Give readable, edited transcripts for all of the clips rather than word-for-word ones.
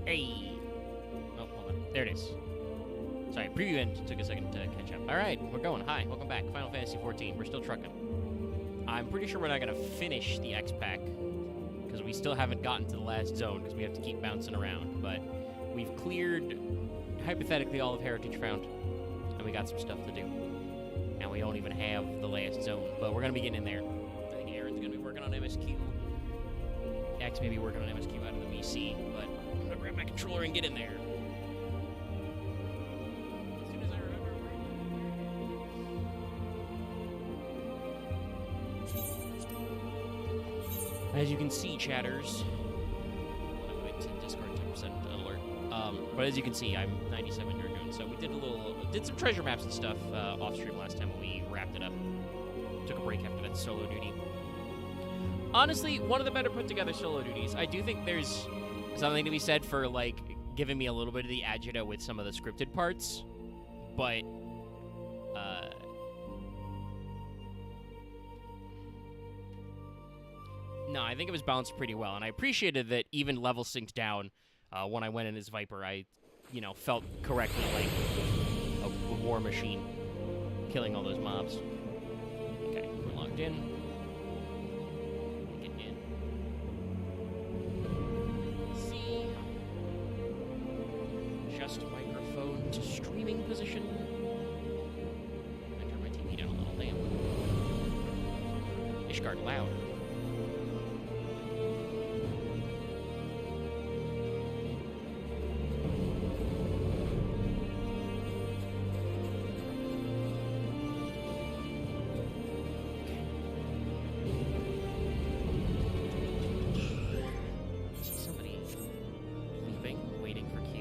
Hey! Oh, hold on. There it is. Sorry, preview end took a second to catch up. All right, we're going. Hi, welcome back. Final Fantasy XIV. We're still trucking. I'm pretty sure we're not going to finish the X-Pack because we still haven't gotten to the last zone because we have to keep bouncing around. But we've cleared, hypothetically, all of Heritage Found, and we got some stuff to do. And we don't even have the last zone, but we're going to be getting in there. I think Aaron's going to be working on MSQ. X may be working on MSQ out of the VC, but I'm going to grab my controller and get in there. As soon as I remember where... As you can see, chatters... I'm going to Discord 10% alert. But as you can see, I'm 97 Dragoon, so we did some treasure maps and stuff off stream last time when we wrapped it up. Took a break after that solo duty. Honestly, one of the better put together solo duties. I do think there's something to be said for, like, giving me a little bit of the agita with some of the scripted parts, but, no, I think it was balanced pretty well, and I appreciated that even level synced down when I went in as Viper, I, you know, felt correctly like a war machine killing all those mobs. Okay, we're logged in. Microphone to streaming position. I turn my TV down a little, damn. Ishgard loud. Somebody leaving, waiting for Q.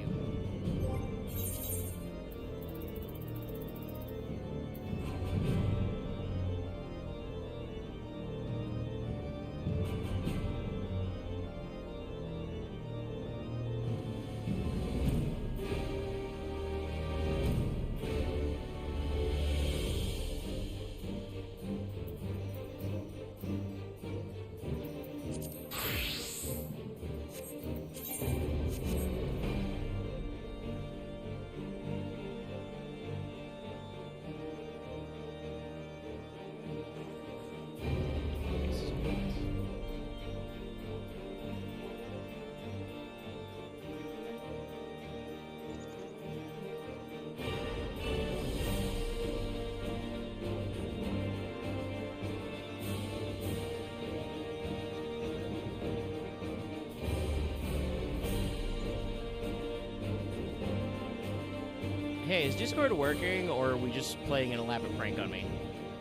Hey, is Discord working, or are we just playing an elaborate prank on me?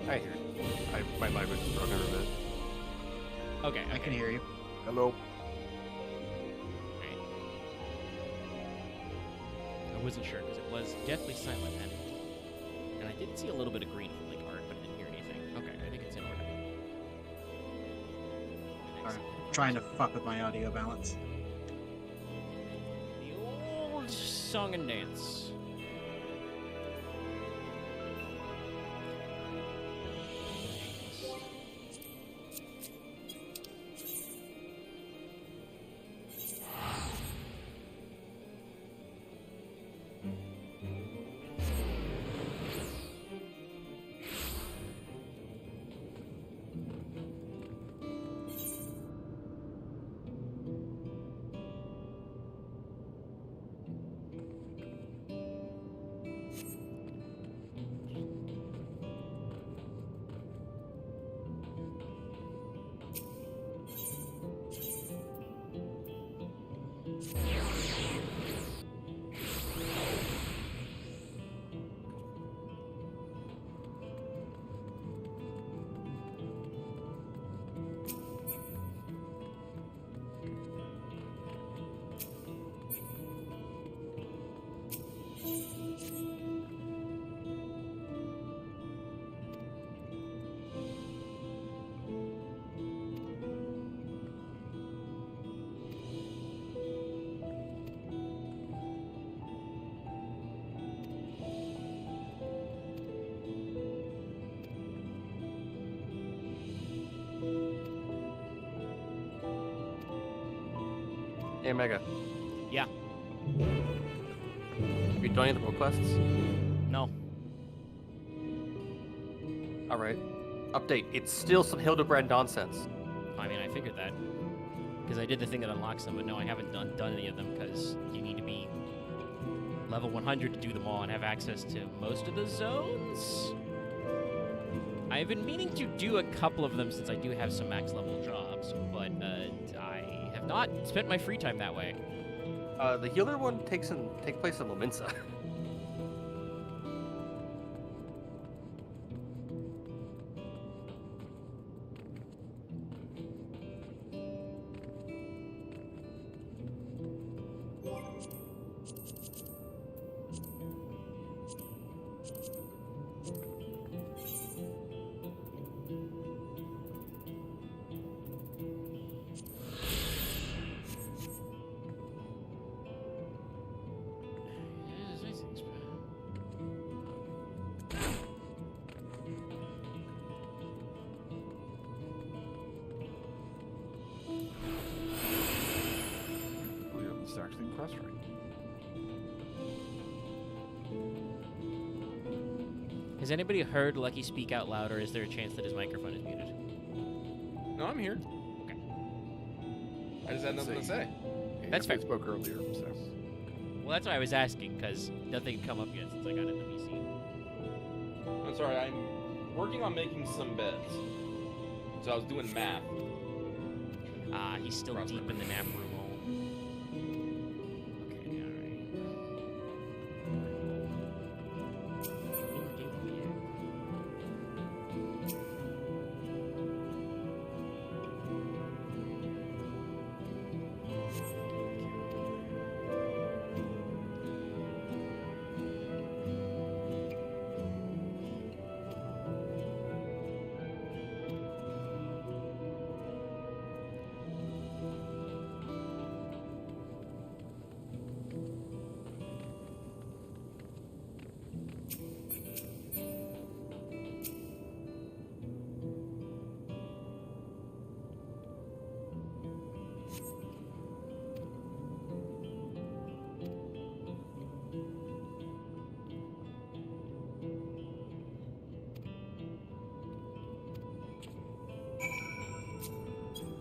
I hear it. My mic was broken a bit. Okay, I can hear you. Hello. Right. I wasn't sure, because it was deathly silent, and I did see a little bit of green from, like, art, but I didn't hear anything. Okay, I think it's in order. Alright, trying to fuck with my audio balance. The old song and dance. Hey, Mega. Yeah. Have you done any of the world quests? No. Alright. Update. It's still some Hildebrand nonsense. I mean, I figured that. Because I did the thing that unlocks them, but no, I haven't done any of them because you need to be level 100 to do them all and have access to most of the zones. I've been meaning to do a couple of them since I do have some max level jobs, but I have not spent my free time that way. The healer one takes place in Lominsa. It's actually press right. Has anybody heard Lucky speak out loud, or is there a chance that his microphone is muted? No, I'm here. Okay. I just had nothing to say. That's fair. We spoke earlier, so. Well, that's why I was asking, because nothing had come up yet since I got into PC. I'm sorry, I'm working on making some beds. So I was doing math. He's still deep in the nap room hole. Okay, alright.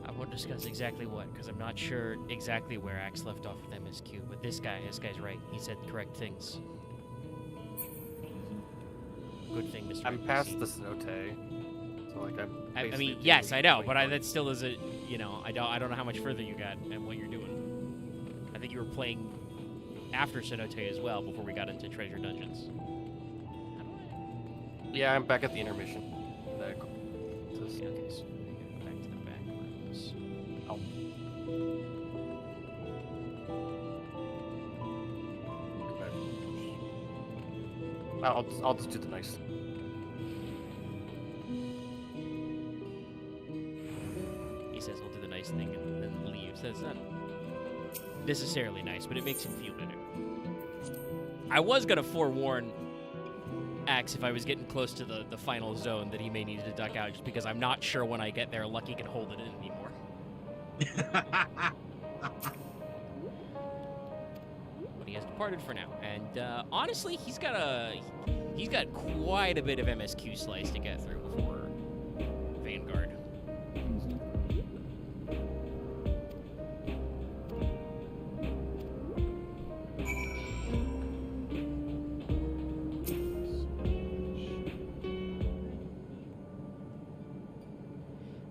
I won't discuss exactly what, because I'm not sure exactly where Axe left off with MSQ, but this guy's right. He said correct things. Good thing, Mr. I'm NPC. past the cenote. So, like, I basically mean, yes, I know, doing but that still is a, you know, I don't know how much further you got and what you're doing. I think you were playing after Cenote as well before we got into Treasure Dungeons. Yeah, I'm back at the intermission. Okay, so we gotta go back to the back rooms. Oh. I'll just do the nice. He says he'll do the nice thing and then leaves. That's not necessarily nice, but it makes him feel better. I was gonna forewarn Axe if I was getting close to the final zone that he may need to duck out, just because I'm not sure when I get there Lucky can hold it in anymore. But he has departed for now, and honestly, he's got quite a bit of MSQ slice to get through before Vanguard.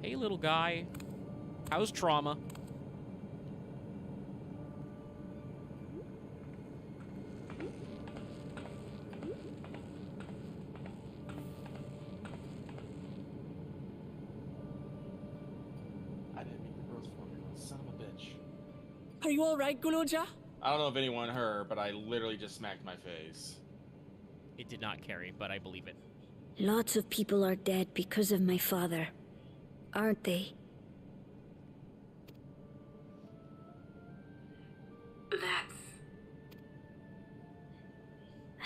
Hey, little guy, how's trauma? I didn't mean to roast for me, son of a bitch. Are you alright, Guluja? I don't know if anyone heard, but I literally just smacked my face. It did not carry, but I believe it. Lots of people are dead because of my father, aren't they? That's...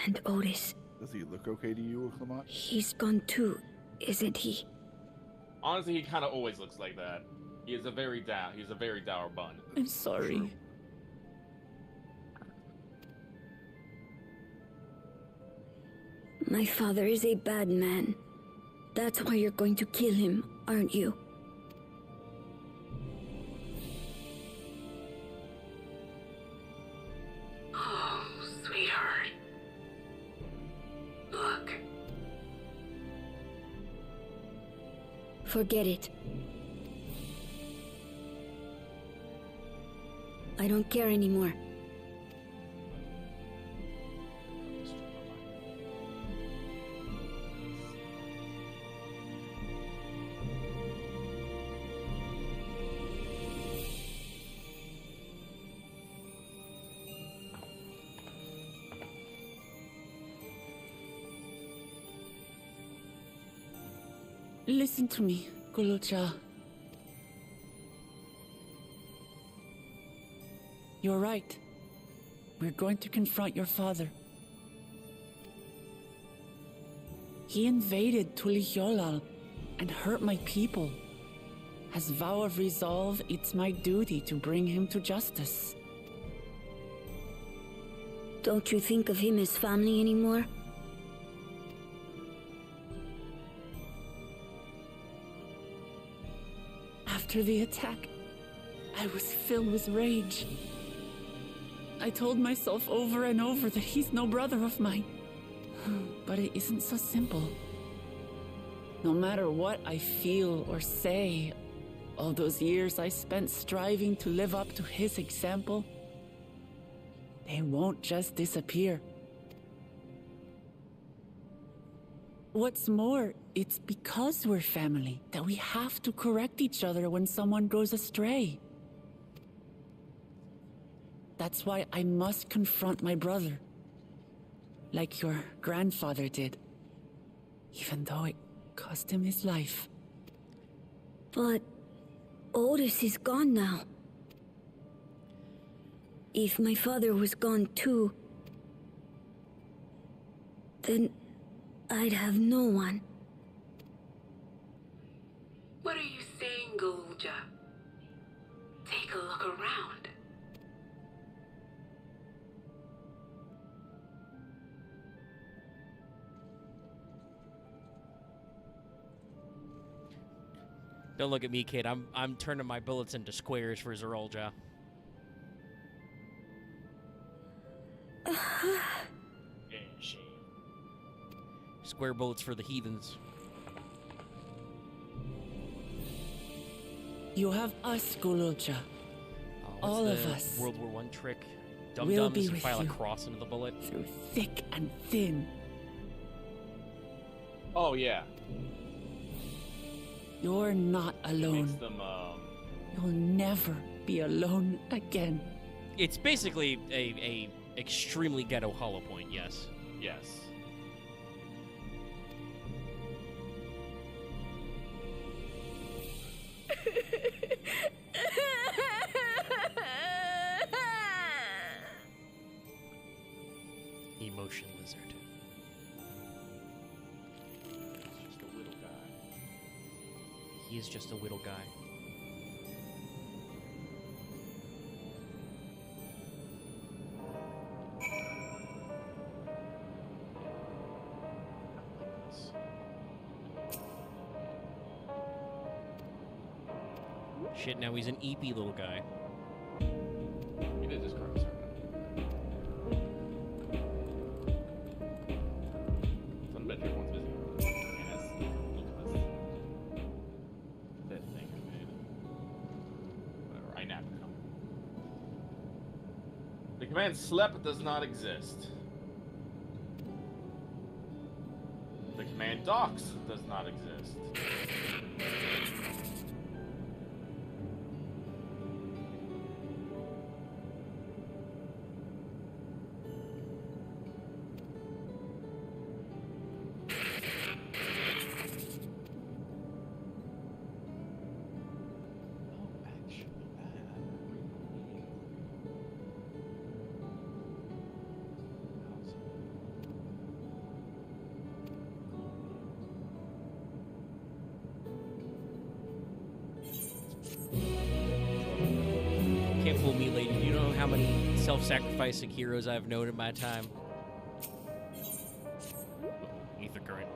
And Otis, Does he look okay to you, Lamont? he's gone too, isn't he? Honestly, he kind of always looks like that. He's a very dour bun. I'm sorry. True. My father is a bad man. That's why you're going to kill him, aren't you? Oh, sweetheart. Look. Forget it. I don't care anymore. Listen to me, Gulucha. You're right. We're going to confront your father. He invaded Tulihyolal and hurt my people. As vow of resolve, it's my duty to bring him to justice. Don't you think of him as family anymore? After the attack, I was filled with rage. I told myself over and over that he's no brother of mine. But it isn't so simple. No matter what I feel or say, all those years I spent striving to live up to his example, they won't just disappear. What's more, it's because we're family that we have to correct each other when someone goes astray. That's why I must confront my brother, like your grandfather did, even though it cost him his life. But Otis is gone now. If my father was gone too, then I'd have no one. What are you saying, Galuja? Take a look around. Don't look at me, kid. I'm turning my bullets into squares for Zerolja. Square bullets for the heathens. You have us, Guluja. Oh, All what's of the us. World War I trick. We'll be Dum-dums with file a you. cross into the bullet. Through thick and thin. Oh yeah. You're not Makes alone. them You'll never be alone again. It's basically a extremely ghetto hollow point, yes. yes. Emotion lizard. Just a little guy. He is just a little guy. Shit, now he's an eepy little guy. We did just cross her. Some bedroom one's busy. Yes. That thing I made. Whatever, I napped now. The command slept does not exist. The command docks does not exist. Can't fool me, lady. You don't know how many self-sacrificing heroes I've known in my time. current.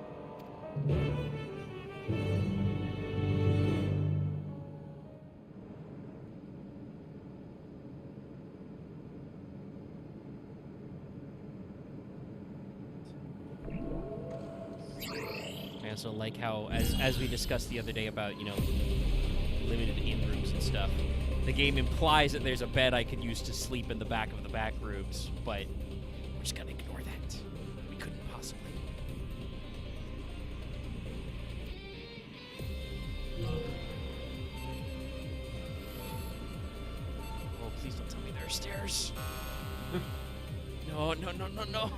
And so like how, as we discussed the other day about, you know, limited in rooms and stuff, the game implies that there's a bed I could use to sleep in the back of the back rooms, but we're just gonna ignore that. We couldn't possibly. Oh, please don't tell me there are stairs. No, no, no, no, no.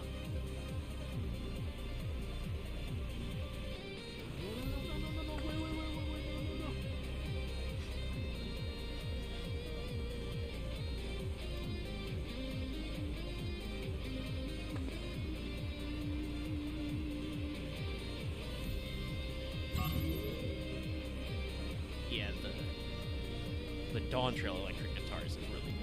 Yeah, the Dawntrail electric guitars is really good.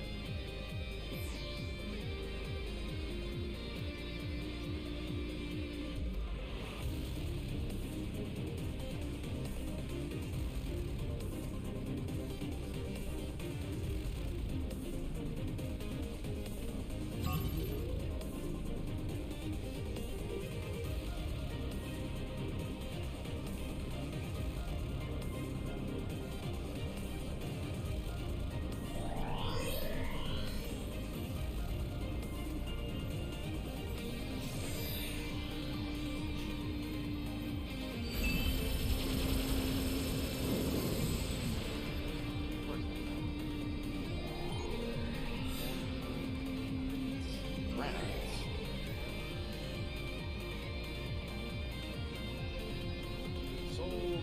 Sold.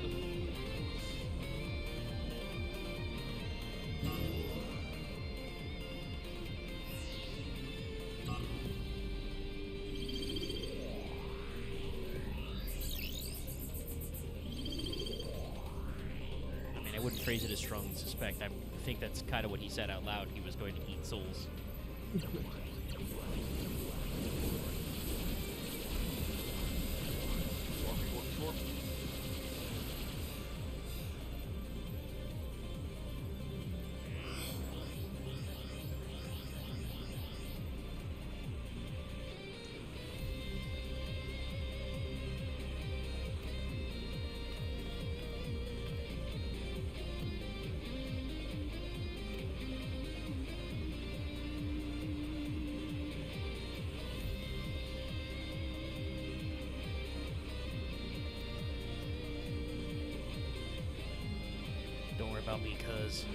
I mean, I wouldn't phrase it as strong as suspect. I think that's kind of what he said out loud. He was going to eat souls. Don't worry about me, cuz.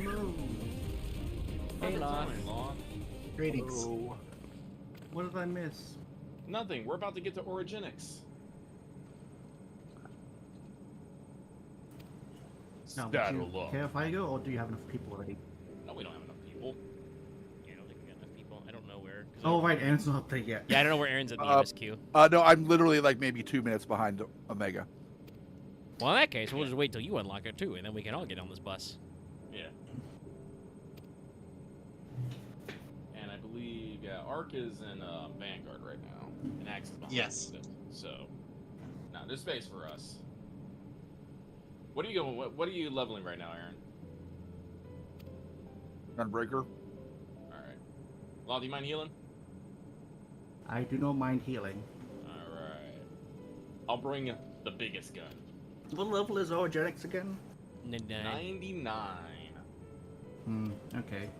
Hello. Hey, Law. Greetings. Oh, What did I miss? Nothing. We're about to get to Origenics. No, would Saddle you up. care if I go, or do you have enough people already? No, we don't have enough people. Yeah, I don't think we got enough people. I don't know where. 'Cause Oh, right, Aaron's not up there yet. Yeah, I don't know where Aaron's at the Uh, MSQ. no, I'm literally like maybe 2 minutes behind Omega. Well, in that case, we'll just wait till you unlock it too, and then we can all get on this bus. Yeah. And I believe, yeah, Ark is in Vanguard right now. And Axe is behind Yes. it. So, now there's space for us. What are you going? What are you leveling right now, Aaron? Gunbreaker. All right. Law, do you mind healing? I do not mind healing. All right. I'll bring the biggest gun. What level is Origenics again? 99. Okay.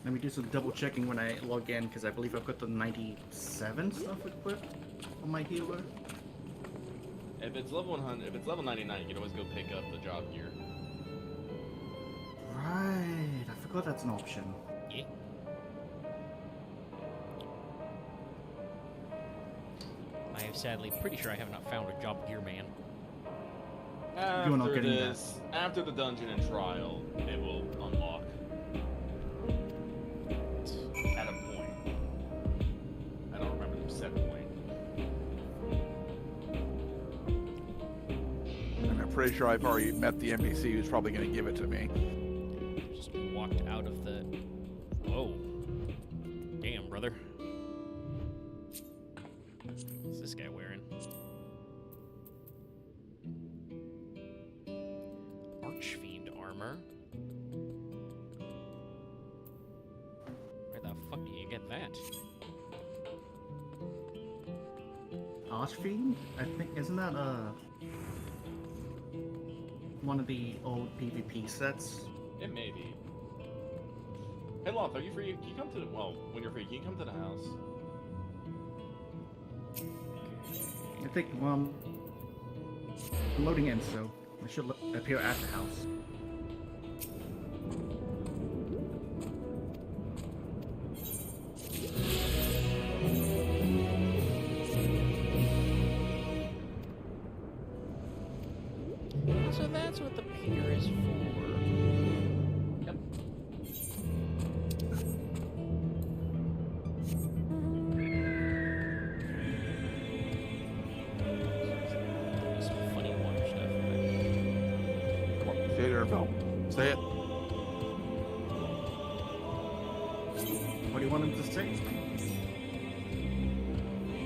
Let me do some double checking when I log in, because I believe I've got the 97 stuff equipped on my healer. If it's level 100, if it's level 99, you can always go pick up the job gear. Right, I forgot that's an option. Yeah. I am sadly pretty sure I have not found a job gear man. You're not getting that. After the dungeon and trial, it will unlock. At a point. I don't remember the set point. pretty sure I've already met the NPC who's probably going to give it to me. Just walked out of the. Whoa. Damn, brother. What's this guy wearing? Archfiend armor. Where the fuck do you get that? Archfiend? I think, isn't that one of the old PvP sets? It may be. Hey, Loth, are you free? Can you come to the... Well, when you're free, can you come to the house? I think, well, I'm loading in, so I should appear at the house. So that's what the pier is for. Yep. Some funny water stuff. Come on, say it, Phil. Say it. What do you want him to say?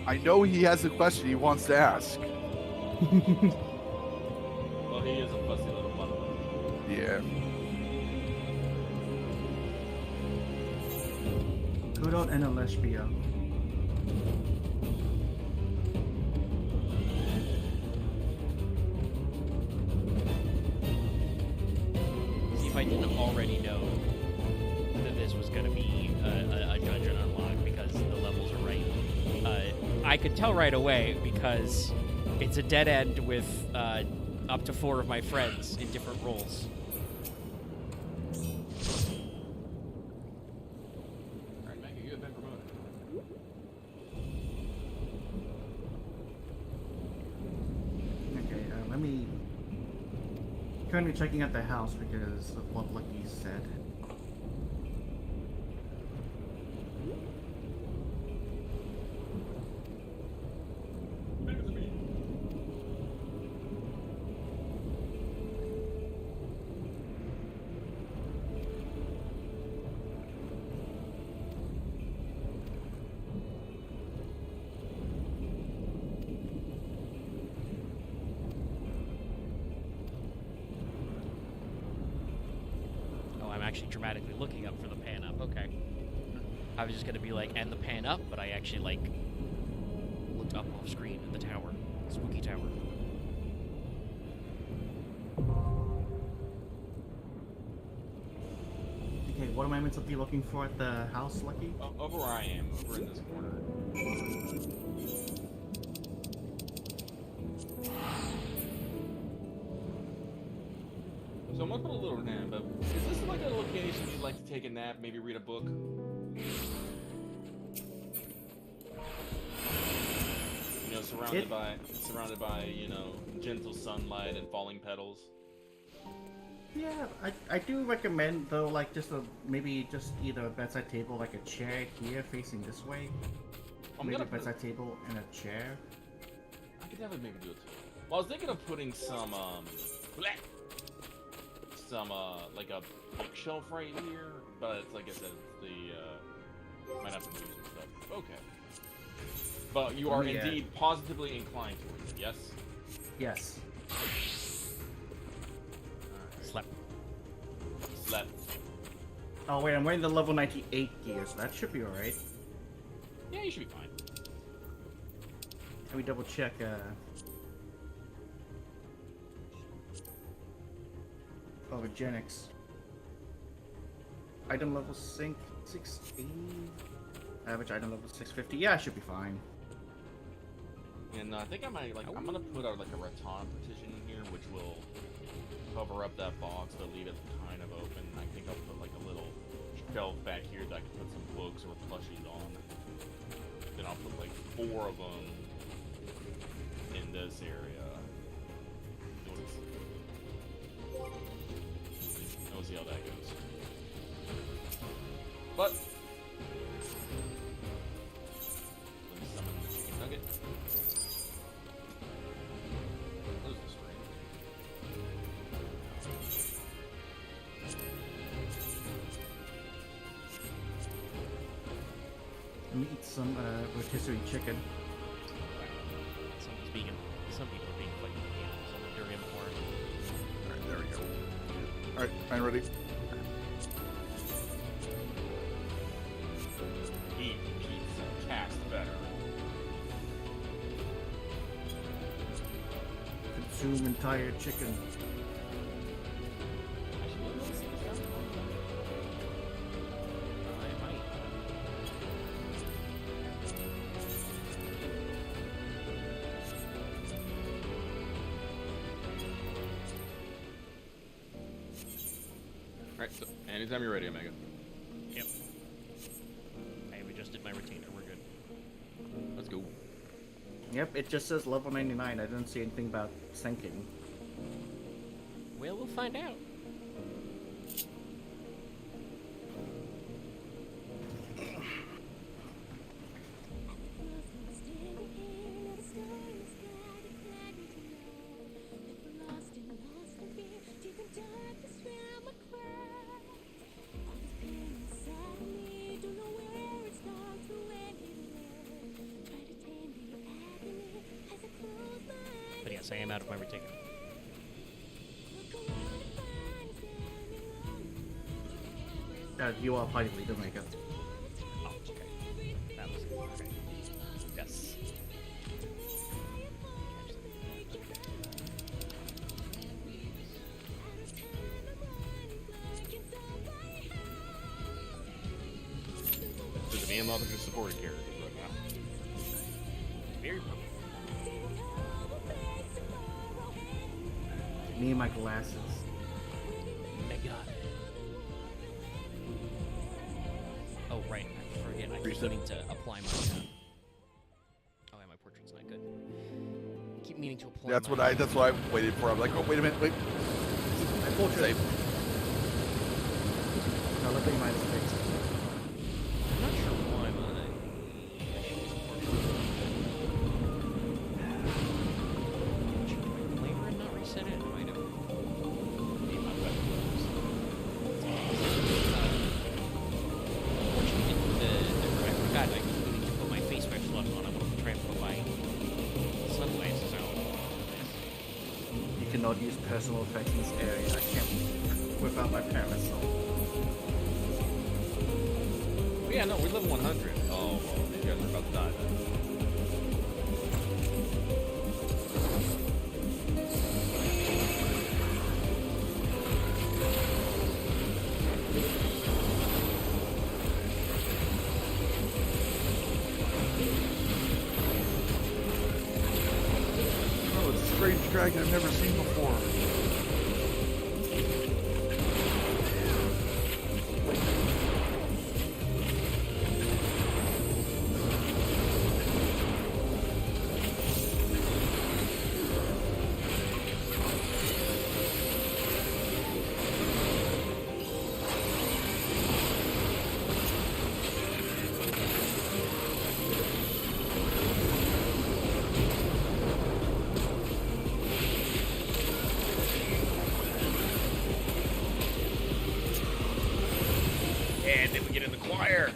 I know he has a question he wants to ask. Well, he is a fussy little bundle. Yeah. Kudo and a lesbia. See, if I didn't already know that this was going to be a dungeon unlock because the levels are right, I could tell right away because it's a dead end with up to 4 of my friends in different roles. Alright, Maggie, you have been promoted. Okay, let me... Currently checking out the house because of what Lucky said. Oh, I'm actually dramatically looking up for the pan up. Okay. I was just going to be like, and the pan up, but I actually, like, looked up off screen at the tower. Spooky tower. Okay, what am I meant to be looking for at the house, Lucky? Over where I am, over in this corner. So I'm gonna put a little nap, but is this like a location you'd like to take a nap, maybe read a book? You know, surrounded by, you know, gentle sunlight and falling petals. Yeah, I do recommend though, like maybe just either a bedside table, like a chair here facing this way. Maybe a bedside table and a chair. I could definitely maybe do it too. Well, I was thinking of putting some like a bookshelf right here, but it's like I said, it's the might have to move some stuff. Okay. But you are indeed positively inclined towards it, yes? Yes. Slept. Slept. Oh wait, I'm wearing the level 98 gear, so that should be alright. Yeah, you should be fine. Let me double check, Eugenics. Item level 680. Average item level 650. Yeah, I should be fine. And I think I might I'm gonna put out like a rattan partition in here, which will cover up that box but leave it kind of open. I think I'll put like a little shelf back here that I can put some books or plushies on. Then I'll put like 4 of them in this area. We'll see how that goes. But let me summon the chicken nugget. Close the screen. eat some rotisserie chicken. Someone's vegan. Some people are being fucking animals on the durian porn. Alright, there we go. Alright, I'm ready. Eat pizza, cast better. Consume entire chicken. I might. Alright, so anytime you're ready, Omega. Yep. I have adjusted my retainer. We're good. Let's go. Yep, it just says level 99. I didn't see anything about sinking. Well, we'll find out. But yes, I am out of my retainer. You are party leader, Mega. Oh, okay. That was okay. Yes. So the man loves your supported characters right now. Very purple. Me and my glasses. Mega. Oh, right. I forget. I keep Reset. meaning to apply my. Oh, yeah, my portrait's not good. I keep meaning to apply. That's my, what I waited for. I'm like, oh wait a minute, wait. My portrait. Save. No, look at mine is fixed. I'm not sure why my. Should I flavor and not reset it? I don't. Maybe my weapon works. I forgot. I keep meaning to put my face mesh slot on. I want to try and put my sunglasses on. You cannot use personal effects in this area. I can't without my parasol. Yeah, no, we live 100. Oh, well, these guys are about to die then. Oh, it's a strange dragon I've never seen before. And then we get in the choir.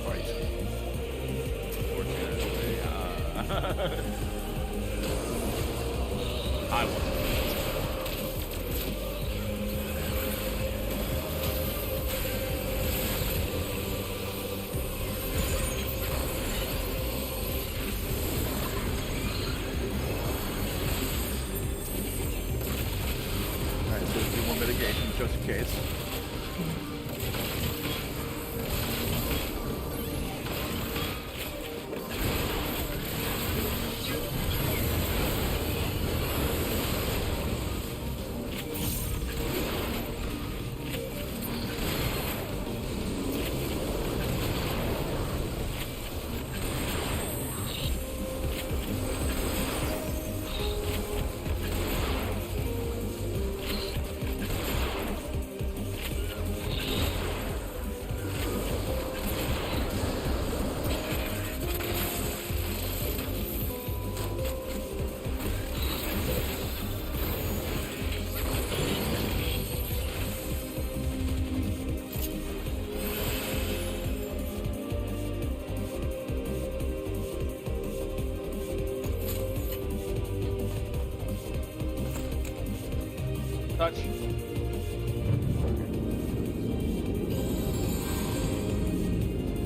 Right. Fortunately, I wasn't. Alright, so let's do more mitigation just in case.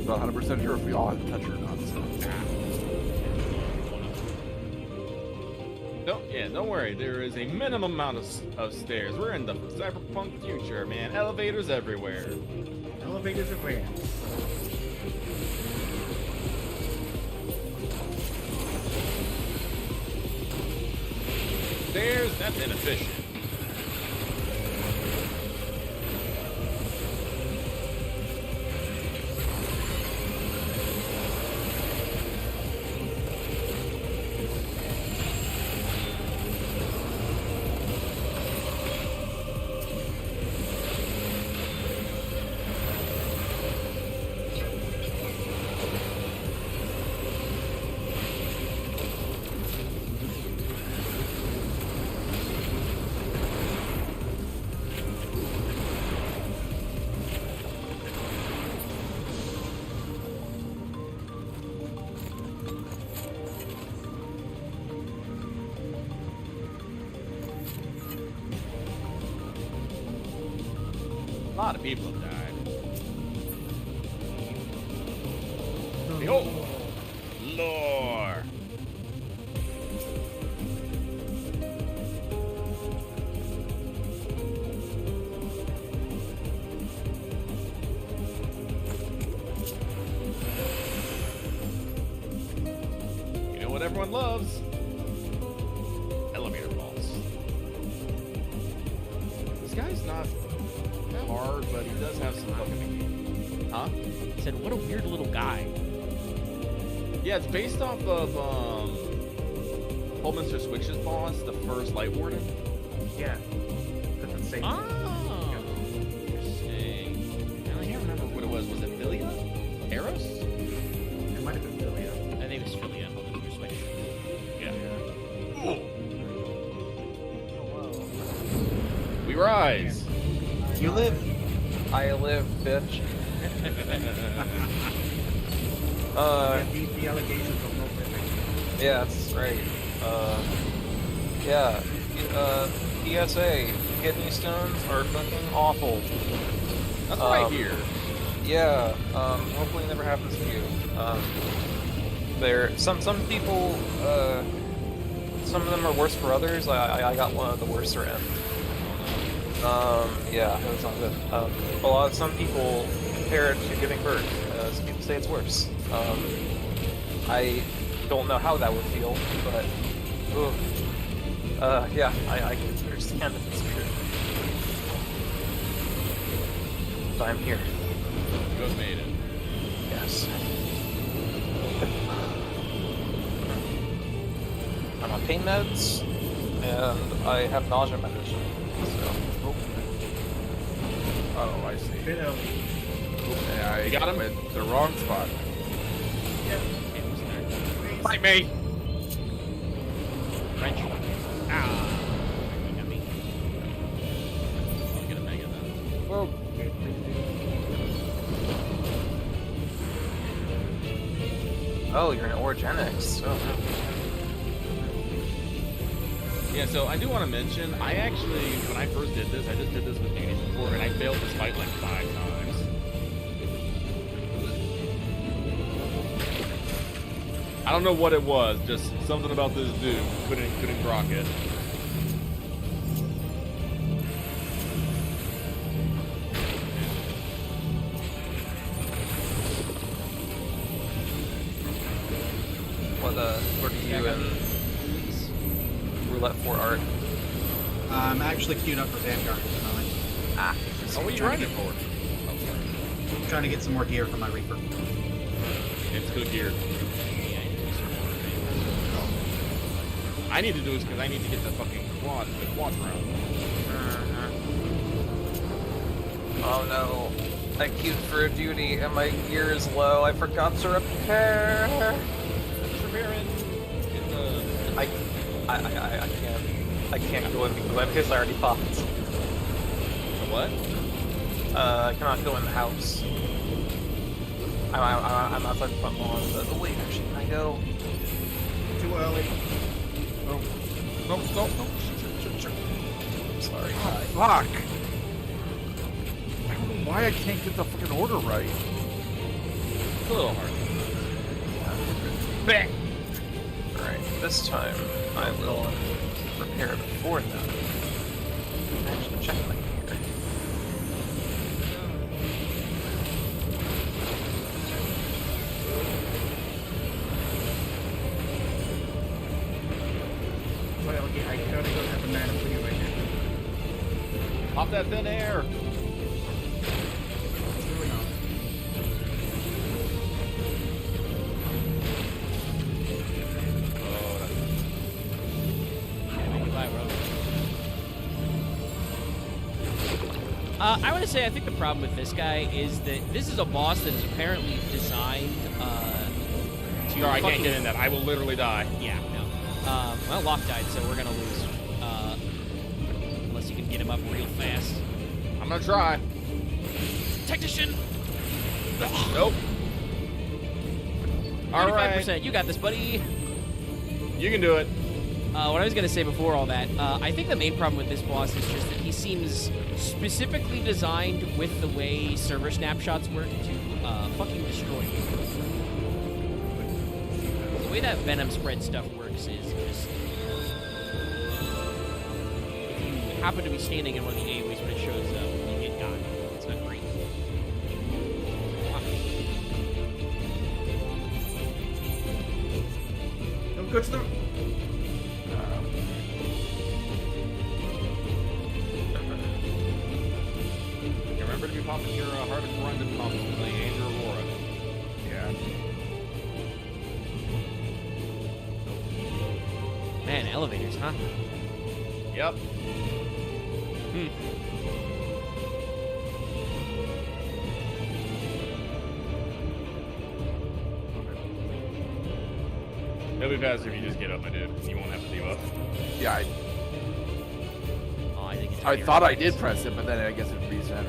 not 100% sure if we all have to touch it or not. So. Don't worry. There is a minimum amount of stairs. We're in the cyberpunk future, man. Elevators everywhere. Elevators are grand. Stairs? That's inefficient. A lot of people have died. Behold! Lore! You know what everyone loves? Elevator vaults. This guy's not hard, but he does have some fucking... Huh? He said, what a weird little guy. Yeah, it's based off of, Mr. Switch's boss, the first Light Warden. Yeah. That's the same. Oh. Interesting. I can't remember what it was. Was it Philia? Eros? It might have been Philia. I think it was Philia. Mr. Switch. Yeah. We rise! You live. I live, bitch. The allegations of no living. Yeah, that's right. Yeah. PSA, kidney stones are fucking awful. That's right here. Yeah, hopefully it never happens to you. Some people, some of them are worse for others. I got one of the worser end. Yeah, it was not good. Some people compare it to giving birth. Some people say it's worse. I don't know how that would feel, but yeah, I can understand if it's true. But I'm here. You have made it. Yes. I'm on pain meds, and I have nausea medicine. So. Oh, I see. Bit early. Yeah, I You got him? went the wrong spot. Fight me! Wrench. Ah. You got me. I'll get a mega then. Well, Oh, you're in Orogenics. Oh, Yeah, so I do want to mention, I actually, when I first did this, I just did this with Danny's before, and I failed this fight like 5 times. I don't know what it was, just something about this dude. Couldn't rock it. What are you in Roulette for art? I'm actually queued up for Vanguard at the moment. Ah. Oh, what are you running for? I'm trying to get some more gear for my Reaper. It's good gear. I need to do this because I need to get the fucking quad round. Oh no. I queued for a duty and my gear is low. I forgot to repair. I can't go in because my piss already popped. What? I cannot go in the house. I'm outside the front lawn. But wait, actually, can I go? Too early. no. Sure. I'm sorry. Oh, fuck. I don't know why I can't get the fucking order right. It's a little hard. Alright, this time I will prepare before them. Actually, check my gear. Well, okay, I currently don't have a mana for you right now. Pop that thin air. True enough. Oh, Yeah, goodbye, bro. I want to say I think the problem with this guy is that this is a boss that is apparently designed to. no, I can't fucking- get in that. I will literally die. Yeah, no. Well, Locke died, so we're gonna lose. Unless you can get him up real fast. I'm gonna try. Technician. Nope. All right. 95%. You got this, buddy. You can do it. What I was gonna say before all that, I think the main problem with this boss is just that he seems specifically designed with the way server snapshots work to fucking destroy you. The way that Venom spread stuff works is just if you happen to be standing in one of the AoEs when it shows up, you get got. It's not great. Don't go to the. Remember to be popping your Heart of Corundum pump with the Angel Aurora. Yeah. Man, elevators, huh? Yep. It'll be faster if you just get up, my dude. You won't have to leave up. Yeah, Oh, I think it's I weird. thought I did press it, but then I guess it reset.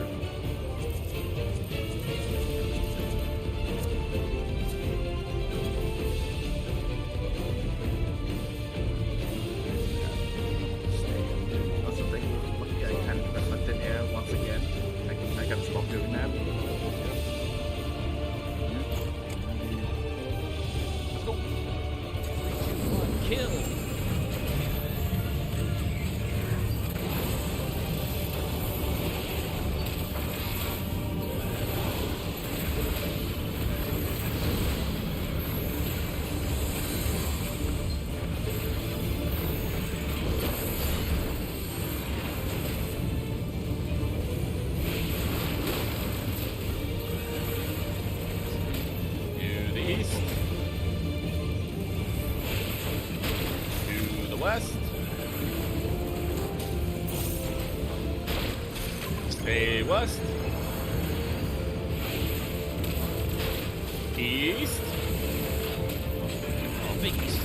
That's the thing. Lucky I kind of press my thin air once again. I gotta stop doing that. Kill. To the east. To the west. Stay west. East. Oh, big east.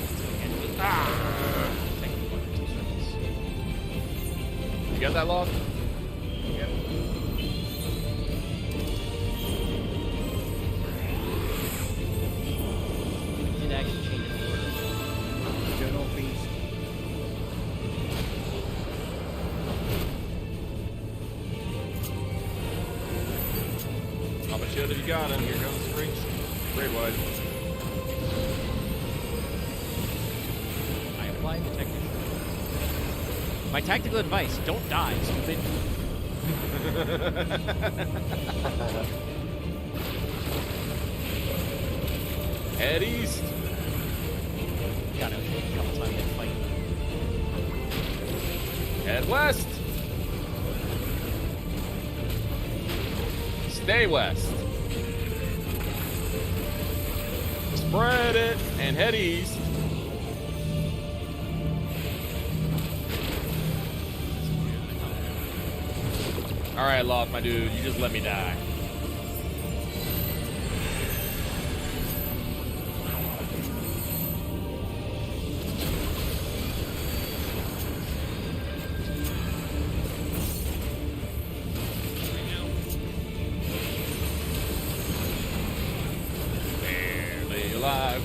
You got that log? Yep. Did actually change the order. Journal feast. Pop a shield if you got him. Here comes Great Wide. I applied the technical. My tactical advice: don't die, stupid. Head east. Got it a couple times in fight. Head west. Stay west. Spread it and head east. All right, Loft, my dude, you just let me die. Barely alive.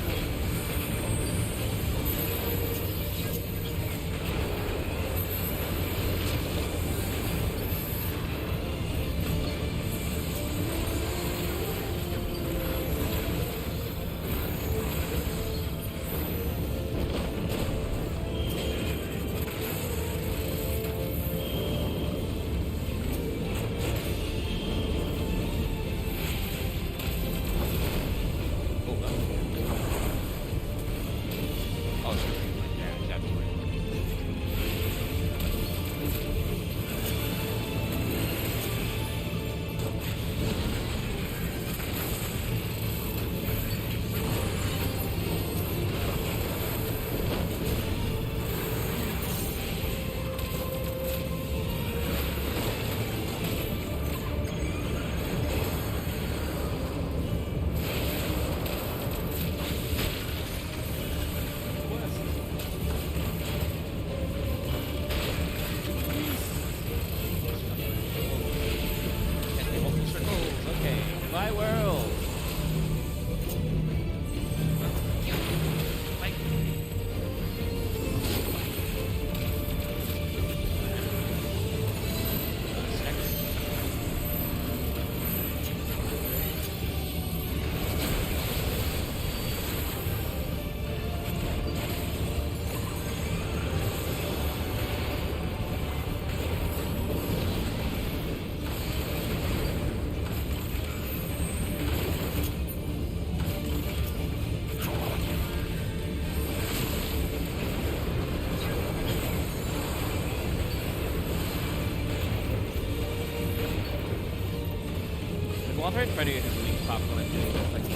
While trying to find out who's doing pop when I'm doing like a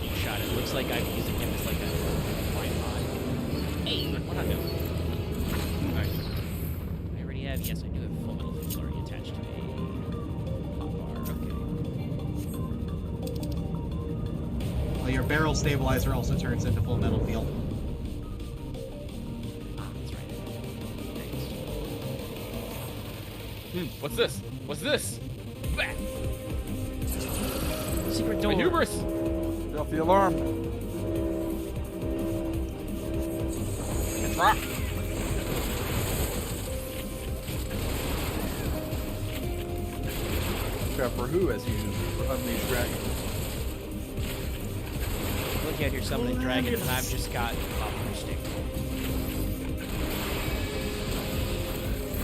heat shot, it looks like I'm using him as like a tripod. Hey, what not doing? Alright. I already have, yes, I do have full metal fuse already attached to a hot bar. Okay. Well, your barrel stabilizer also turns into full metal field. Ah, that's right. Thanks. What's this? What's this? Bah! Secret door. My hubris! Get off the alarm. It's rock. Pepper who as you unleash dragon. Look at here, summoning dragon, and I've just got popper stick.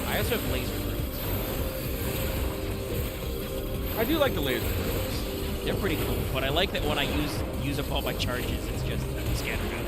I also have laser roots. I do like the laser roots. They're pretty cool, but I like that when I use up all my charges, it's just scattered out.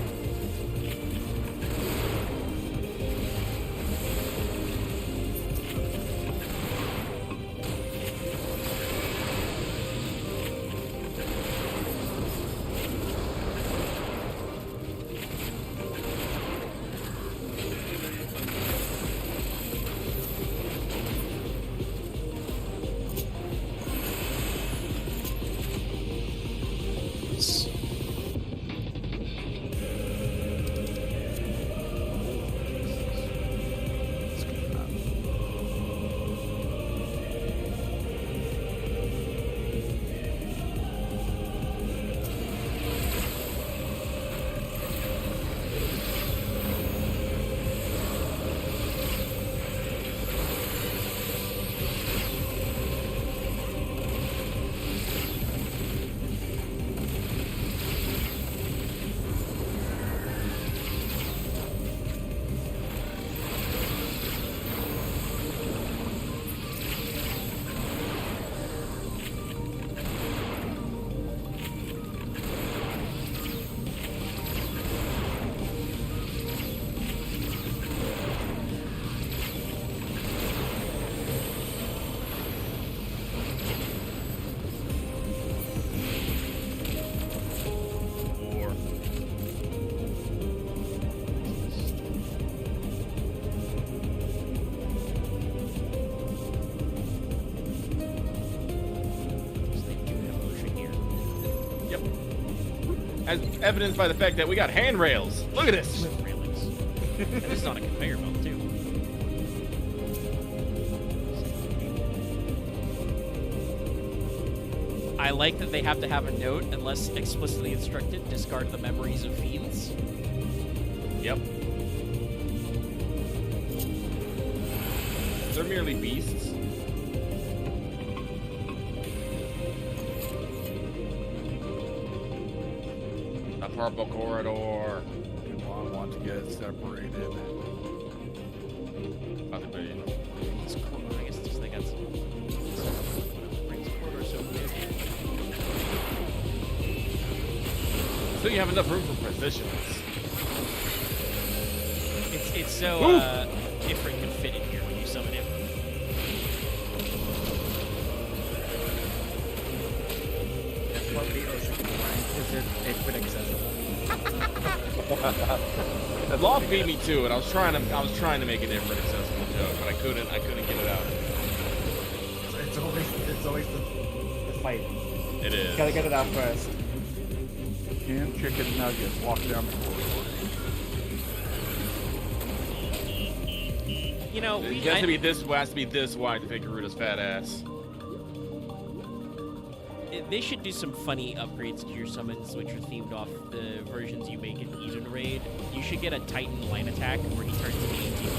As evidenced by the fact that we got handrails. Look at this. Railings. And this is on a conveyor belt, too. I like that they have to have a note, unless explicitly instructed, discard the memories of fiends. Yep. They're merely beasts. A purple corridor. I want to get separated. I think they- It's cool. I guess just they got some rings corridor so big. So you have enough room for positions. It's so different can fit in here when you summon him. That's what the ocean line is. It equid accessible. The law beat me to it. I was trying to make a different accessible joke, but I couldn't get it out. It's always the fight. It is. Gotta get it out first. Canned chicken nuggets. Walk down the corridor. You know, It has to be this wide to fit Garuda's fat ass. They should do some funny upgrades to your summons, which are themed off the versions you make in Eden Raid. You should get a Titan line attack where he turns into ATV.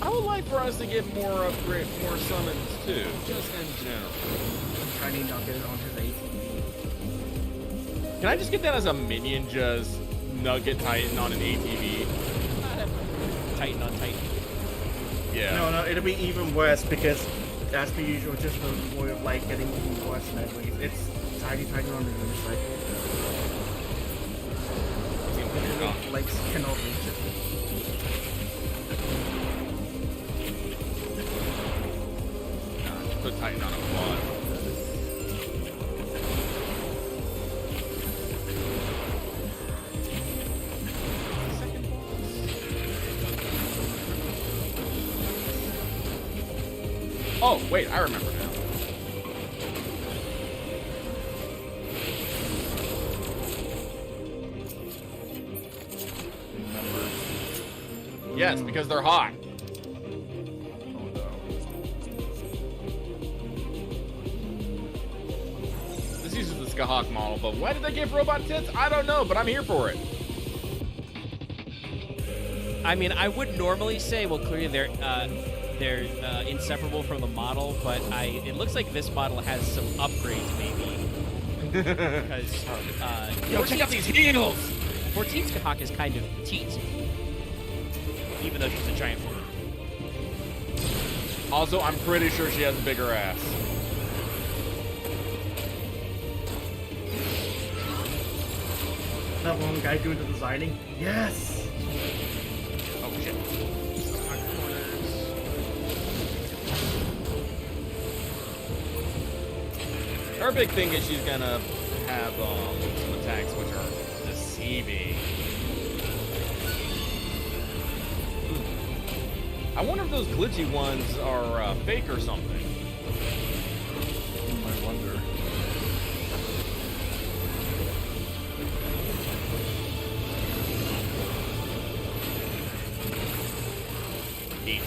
I would like for us to get more summons too, just in general. Tiny nugget on his ATV. Can I just get that as a minion, just Nugget Titan on an ATV? Titan on Titan. Yeah. No, it'll be even worse because, as per usual, just the way of like getting even worse medleys. It's tiny on the unicycle. Legs cannot reach it. Put Titan on a quad. Oh, wait, I remember now. Yes, because they're hot. Oh no. This uses the Skahawk model, but why did they give robot tits? I don't know, but I'm here for it. I mean, I would normally say, well, clearly they're inseparable from the model, but it looks like this model has some upgrades, maybe. Because, Yo, check out these heels! 14's Skahawk is kind of teat, even though she's a giant woman. Also, I'm pretty sure she has a bigger ass. That one guy doing the designing. Yes. Oh, shit. Her big thing is she's gonna have some attacks which are deceiving. I wonder if those glitchy ones are fake or something. I wonder. Neat.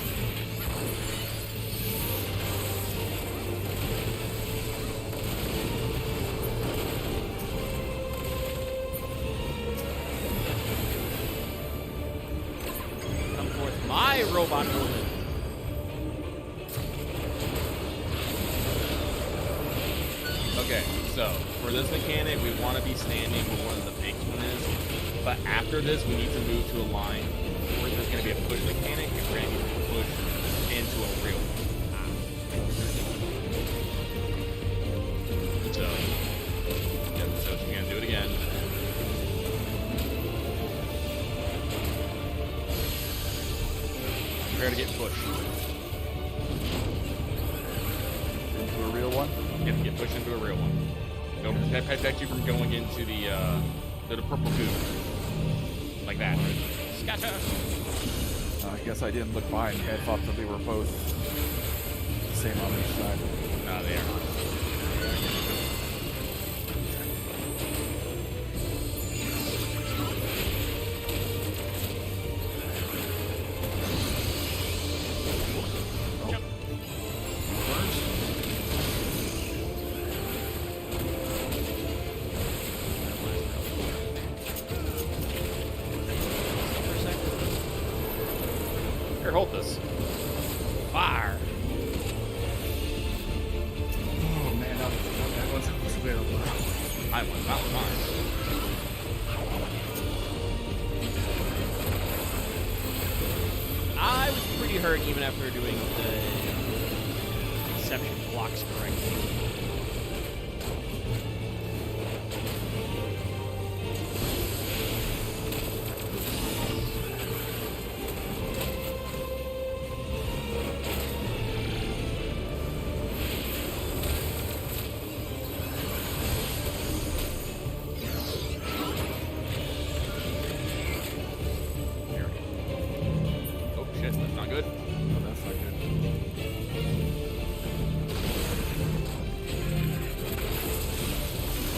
Come forth, my robot woman. Okay, so for this mechanic, we want to be standing where one of the big one is, but after this, we need to move to a line where there's going to be a push mechanic, and we're going to need to push into a real one. So, yep, so she's going to do it again. Prepare to get pushed. Into a real one? Get pushed into a real one. Go protect you from going into the purple goo. Like that. Scatter. I guess I didn't look behind me. I thought that they were both the same on each side. No, they are not. Here, hold this. Fire! Oh man, that was weird. I won. That was mine. I was pretty hurt even after doing the deception blocks correctly. Oh shit, that's not good. No, that's not good.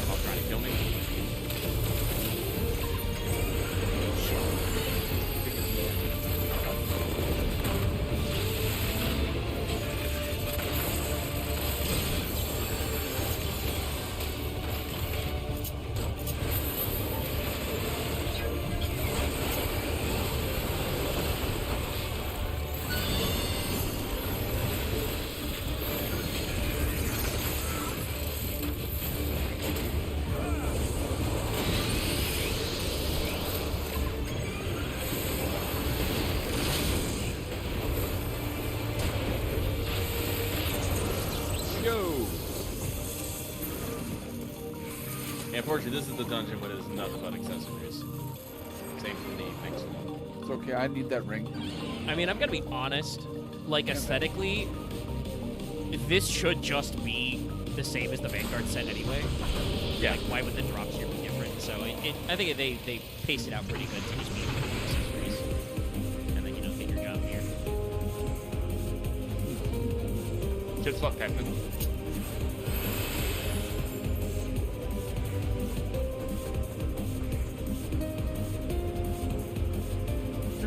Oh, trying to kill me. Go! Yeah, unfortunately, this is the dungeon where there's nothing but accessories. Same for the next one. It's okay. I need that ring. I mean, I'm gonna be honest. Like, aesthetically, this should just be the same as the Vanguard set anyway. Yeah. Like, why would the drops here be different? So I think they paced it out pretty good to just be accessories. And then, get your job here. Just fuck Captain.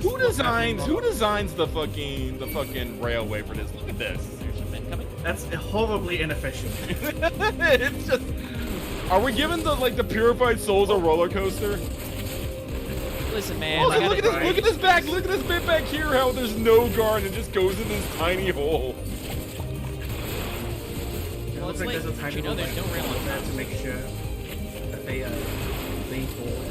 Who designs the fucking railway for this? Look at this. There's some men coming. That's horribly inefficient. It's just. Are we giving the purified souls a roller coaster? Listen, man. Also, I look at gotta- this! Look at this back! Look at this bit back here! How there's no guard and it just goes in this tiny hole. It Well, looks it's like there's a late, tiny you know little there's no rail on there top. to make sure that they lean forward.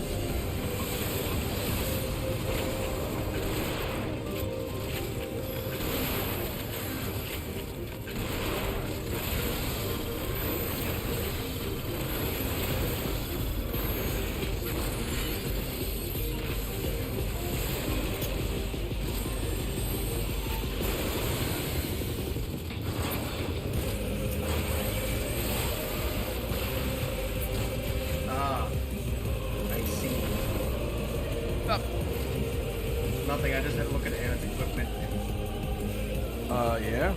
Ah, I see. Nothing, I just had to look at Aaron's equipment. Yeah.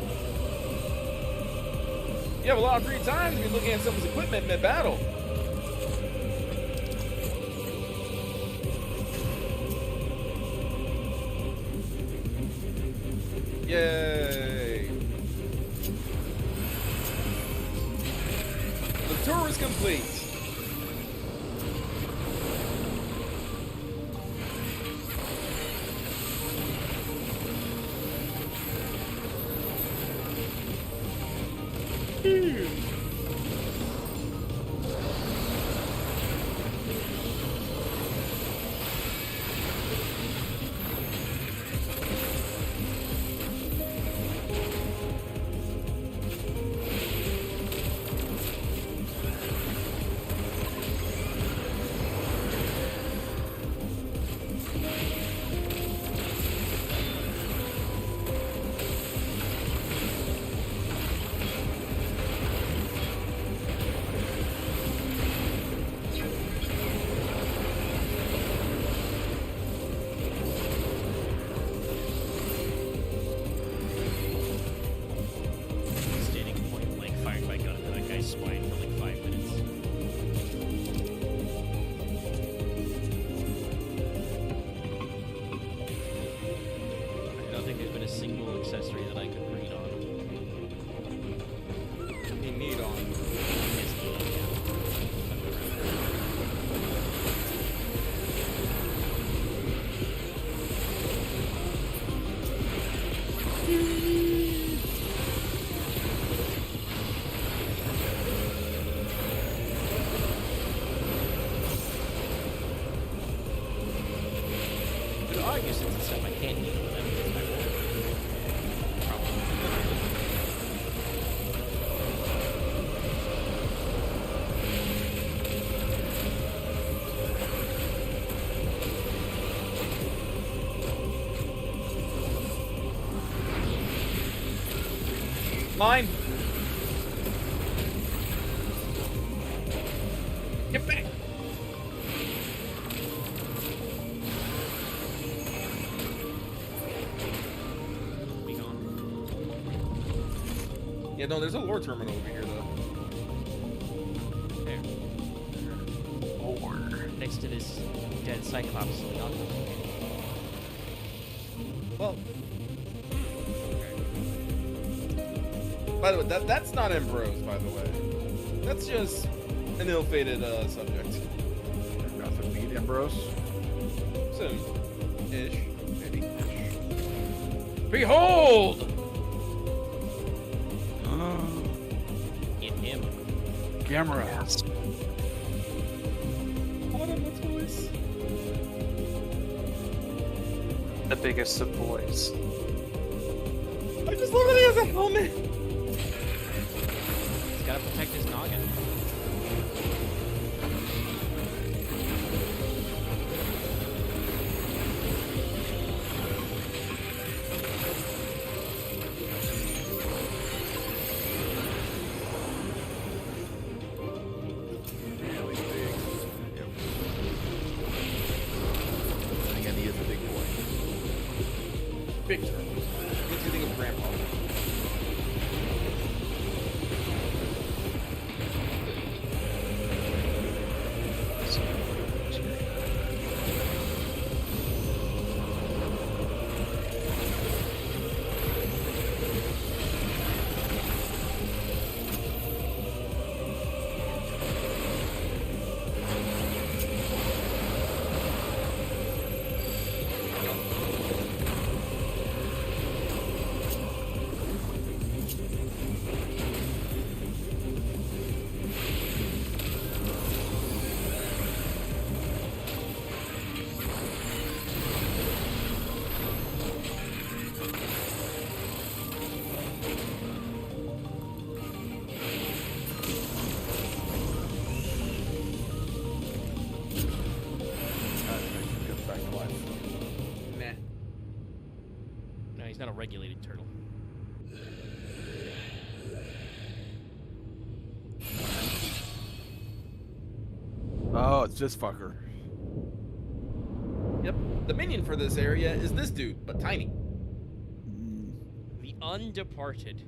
You have a lot of free time to be looking at someone's equipment mid-battle. Yay! The tour is complete. Standing point blank, fired by gun into that guy's spine for like 5 minutes. I don't think there's been a single accessory that I could breed on. You need on. Yes, you could argue since it's stuff I can't heal, that means I will. Probably. Mine. Get back. Be gone. Yeah, no, there's a lore terminal over here though. There. Or next to this dead Cyclops. Well. By the way, that's not Ambrose, by the way. That's just an ill-fated subject. Got to meet Ambrose. Soon. Ish. Maybe. Behold! In him. Camera. What a voice. The biggest of boys. I just love that he has a helmet. He's gotta protect his noggin. Really big. Yep. Again, he is a big boy. Big turtle. Makes you think of Grandpa. regulated turtle. Oh, it's this fucker. Yep. The minion for this area is this dude, but tiny. The Undeparted.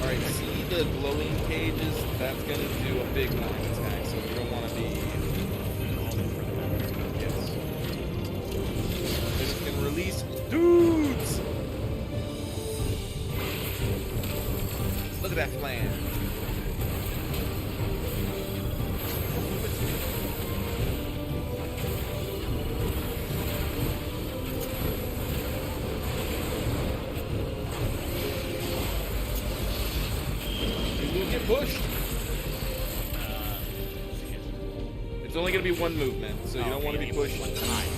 Alright, see the glowing cages? That's gonna do a big line attack, so you don't want to be... Yes. This can release dudes! Look at that flan. Get pushed. It's only going to be one movement, so you don't want to be pushed. One time.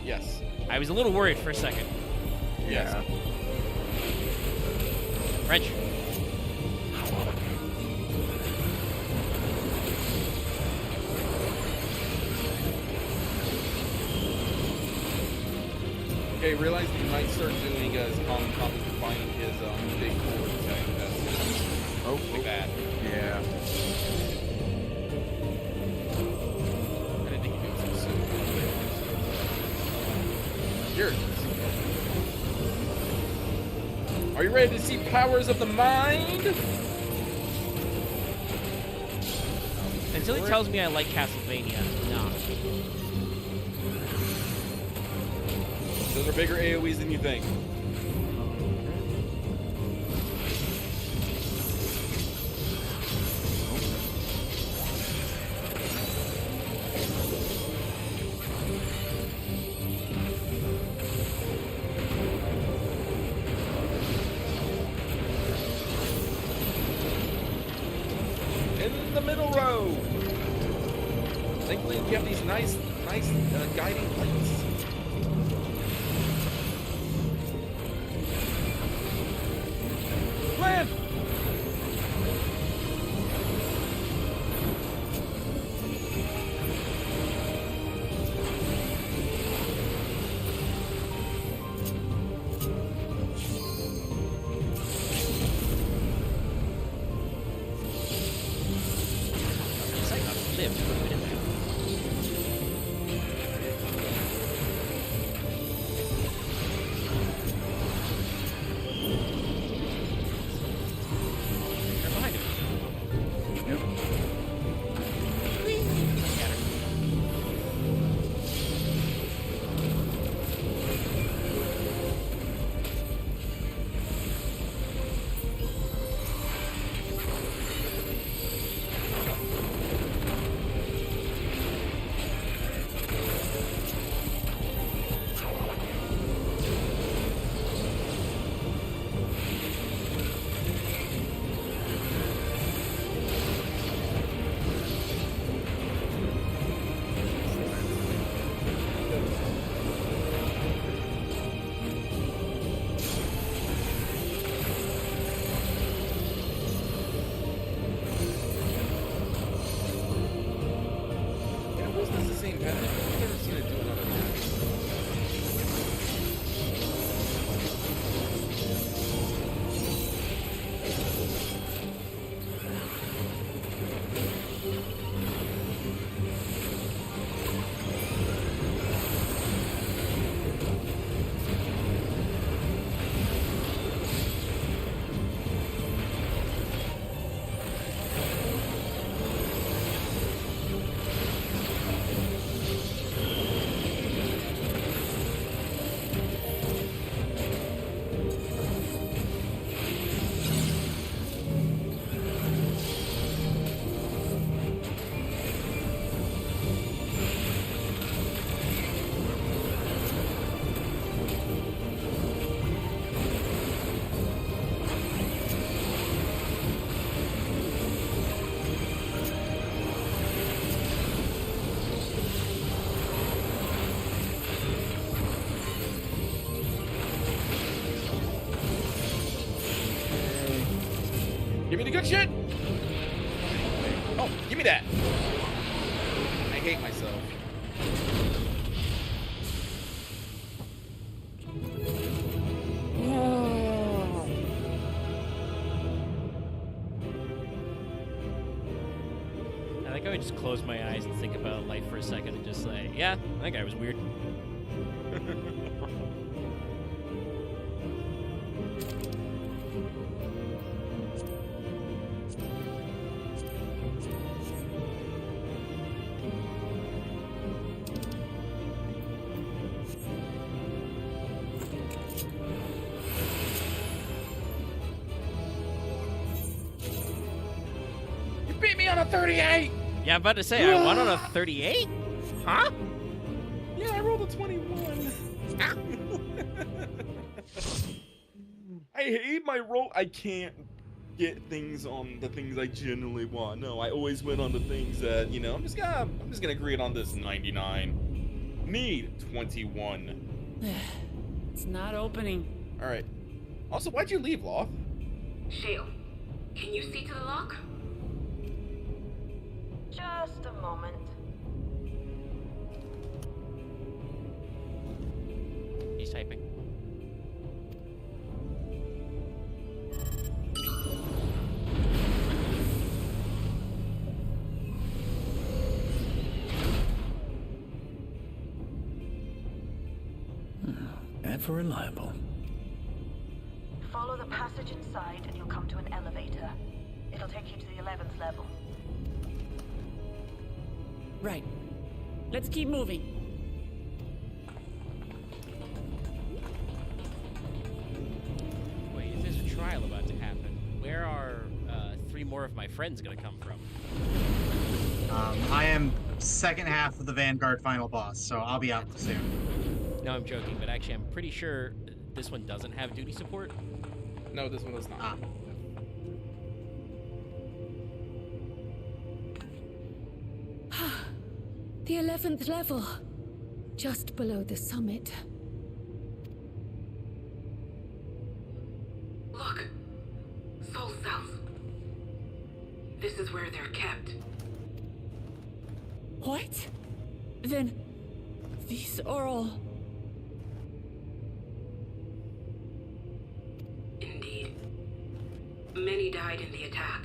Yes. I was a little worried for a second. Yes. Wrench. Okay, realize what you might start doing is combining his big forward attack. Oh, Like that. yeah. I didn't think you did so soon. Here it is. Are you ready to see powers of the mind? Until he tells me I like Castlevania, no. Those are bigger AoEs than you think. In the middle row. Thankfully, you have these nice guiding lights. Land! It's like I've lived for a minute now. They're behind him. Scatter. me the good shit! Oh, give me that! I hate myself. I think I would just close my eyes and think about life for a second and just say, yeah, that guy was weird. You beat me on a 38! Yeah, I'm about to say, I won on a 38? Huh? Yeah, I rolled a 21. I hate my roll. I can't get things on the things I genuinely want. No, I always win on the things that, you know, I'm just gonna agree on this 99. Need 21. It's not opening. Alright. Also, why'd you leave, Loth? Shale, can you see to the lock? Just a moment. He's typing. Ever reliable. Follow the passage inside and you'll come to an elevator. It'll take you to the 11th level. Right. Let's keep moving. Wait, there's a trial about to happen. Where are 3 more of my friends gonna come from? I am second half of the Vanguard final boss, so I'll be out soon. No, I'm joking, but actually I'm pretty sure this one doesn't have duty support. No, this one does not. Ah. The 11th level. Just below the summit. Look. Soul cells. This is where they're kept. What? Then these are all... Indeed. Many died in the attack.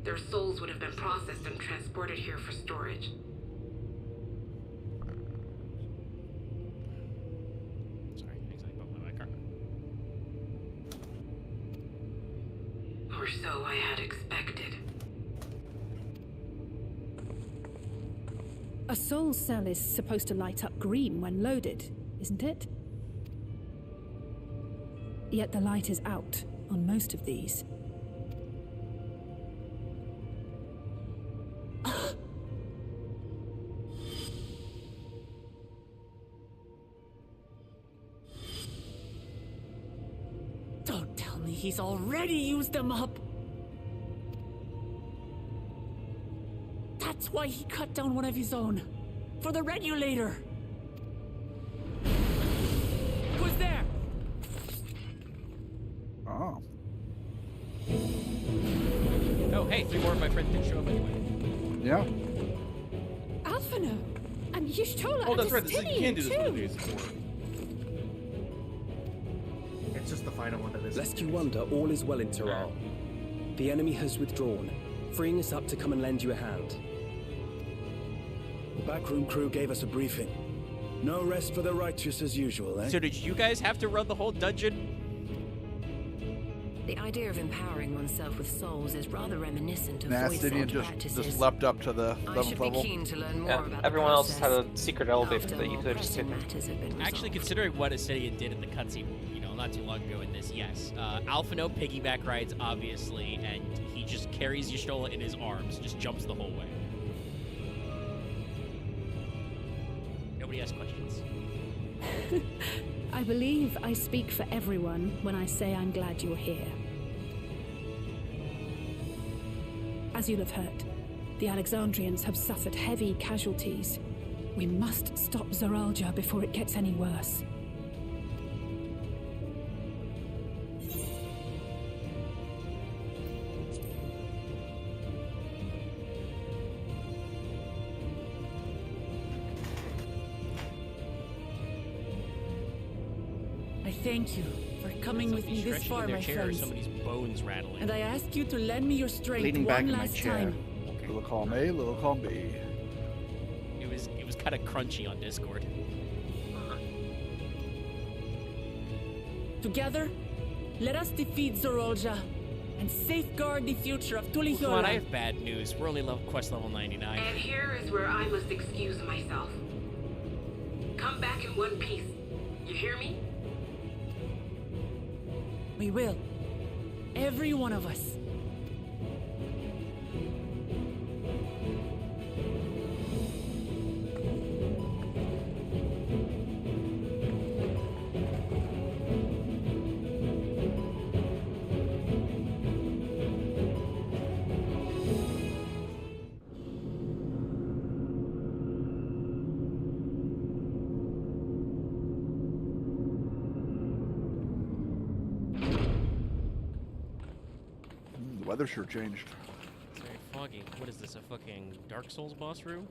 Their souls would have been processed and transported here for storage. Sorry, exactly about my car. Or so I had expected. A soul cell is supposed to light up green when loaded, isn't it? Yet the light is out on most of these. Don't tell me he's already used them up. That's why he cut down one of his own. For the regulator. Who's there? Oh. Oh, hey, 3 more of my friends did show up anyway. Yeah. Alphino! And Y'shtola Oh, and that's right. This, you can do this one of Justinian, these. too. It's just the final one that is. Lest you wonder, all is well in Taral. The enemy has withdrawn, freeing us up to come and lend you a hand. The backroom crew gave us a briefing. No rest for the righteous as usual, eh? So did you guys have to run the whole dungeon? The idea of empowering oneself with souls is rather reminiscent of void Nastidian salt just practices. leapt up to the I 11th should be level. keen to learn more Yeah, about everyone the else had process a secret elevator after that you more could have just pressing taken. matters have been Actually, resolved. considering what Acidia did in the cutscene, you know, not too long ago in this, yes. Alphino piggyback rides, obviously, and he just carries Y'shtola in his arms, just jumps the whole way. Nobody has questions. I believe I speak for everyone when I say I'm glad you're here. As you'll have heard, the Alexandrians have suffered heavy casualties. We must stop Zoralja before it gets any worse. thank you for coming with me this far, my friends. Somebody's bones rattling. And I ask you to lend me your strength Leaning back one in my last chair. time. Little column A, little column B. It was kind of crunchy on Discord. Together, let us defeat Zorolja and safeguard the future of Come on, I Tulihyola. have bad news. We're only quest level 99. And here is where I must excuse myself. Come back in one piece. You hear me? We will. Every one of us. The weather sure changed. It's very foggy. What is this, a fucking Dark Souls boss room?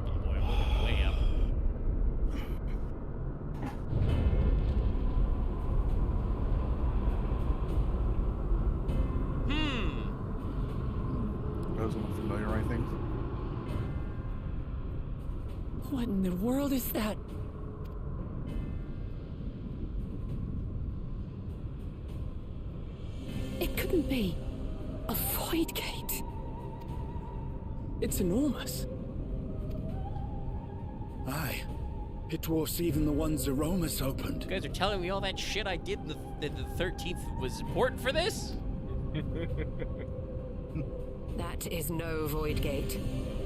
Oh boy, I'm looking way up. Those are familiar, I think. What in the world is that? It couldn't be. A void gate. It's enormous. Aye. It dwarfs even the one Zeromus opened. You guys are telling me all that shit I did in the 13th was important for this? That is no void gate.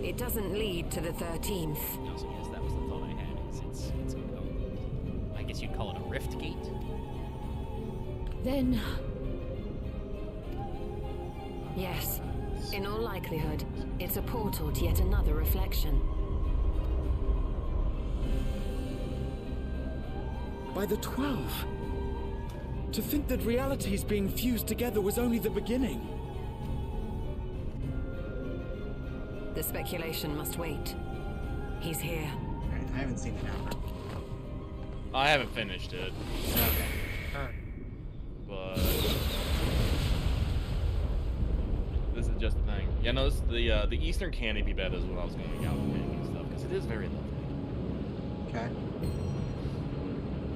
It doesn't lead to the 13th. Also, yes, that was the thought I had. I guess you'd call it a rift gate. Then, Yes. In all likelihood, it's a portal to yet another reflection. By the 12. To think that realities being fused together was only the beginning. The speculation must wait. He's here. Alright, I haven't seen it now. I haven't finished it. Okay. But this is just the thing. Yeah, no, this, the Eastern Canopy bed is what I was going out and stuff because it is very lovely. Okay.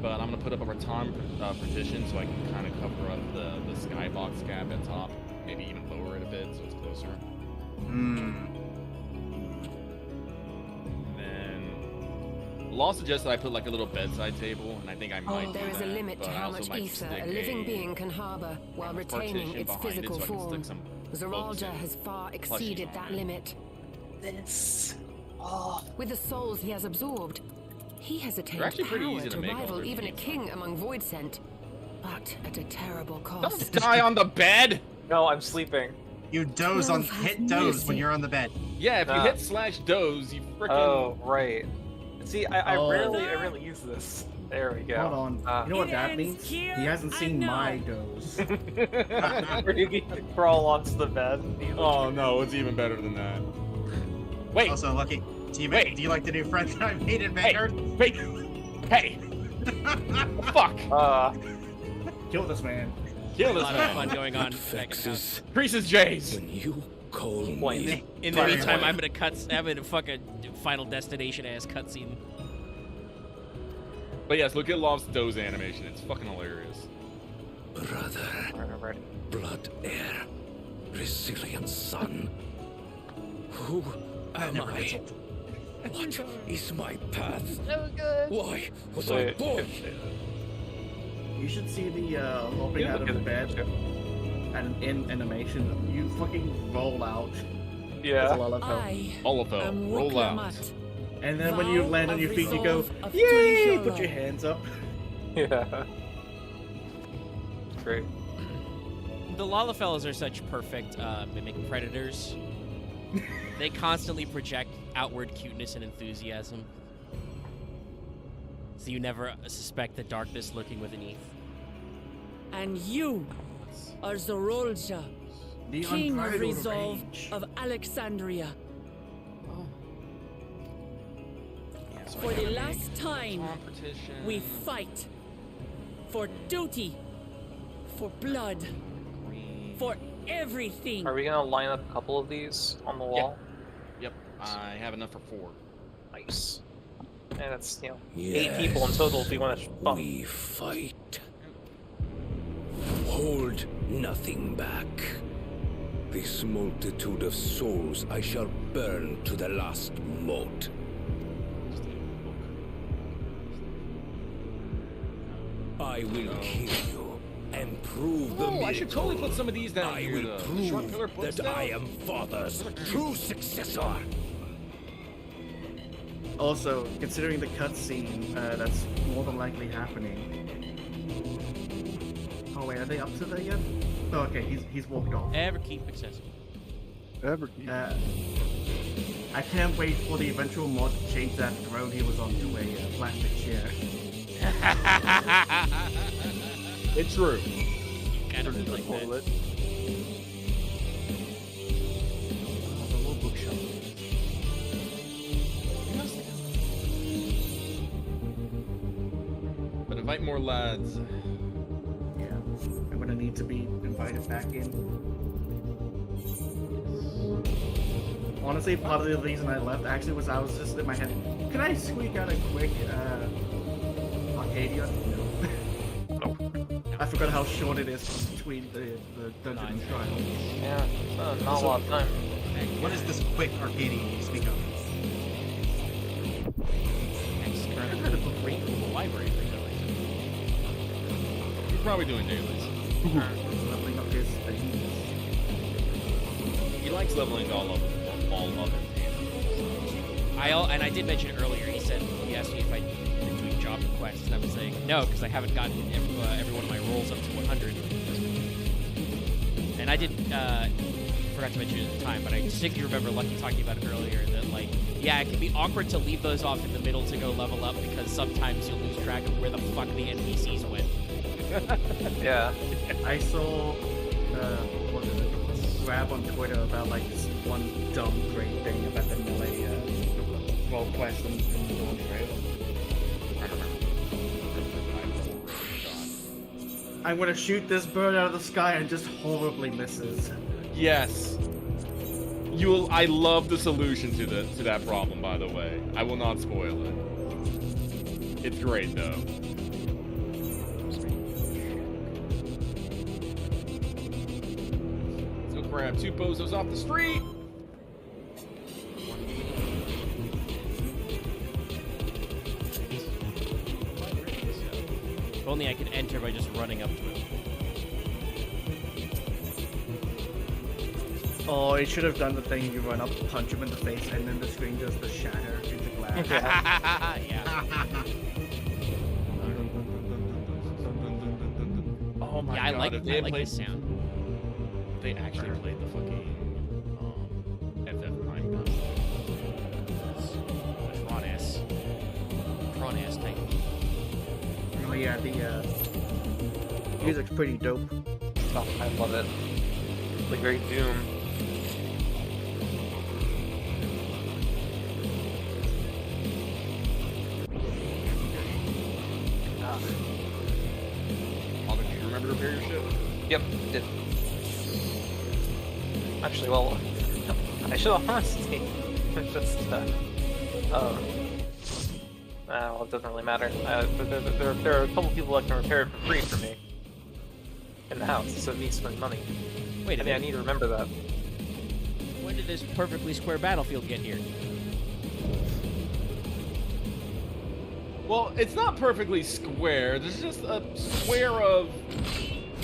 But I'm gonna put up a rattan partition so I can kind of cover up the skybox gap at top, maybe even lower it a bit so it's closer. Hmm. Then Law suggests that I put like a little bedside table, and I think I might. There do is a that, limit but to I how also much might ether stick a living being can harbor while retaining partition its behind it physical so I can form. stick some books Zoralja in. has far Plushie exceeded on that it. limit. This. Oh. With the souls he has absorbed, he has attained actually pretty power easy to to make rival over even a these. king among void scent, but at a terrible cost. Don't die on the bed. No, I'm sleeping. You doze on hit doze when you're on the bed. Yeah, if you Nah. hit /doze, you frickin'. Oh, right. See, I Oh. rarely use this. There we go. Hold on. You know what that means? He hasn't seen my dose. Where you crawl onto the bed. Oh no, it's even better than that. Wait. Also, Lucky, do you like the new friend that I made in Hey, Vanguard? wait. Hey. Fuck. Kill this man. Kill A this lot of man. fun going on. Fixes Priestess Jays. when you call Point. me. In the meantime, I'm gonna fuck a Final Destination ass cutscene. But yes, look at Lof's doze animation. It's fucking hilarious. Brother, blood heir, resilient son. Who am never I? gets old. What is my path? So good. Why was I Wait, born? You should see the hopping out of the bed and in animation. You fucking roll out. Yeah. I Olafel, am roll out. Wuklamat, And then when you vow land on of your feet, you go, resolve of yay! Tulihyola. Put your hands up. Yeah. Great. The Lalafellas are such perfect mimic predators. They constantly project outward cuteness and enthusiasm. So you never suspect the darkness lurking within. And you are Zorolja, The King of unbridled Resolve rage. of Alexandria. For the last time, we fight. For duty. For blood. For everything. Are we gonna line up a couple of these on the wall? Yep. I have enough for 4. Nice. And that's, 8 people in total if we want to bump. We fight. Hold nothing back. This multitude of souls I shall burn to the last mote. I will kill you and prove the miracle. I should totally put some of these down I here. will prove that I am Father's true successor. Also, considering the cutscene, that's more than likely happening. Oh wait, are they up to there yet? Oh, okay, he's walked off. Everkeep accessible. Everkeep. I can't wait for the eventual mod to change that throne he was on to a plastic chair. It's true. Kind of like that. The little bookshelf. But invite more lads. Yeah, I'm gonna need to be invited back in. Honestly, part of the reason I left actually was I was just in my head, can I squeak out a quick Arcadia? No. I forgot how short it is between the dungeon and trial. Yeah, not a lot of time. What is this quick Arcadia you speak of? Currently at the library for some reason. He's probably doing dailies. Leveling up his things. He likes leveling all other And I did mention earlier, he asked me if I'd been doing job requests, and I was saying no, because I haven't gotten every one of my rolls up to 100. And I did, forgot to mention it at the time, but I distinctly remember Lucky talking about it earlier, that like, yeah, it can be awkward to leave those off in the middle to go level up, because sometimes you'll lose track of where the fuck the NPCs went. Yeah. I saw, what is it, grab on Twitter about like this one dumb great thing about the melee roll quest in Dawntrail. I'm gonna shoot this bird out of the sky and just horribly misses. Yes. I love the solution to that problem, by the way. I will not spoil it. It's great though. Let's go grab 2 bozos off the street. If only I could enter by just running up to it. Oh, it should have done the thing you run up, punch him in the face, and then the screen does the shatter into glass. Yeah. Oh my Yeah, I god, like if they had this played sound. They actually played the fucking FF Minecraft. Prawn ass type. Oh yeah, the music's pretty dope. Oh, I love it. Like very Doom. Alden, do you remember to repair your ship? Yep, did. Actually, well, I should honestly just, well, it doesn't really matter. There are a couple people that can repair it for free for me in the house, so me spend money. Wait a minute. I need to remember that. When did this perfectly square battlefield get here? Well, it's not perfectly square. There's just a square of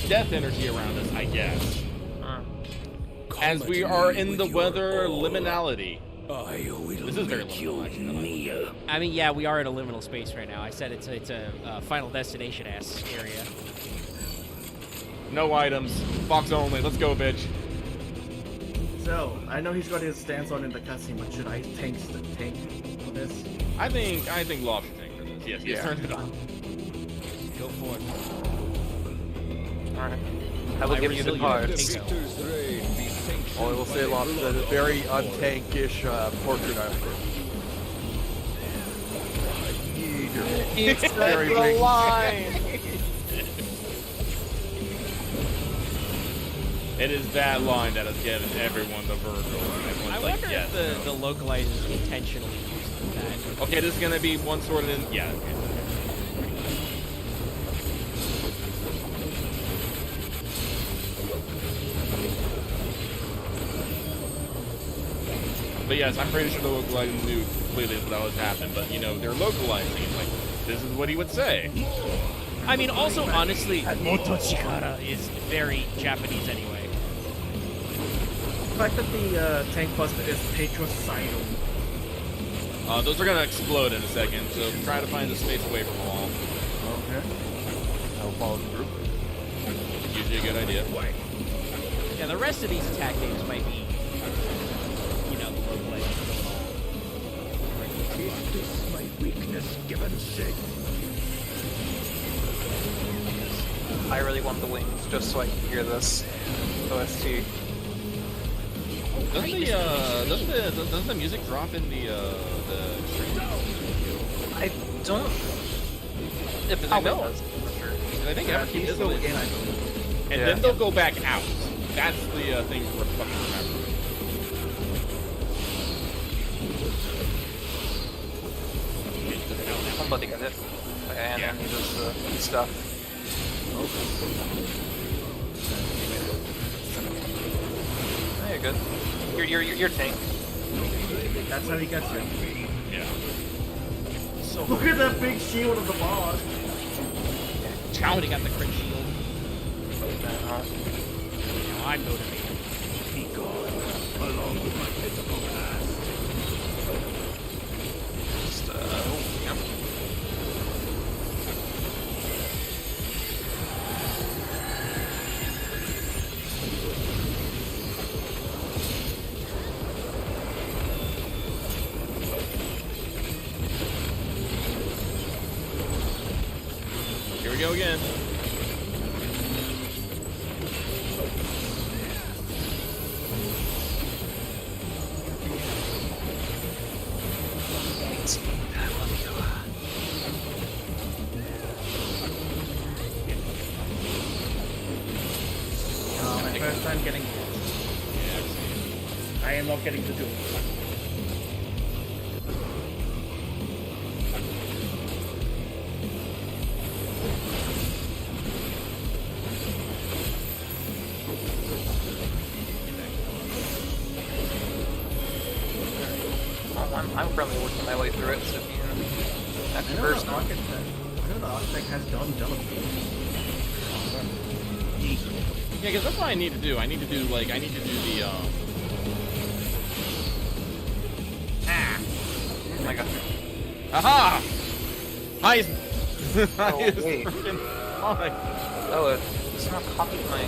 death energy around us, I guess. As we are in the weather liminality. This is very liminal, actually. I mean, yeah, we are in a liminal space right now. I said it's a Final Destination ass area. No items. Box only. Let's go, bitch. So, I know he's got his stance on in the cutscene, but should I tank for this? I think Lob should tank for this. Yes, Yeah. turn it on. Go for it. Alright. I will give you the cards. All I will say, Lobster, that a very untankish portrait after. He said Very the wing. line. It is that line that has given everyone the Virgil. Everyone's I like, wonder yes. if the localizers intentionally used that. Okay, this is gonna be one sort of in. Yeah. Okay. But yes, I'm pretty sure the localizers knew completely what was happening. But you know, they're localizing. It's like this is what he would say. I mean, also, honestly, Motochikara is very Japanese anyway. The fact that the tank buster is patricidal. Those are gonna explode in a second, so try to find the space away from them all. Okay. I will follow the group. Usually a good idea. Yeah, the rest of these attack names might be, you know, the localizers. Is this my weakness given sake? I really want the wings just so I can hear this OST. Doesn't the music drop in the I don't. It probably does. For sure. I think Everkeep is go in. in, I believe. And then they'll go back out. That's the thing we're fucking remember. I'm about to get hit. And then he does the stuff. Oh, you're good. You're tank. That's how he gets you. Yeah. So Look at that big shield of the boss. Would have got the crit shield. Now I'm motivated. Be gone, along with my physical ass. Just, yep. Here we go again. My first time getting hit. I am not getting to do it. I'm currently working my way through it, so if you I after know first the architect has done delicacy. Yeah, because that's what I need to do. I need to do the Oh my god. Aha! Highest. Oh, wait. Fine. Oh, it's not copied my.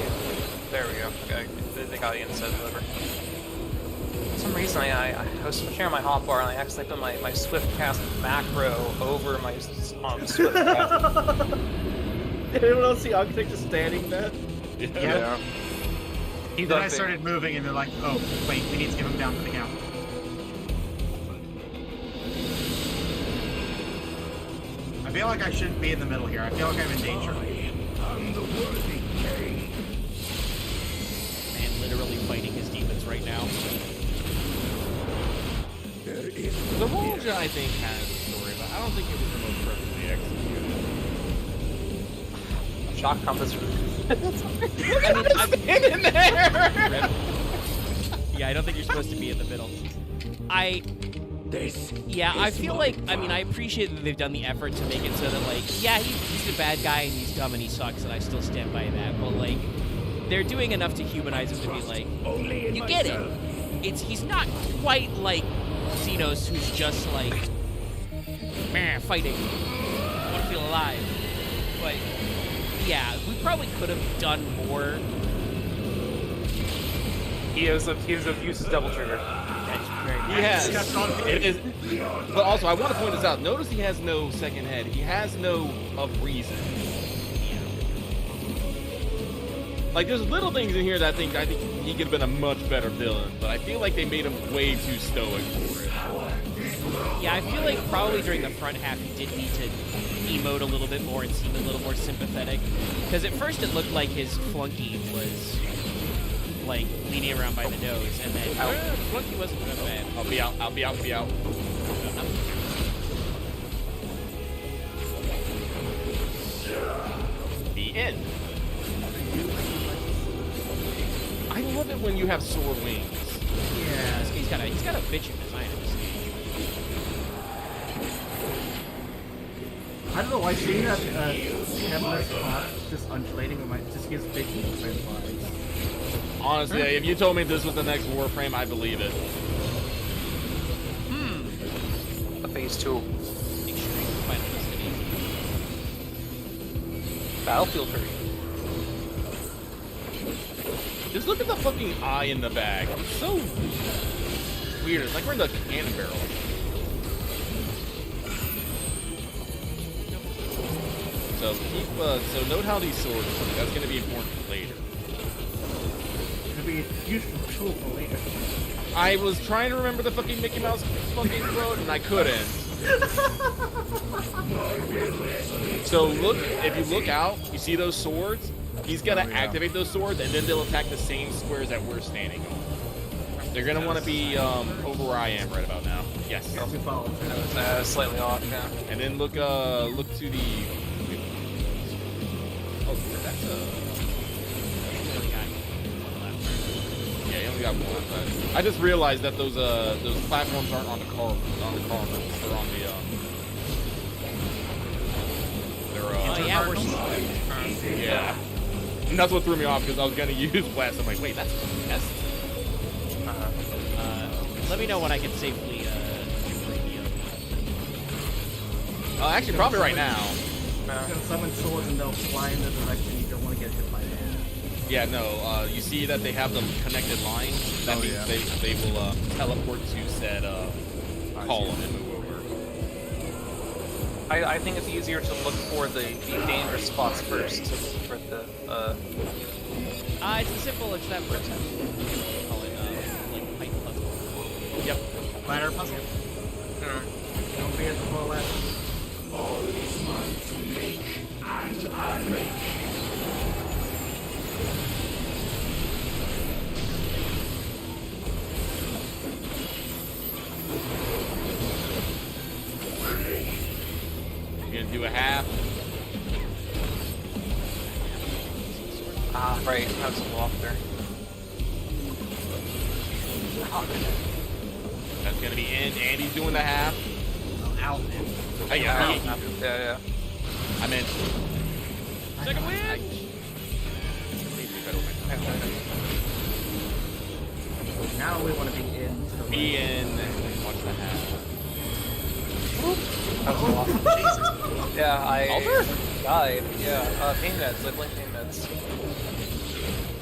There we go. Okay, they got it instead of whatever. For some reason, I was switching on my hotbar and I accidentally put my Swift cast macro over my Swift cast. Did anyone else see Architect just standing there? Yeah. Then I started moving and they're like, oh, wait, we need to give him down for the count. I feel like I shouldn't be in the middle here. I feel like I'm in danger. I'm the worthy king. Man, literally fighting his demons right now. The Volja, I think, has a story, but I don't think it was the most perfectly executed. Shock compass. I mean, I've been in there! Yeah, I don't think you're supposed to be in the middle. Yeah, I feel like, I mean, I appreciate that they've done the effort to make it so that, like, yeah, he's a bad guy and he's dumb and he sucks and I still stand by that, but, like, they're doing enough to humanize him to be like, you get it. He's not quite like Xenos, who's just like, meh, fighting. I want to feel alive. But, yeah, we probably could have done more. He has used double trigger. He has. It is. But also, I want to point this out. Notice he has no second head. He has no of reason. Like, there's little things in here that I think he could have been a much better villain, but I feel like they made him way too stoic for it. Yeah, I feel like probably during the front half he did need to emote a little bit more and seem a little more sympathetic. Because at first it looked like his flunky was, like, leaning around by the nose, and then flunky wasn't that bad. I'll be out. The end. I love it when you have sword wings. Yeah, he's got a bitchin' design in this stage. I don't know why seeing that Hamlet's pot just undulating with my just gives big Warframe vibes. Honestly, if you told me this was the next Warframe, I believe it. A phase 2. Battlefield 3. Just look at the fucking eye in the bag. It's so weird. It's like we're in the cannon barrel. So so note how these swords work. That's going to be important for later. It's gonna be a useful tool for later. I was trying to remember the fucking Mickey Mouse fucking quote and I couldn't. So look, if you look out, you see those swords? He's gonna activate those swords and then they'll attack the same squares that we're standing on. They're gonna want to be over where I am right about now. Yes. I was slightly off, yeah. And then look to the. Oh, that's yeah, you only got one left. I just realized that those platforms aren't on the car. They're on the yeah. And that's what threw me off because I was gonna use blast. I'm like, wait, that's test. Let me know when I can safely actually, probably right now. You're gonna summon swords and they'll fly in the direction you don't want to get hit by them. Yeah, no. You see that they have them connected lines. That means they will teleport to said column and move over. I think it's easier to look for the dangerous spots first to look for the it's simple. It's that first. Call it like height puzzle. Yep. Ladder puzzle. Don't forget the full ladder. All is mine to make, and I make. You're gonna do a half. Ah, right. That's a loft there. That's gonna be in. Andy's doing the half. Out. Hey, Yeah. I meant. Second win. Now we want to be in. Be in. Watch the half. That was a loft. Jesus. Yeah, I died. Yeah. Pain meds. I blame pain meds.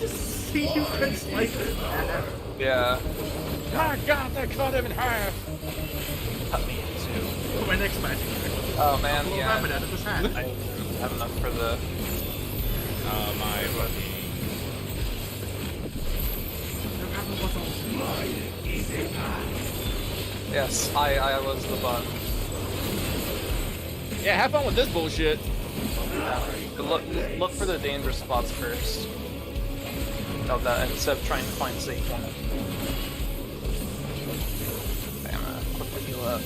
Just see you can slice it. Yeah. My God, that cut him in half. Cut me in two. My next magic. Oh man, yeah. Out of his hand. I have enough for the. My fucking. Yes, I was the bug. Yeah, have fun with this bullshit. But look for the dangerous spots first. Of that, instead of trying to find safe one. Okay, I'm gonna quickly heal up.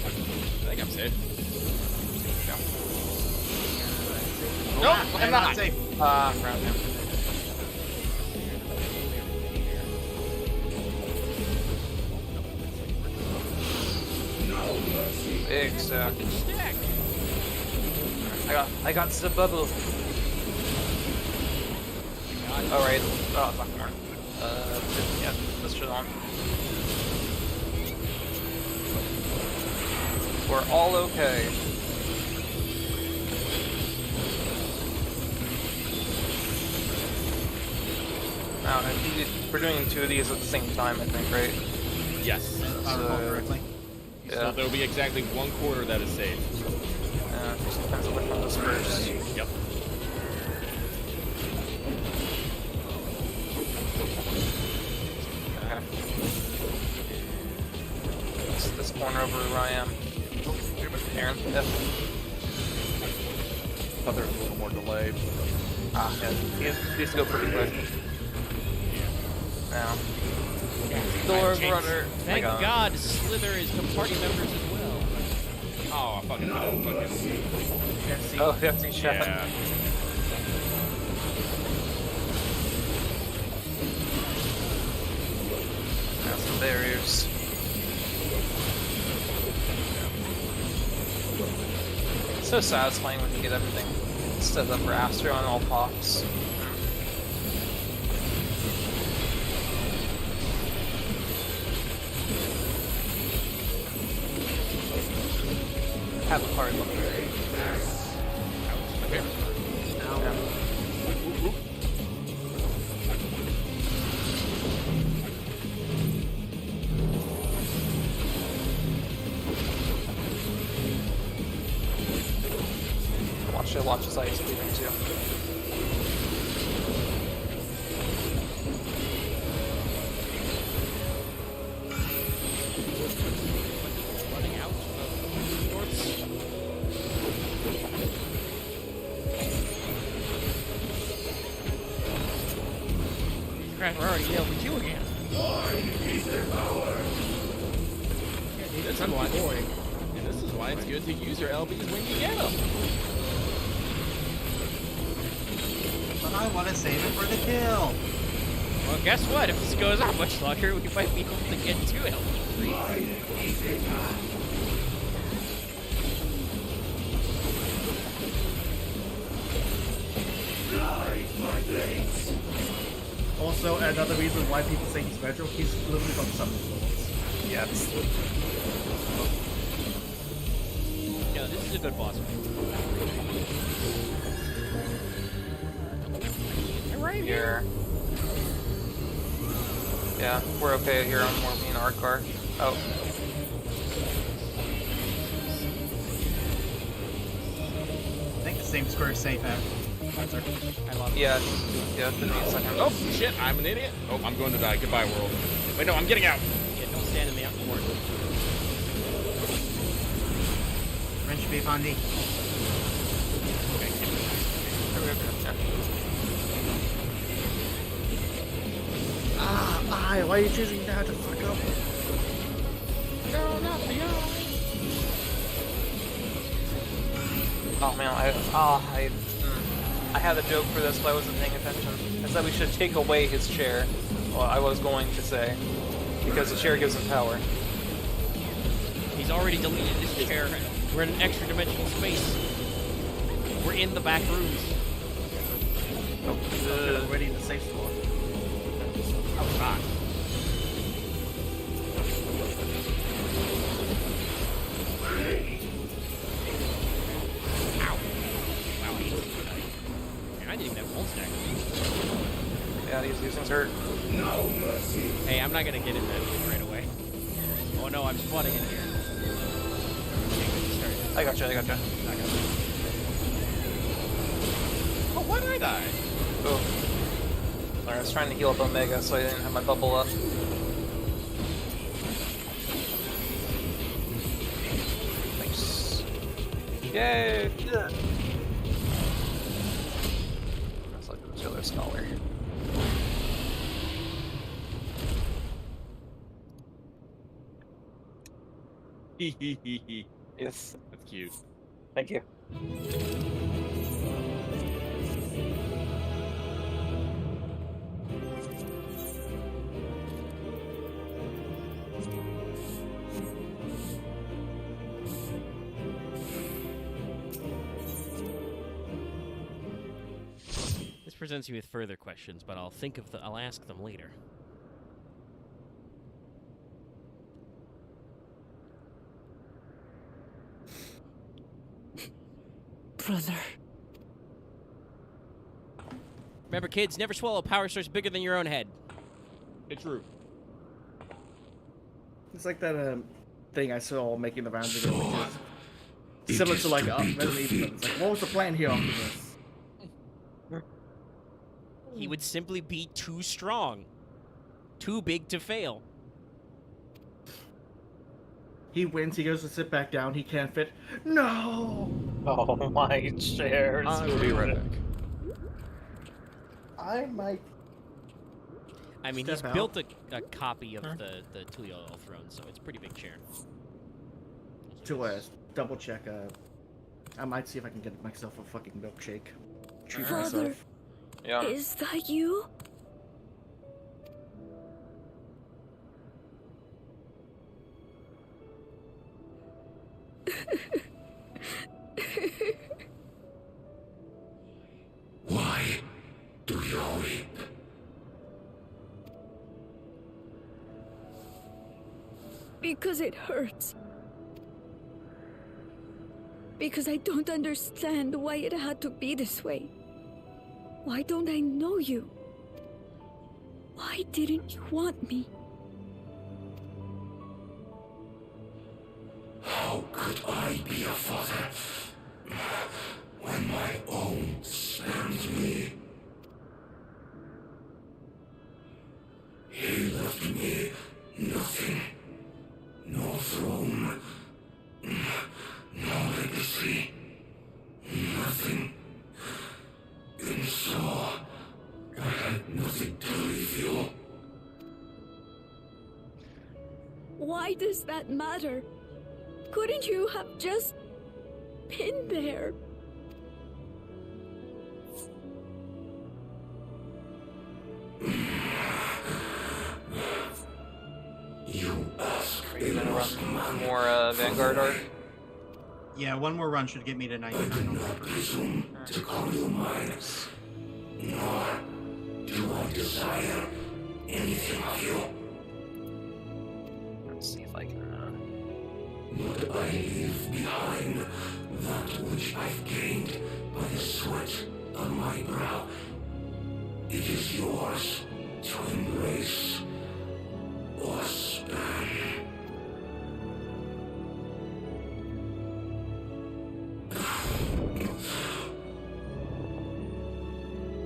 I think I'm safe. No, I'm not safe. Crap. Big stack. I got the bubble. Alright. Oh, fuck more. Yeah, let's just on. We're all okay. Now, we're doing two of these at the same time, I think, right? Yes. Correctly. So there will be exactly 1/4 that is safe. Just depends on which one was first. Yep. where I am. Aaron, F. Thought there was a little more delay. Ah, yeah. He needs to go pretty quick. Now. Door runner. Thank God Slither is party members as well. Oh, I fucking Oh, FC shot. Yeah. Got some barriers. It's so satisfying when you get everything set up for Astro on all pops. Have a hard look. Okay. Watch his ice leaving too. Running out of norths. Crap, we're already yelling at you again. This is why it's good to use your LBs when you get them. But I want to save it for the kill. Well, guess what? If this goes on much longer, we might be able to get 2 Also, another reason why people say he's fragile, he's literally on some levels. Yes. Yeah, this is a good boss fight. Right here. Yeah, we're okay here on more me and Arkar. Oh. I think the same square is safe at. I love it. Yeah, give me a second. Oh, shit, I'm an idiot. Oh, I'm going to die. Goodbye, world. Wait, no, I'm getting out. Yeah, don't stand in the outboard. Wrench be Pondy. Why are you choosing now to fuck up? No, not the Oh man, I had a joke for this, but I wasn't paying attention. I said we should take away his chair. Well, I was going to say, because the chair gives him power. He's already deleted his chair. We're in an extra dimensional space. We're in the back rooms. Oh, already in the safe spot. Oh, God. Ow. Wow, I didn't even have full stack. Yeah, these things hurt. Hey, I'm not gonna get in that right away. Oh no, I'm spawning in here. I gotcha. Oh, why did I die? Oh. Sorry, I was trying to heal up Omega, so I didn't have my bubble up. Nice. Yay! Yeah. That's like the other scholar. Yes. That's cute. Thank you. This presents you with further questions, but I'll ask them later. Brother. Remember, kids, never swallow a power source bigger than your own head. It's true. It's like that thing I saw making the rounds again, which is similar to like Resident Evil. It's like, what was the plan here after this? He would simply be too strong. Too big to fail. He wins. He goes to sit back down. He can't fit. No. Oh my chairs. I will be right back. I might. I mean, Step he's out. built a copy of the Tulio throne, so it's a pretty big chair. To double check. I might see if I can get myself a fucking milkshake. Treat Father, myself. Yeah. is that you? Why do you weep? Because it hurts. Because I don't understand why it had to be this way. Why don't I know you? Why didn't you want me? How could I be a father when my own spurned me? He left me nothing. No throne. No legacy. Nothing. And so, I had nothing to leave you. Why does that matter? Couldn't you have just been there? You ask Are you gonna run more Vanguard arc? Yeah, one more run should get me to 99. not presume to call you mine, nor do I desire anything of you. Let's see if I can. But I leave behind that which I've gained by the sweat on my brow. It is yours to embrace or spurn.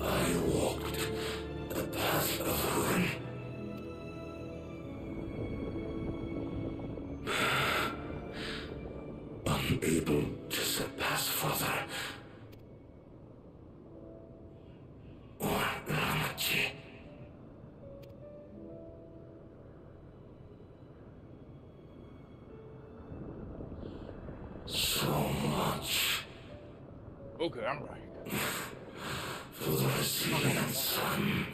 I walked the path of ruin. Unable to surpass Father or Ramachi. So much Okay, I'm right. for the Resilient Sun,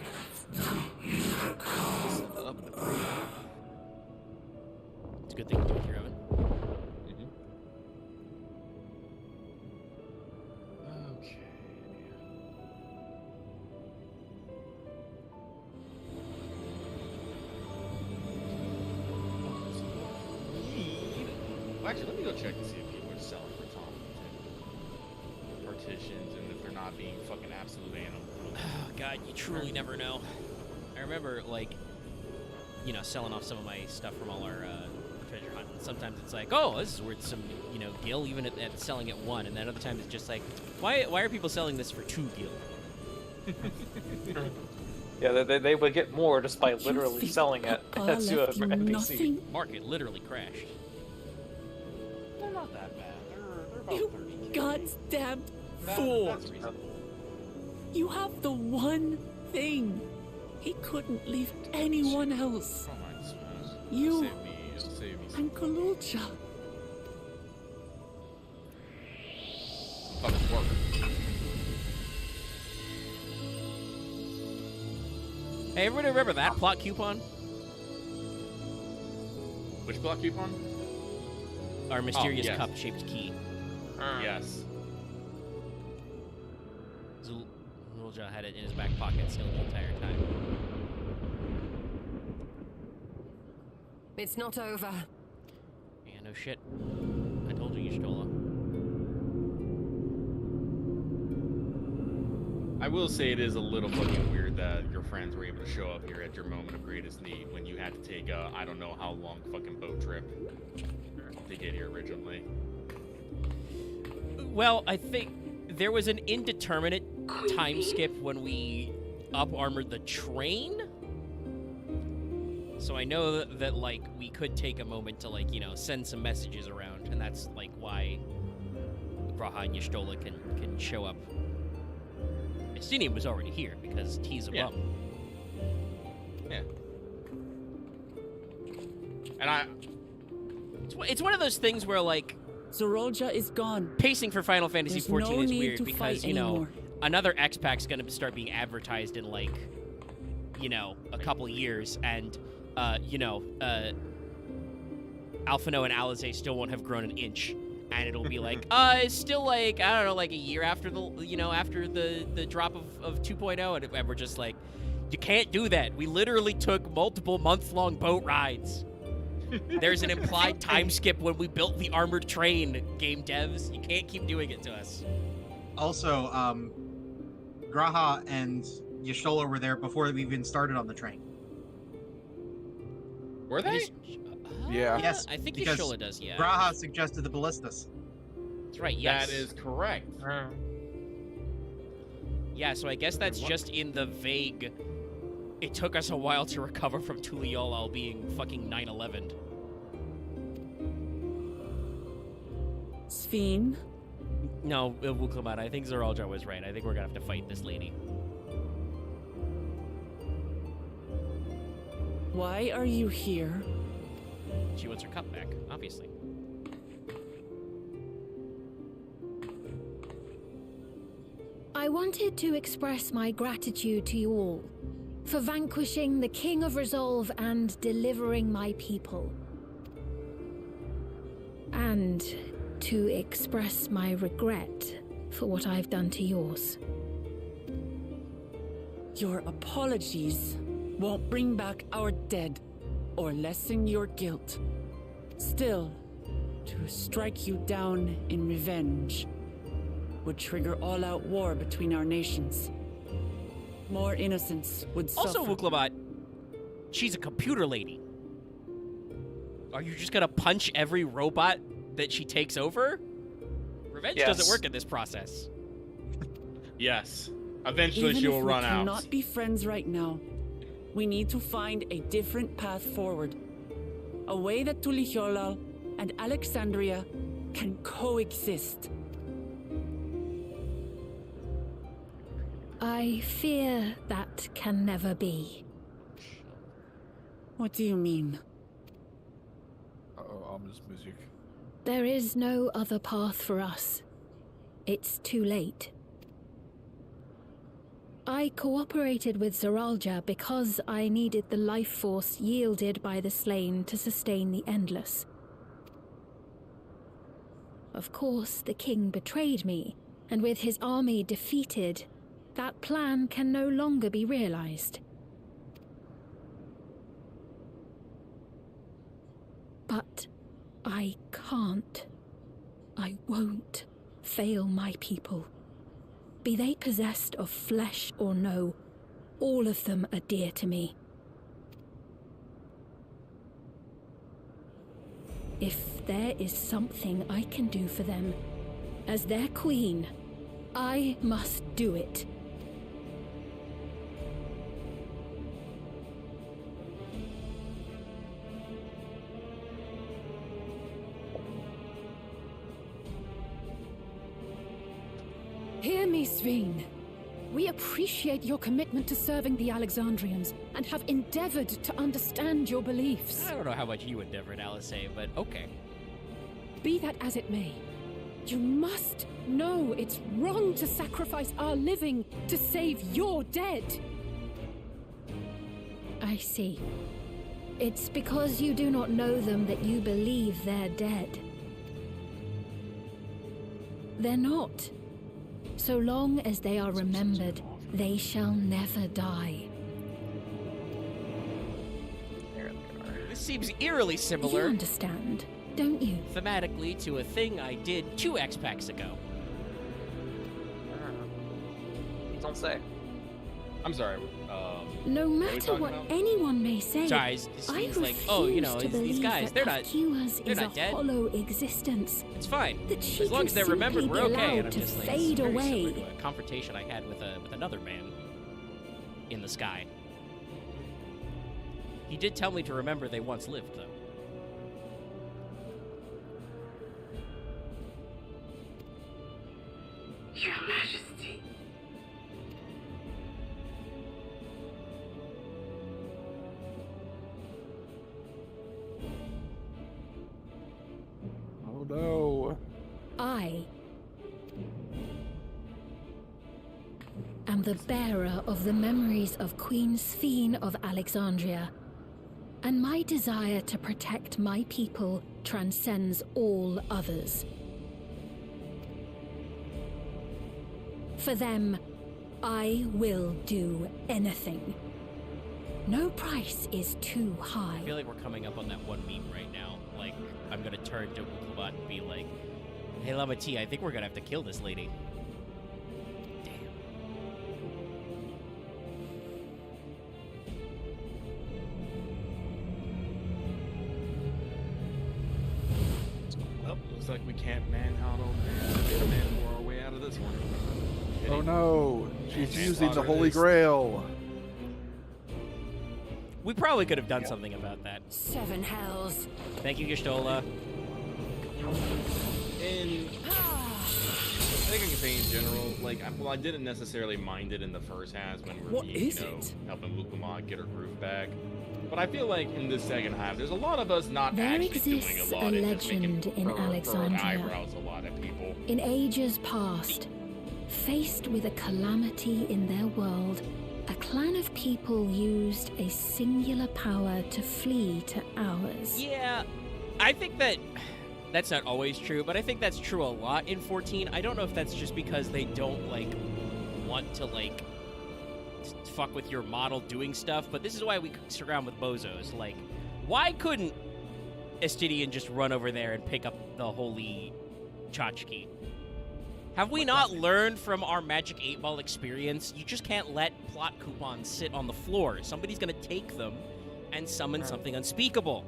the miracle. It's a good thing to do with your oven. Okay. Well, actually, let me go check to see if people are selling rattan partitions and if they're not being fucking absolute animals. Oh, God, you truly never know. I remember, like, you know, selling off some of my stuff from all our treasure hunt. And sometimes it's like, oh, this is worth some, you know, gil, even at selling at 1. And then other times it's just like, why are people selling this for 2 gil? Yeah, they would get more just by literally selling it to an NPC. Nothing. Market literally crashed. They're not that bad. They're about You 30K. goddamn That- fool! That's reasonable. You have the one thing he couldn't leave anyone else. Oh my goodness. You It'll save me some and Kalulcha. fucking work. Hey, everybody remember that plot coupon? Which block coupon? Our mysterious yes. cup-shaped key. Yes. Zulja had it in his back pocket still the entire time. It's not over. Yeah, no shit. I told you, Y'shtola. I will say it is a little fucking weird that your friends were able to show up here at your moment of greatest need when you had to take a I don't know how long fucking boat trip to get here originally. Well, I think there was an indeterminate time skip when we up-armored the train. So I know that like we could take a moment to like send some messages around, and that's like why Graha and Y'shtola can show up. Estinian was already here because he's a bum. Yeah. And it's one of those things where like Zorolja is gone. Pacing for Final Fantasy There's XIV no is need weird to because fight anymore. another X-Pack's gonna start being advertised in like a couple years, and Alphino and Alizé still won't have grown an inch, and it'll be like it's still like I don't know, like a year after the drop of 2.0, and we're just like, you can't do that. We literally took multiple month-long boat rides. There's an implied time skip when we built the armored train, game devs. You can't keep doing it to us. Also, Graha and Y'shtola were there before we even started on the train. Were they? Yeah. Yes, I think because Y'shtola does, yeah. Graha suggested the ballistas. That's right, yes. That is correct. Yeah, so I guess that's just in the vague... It took us a while to recover from Tuliolal being fucking 9/11. Sphene? No, Wuklamat, I think Zoralja was right. I think we're gonna have to fight this lady. Why are you here? She wants her cup back, obviously. I wanted to express my gratitude to you all for vanquishing the King of Resolve and delivering my people. And to express my regret for what I've done to yours. Your apologies won't bring back our dead or lessen your guilt. Still, to strike you down in revenge would trigger all-out war between our nations. More innocents would suffer. Also, Wuklamat, she's a computer lady. Are you just gonna punch every robot that she takes over? Revenge doesn't work in this process. Yes. Eventually Even she will if we run out. cannot be friends right now, we need to find a different path forward. A way that Tuliholal and Alexandria can coexist. I fear that can never be. What do you mean? Uh-oh, ominous music. There is no other path for us. It's too late. I cooperated with Zoralja because I needed the life force yielded by the slain to sustain the Endless. Of course, the king betrayed me, and with his army defeated, that plan can no longer be realized. But I can't. I won't fail my people. Be they possessed of flesh or no, all of them are dear to me. If there is something I can do for them, as their queen, I must do it. Hear me, Sphene. We appreciate your commitment to serving the Alexandrians and have endeavored to understand your beliefs. I don't know how much you endeavored, Alizé, but okay. Be that as it may, you must know it's wrong to sacrifice our living to save your dead. I see. It's because you do not know them that you believe they're dead. They're not. So long as they are remembered, they shall never die. This seems eerily similar. You understand, don't you? Thematically to a thing I did 2 X-Packs ago. Don't say. I'm sorry. No matter what anyone may say, Sorry, this I seems refuse like, oh, you know, to these believe guys, that they're not is not a dead. hollow existence. It's fine. That she As long can as they're remembered, simply we're be okay. And allowed I'm to just like, fade it's very away. similar to a confrontation I had with another man in the sky. He did tell me to remember they once lived, though. Your Majesty. Oh no. I am the bearer of the memories of Queen Sphene of Alexandria, and my desire to protect my people transcends all others. For them, I will do anything. No price is too high. I feel like we're coming up on that one meme right now. Like, I'm gonna turn to Uklobot and be like, hey, Lama T, I think we're gonna have to kill this lady. Well, looks like we can't manhandle our way out of this one. Oh no, she's using the Holy Grail. We probably could have done something about that. 7 hells. Thank you, Gishtola. And I think I can say in general, like, I didn't necessarily mind it in the first half when we were, helping Uklobot get her groove back. But I feel like in the second half, there's a lot of us not There actually doing exists a lot. a It's just making legend in furrowed Alexandria. eyebrows a lot of people. In ages past, faced with a calamity in their world, a clan of people used a singular power to flee to ours. Yeah, I think that's not always true, but I think that's true a lot in 14. I don't know if that's just because they don't, like, want to, like, fuck with your model doing stuff, but this is why we surround with bozos. Like, why couldn't Estidian just run over there and pick up the holy tchotchke? Have we not learned from our Magic 8-Ball experience? You just can't let plot coupons sit on the floor. Somebody's gonna take them and summon something unspeakable.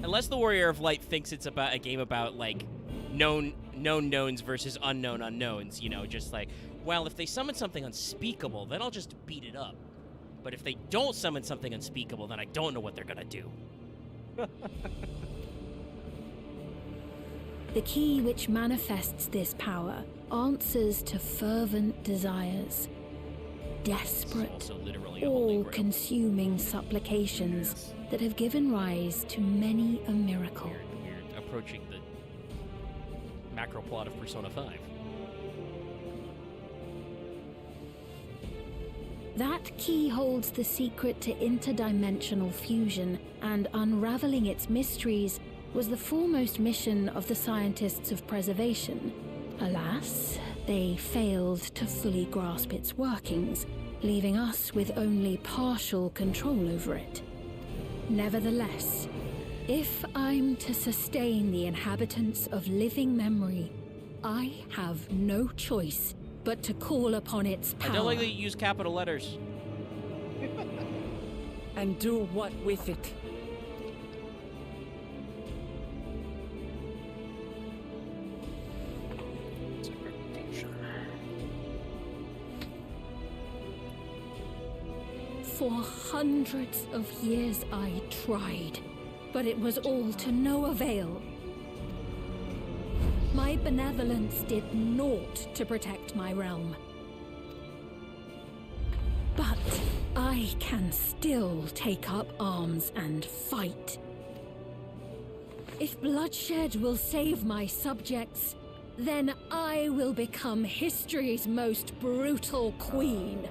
Unless the Warrior of Light thinks it's about a game about, like, known knowns versus unknown unknowns, you know, just like, well, if they summon something unspeakable, then I'll just beat it up. But if they don't summon something unspeakable, then I don't know what they're gonna do. The key which manifests this power answers to fervent desires, desperate, all-consuming supplications that have given rise to many a miracle. We're approaching the macro plot of Persona 5. That key holds the secret to interdimensional fusion, and unraveling its mysteries was the foremost mission of the scientists of preservation. Alas, they failed to fully grasp its workings, leaving us with only partial control over it. Nevertheless, if I'm to sustain the inhabitants of living memory, I have no choice but to call upon its power. I don't like that you use capital letters. And do what with it? For hundreds of years I tried, but it was all to no avail. My benevolence did naught to protect my realm. But I can still take up arms and fight. If bloodshed will save my subjects, then I will become history's most brutal queen.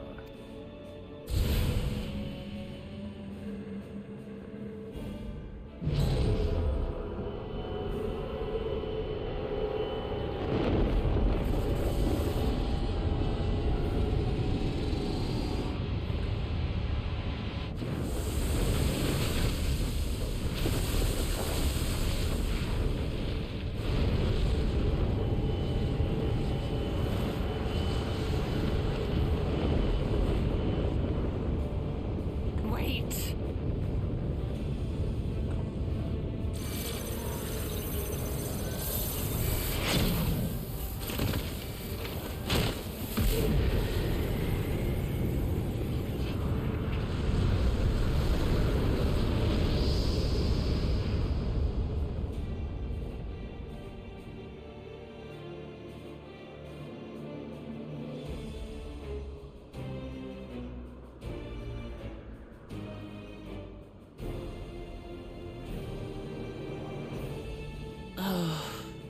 Oh,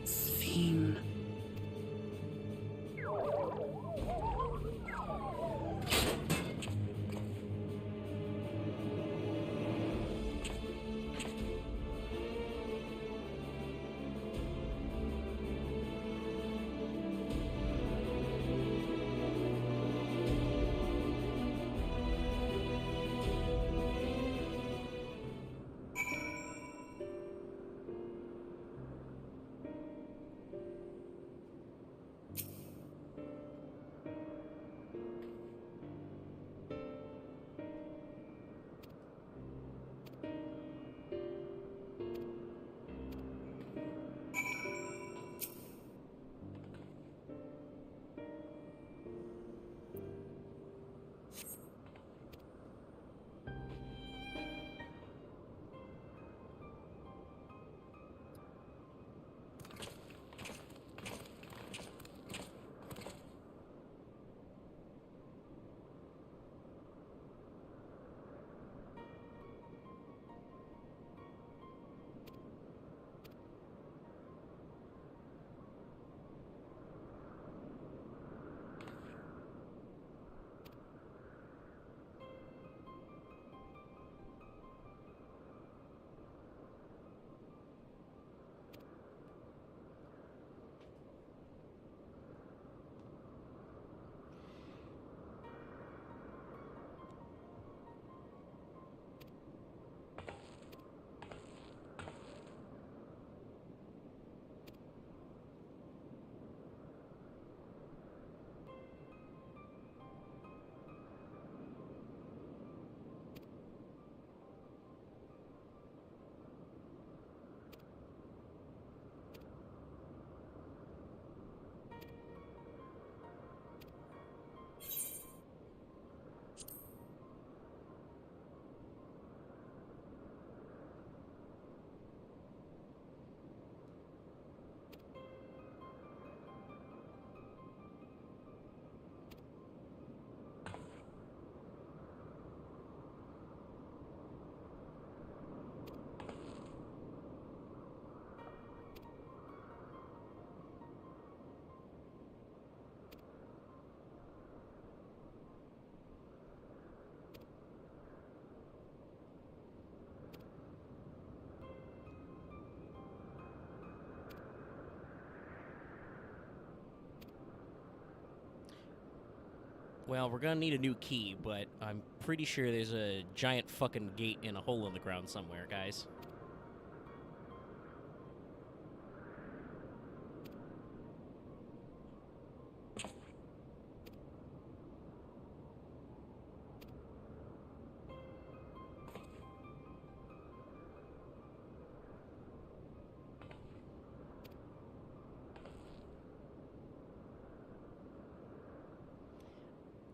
Sven. Well, we're gonna need a new key, but I'm pretty sure there's a giant fucking gate in a hole in the ground somewhere, guys.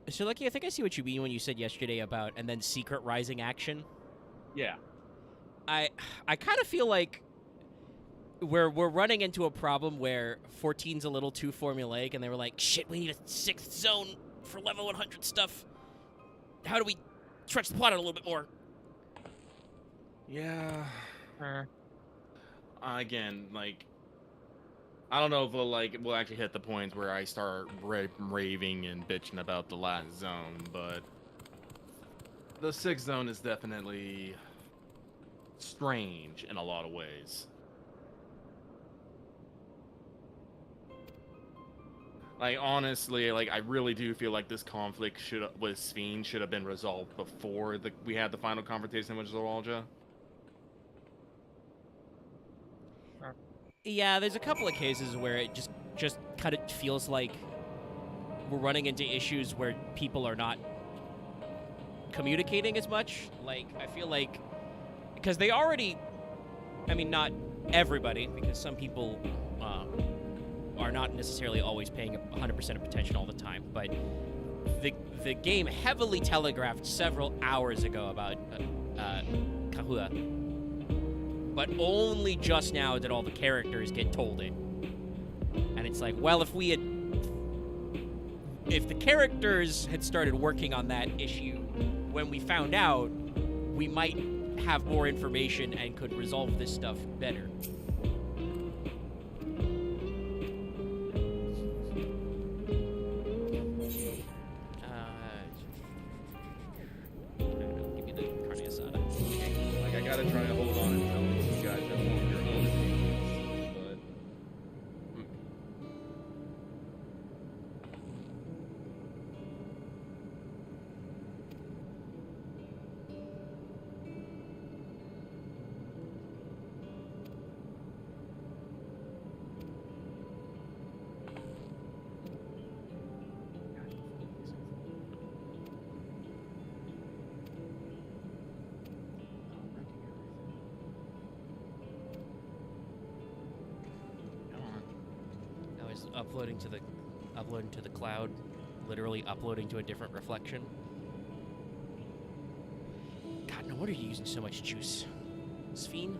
So, Lucky, I think I see what you mean when you said yesterday about, and then secret rising action. Yeah. I kind of feel like we're running into a problem where 14's a little too formulaic, and they were like, shit, we need a 6th zone for level 100 stuff. How do we stretch the plot out a little bit more? Yeah. Again, like, I don't know if we'll actually hit the point where I start raving and bitching about the last zone, but the 6th zone is definitely strange in a lot of ways. Like, honestly, like, I really do feel like this conflict with Sven should have been resolved before we had the final confrontation with Zawalja. Yeah, there's a couple of cases where it just kind of feels like we're running into issues where people are not communicating as much. Like, I feel like, because they already, I mean, not everybody, because some people are not necessarily always paying 100% of attention all the time, but the game heavily telegraphed several hours ago about Kahua. But only just now did all the characters get told it. And it's like, well, if the characters had started working on that issue when we found out, we might have more information and could resolve this stuff better. uploading to the cloud, literally uploading to a different reflection. God, no wonder you're using so much juice. Sphene?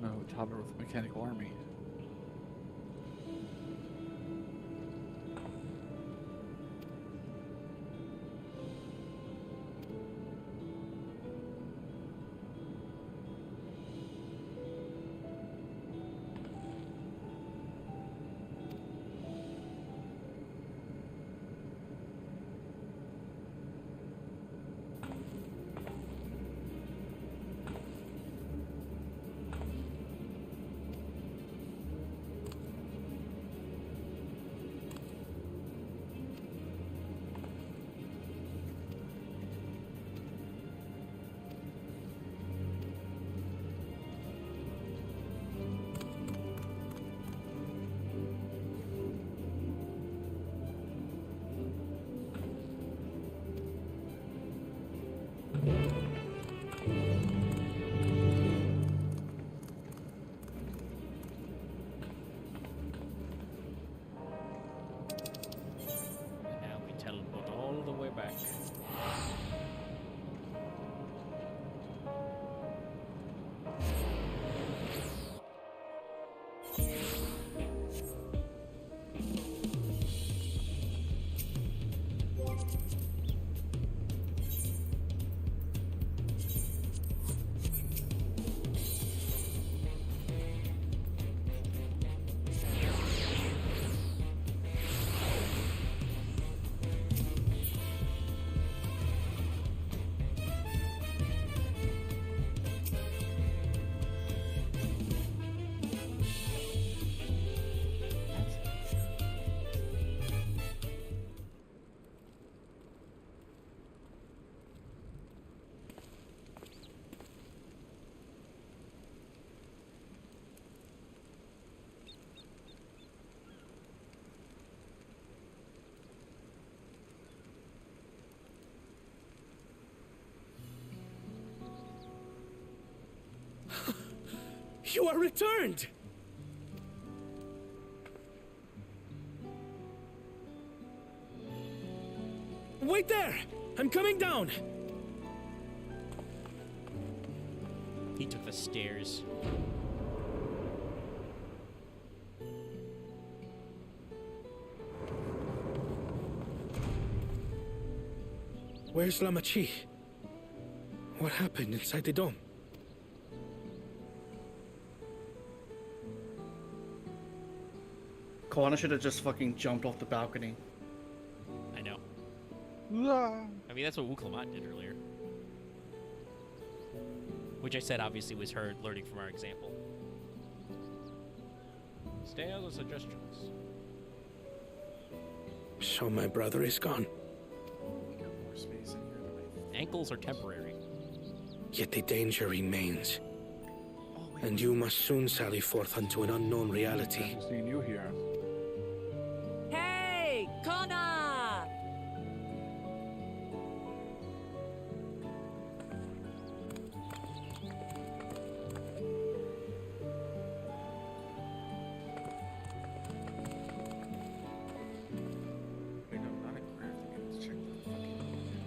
No, toddler with a mechanical army. You are returned! Wait there! I'm coming down! He took the stairs. Where's Lamachi? What happened inside the dome? Koana should have just fucking jumped off the balcony. I know. I mean, that's what Wuklamot did earlier. Which I said obviously was her learning from our example. Stay out of suggestions. So my brother is gone. Ankles are temporary. Yet the danger remains. Oh, we and you must soon sally forth unto an unknown reality. Haven't seen you here. Hey, Kona!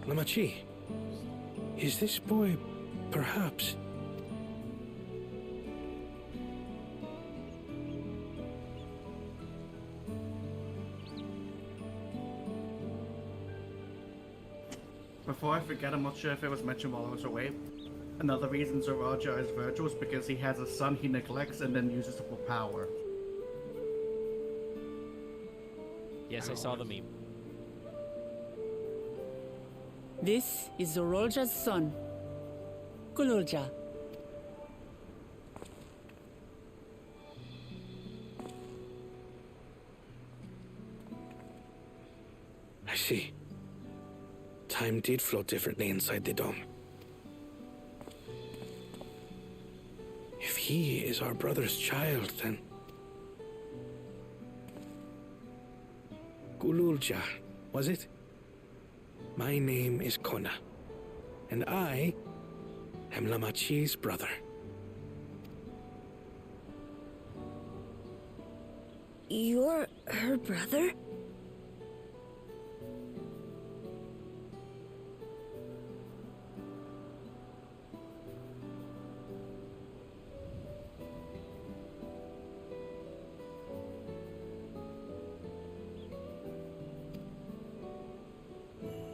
Lamachi, is this boy perhaps... Before I forget, I'm not sure if it was mentioned while I was away. Another reason Zoraja is Virgil is because he has a son he neglects and then uses for power. Yes, I saw the meme. This is Zorolja's son, Kululja. I see. Time did flow differently inside the dome. If he is our brother's child, then... Kululja, was it? My name is Kona, and I am Lamachi's brother. You're her brother?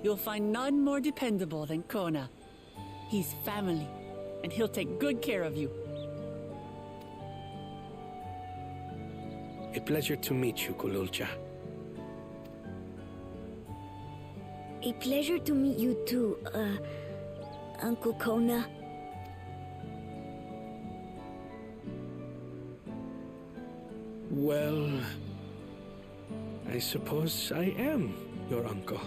You'll find none more dependable than Kona. He's family, and he'll take good care of you. A pleasure to meet you, Kululja. A pleasure to meet you too, Uncle Kona. Well, I suppose I am your uncle.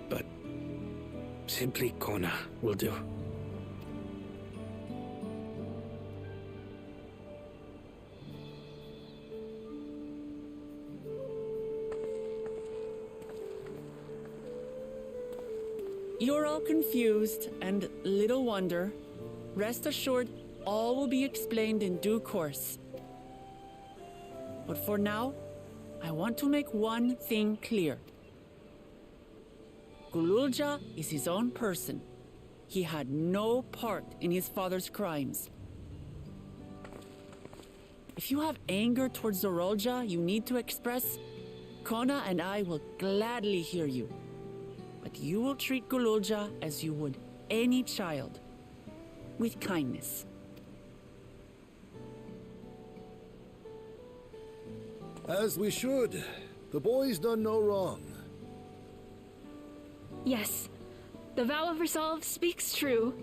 But simply Kona will do. You're all confused, and little wonder. Rest assured, all will be explained in due course. But for now, I want to make one thing clear. Kululja is his own person. He had no part in his father's crimes. If you have anger towards Zorolja you need to express, Kona and I will gladly hear you. But you will treat Kululja as you would any child, with kindness. As we should. The boy's done no wrong. Yes, the vow of resolve speaks true.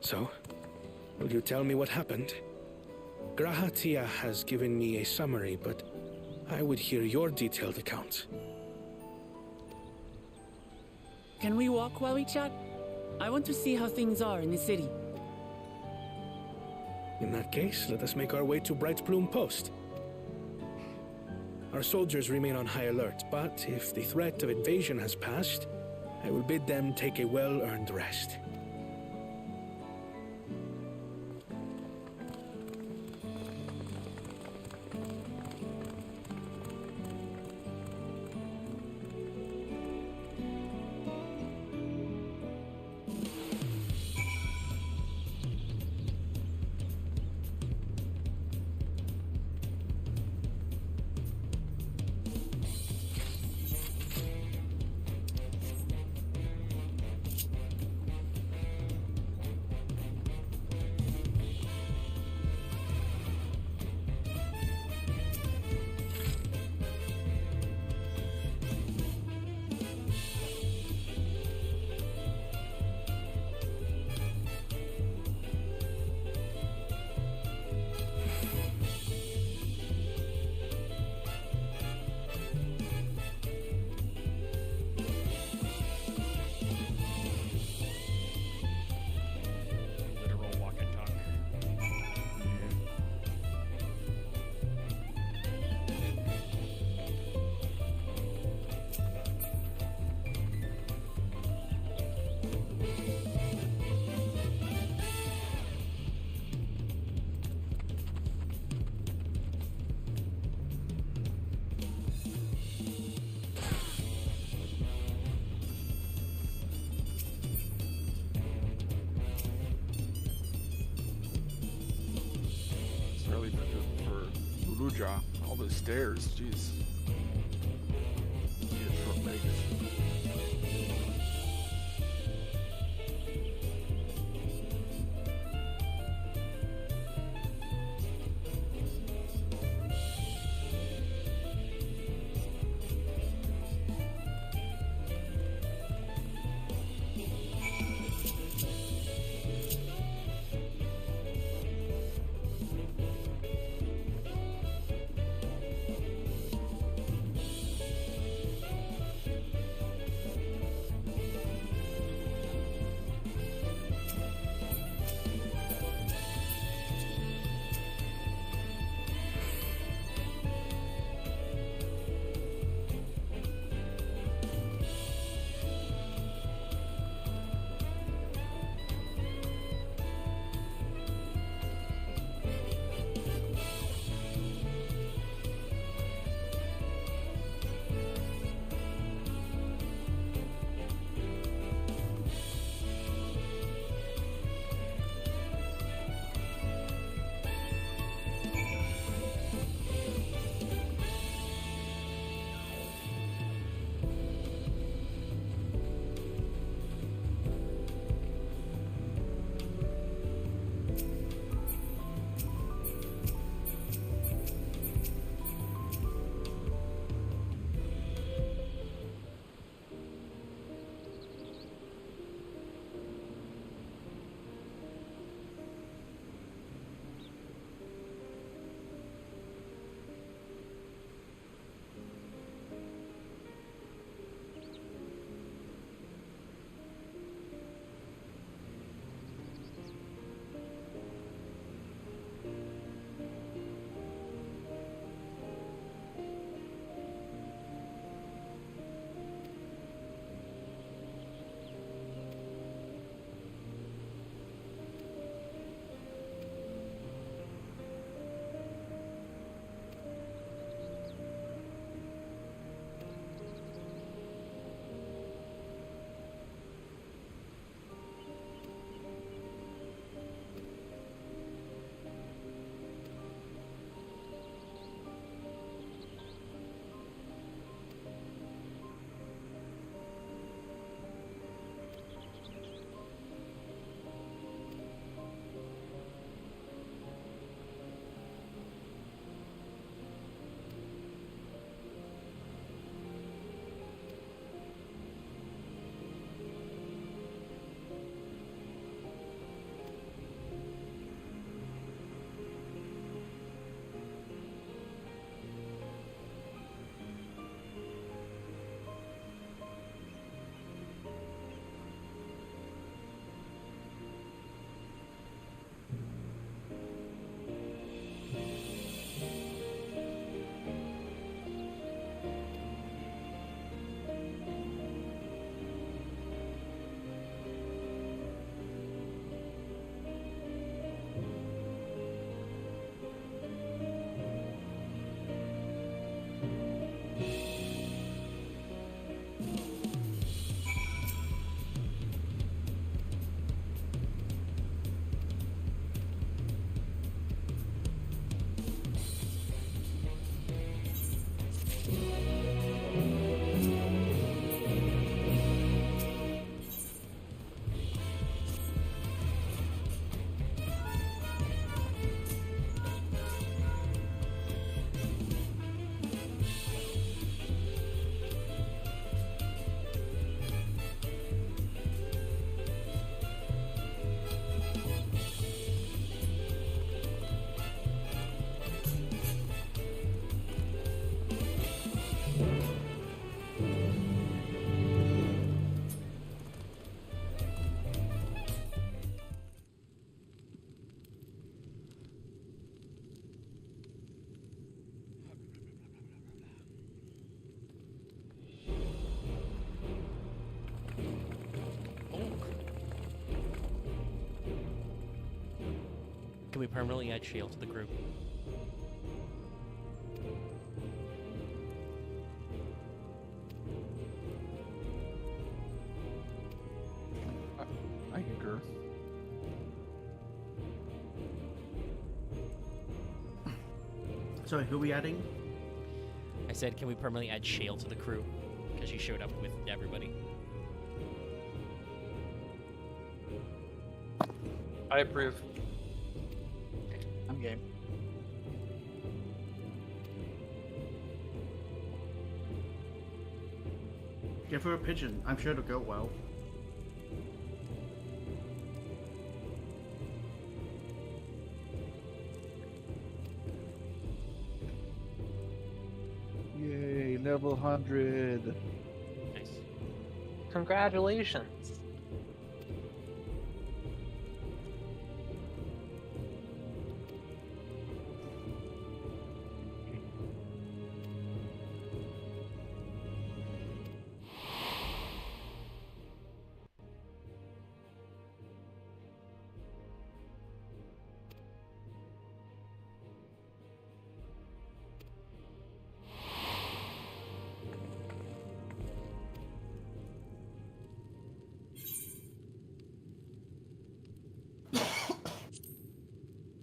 So, will you tell me what happened? Grahatia has given me a summary, but I would hear your detailed account. Can we walk while we chat? I want to see how things are in the city. In that case, let us make our way to Bright Plume Post. Our soldiers remain on high alert, but if the threat of invasion has passed, I will bid them take a well-earned rest. drop. All those stairs, jeez. Need a short leg. Can we permanently add Shield to the group? I concur. Sorry, who are we adding? I said, can we permanently add Shale to the crew? Because she showed up with everybody. I approve. I'm game. Give her a pigeon. I'm sure it'll go well. Yay, level 100. Nice. Congratulations.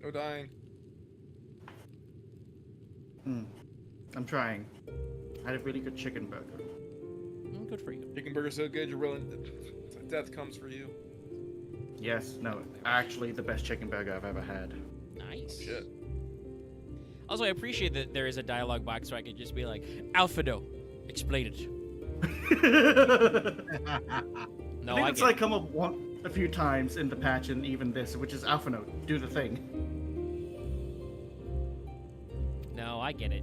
No dying. I'm trying. I had a really good chicken burger. Good for you. Chicken burger's so good, you're willing. Death comes for you. Yes, no, actually the best chicken burger I've ever had. Nice. Shit. Also, I appreciate that there is a dialogue box so I can just be like, Alphido, explain it. No, I think I it's get like it. come up a few times in the patch and even this, which is Alpha Note, do the thing. No, I get it.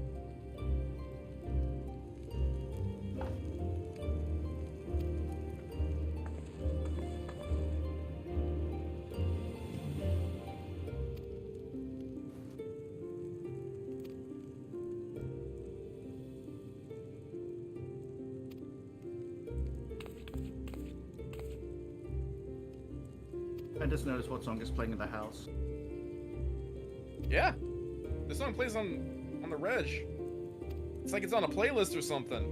I just noticed what song is playing in the house. Yeah. This song plays on the reg. It's like it's on a playlist or something.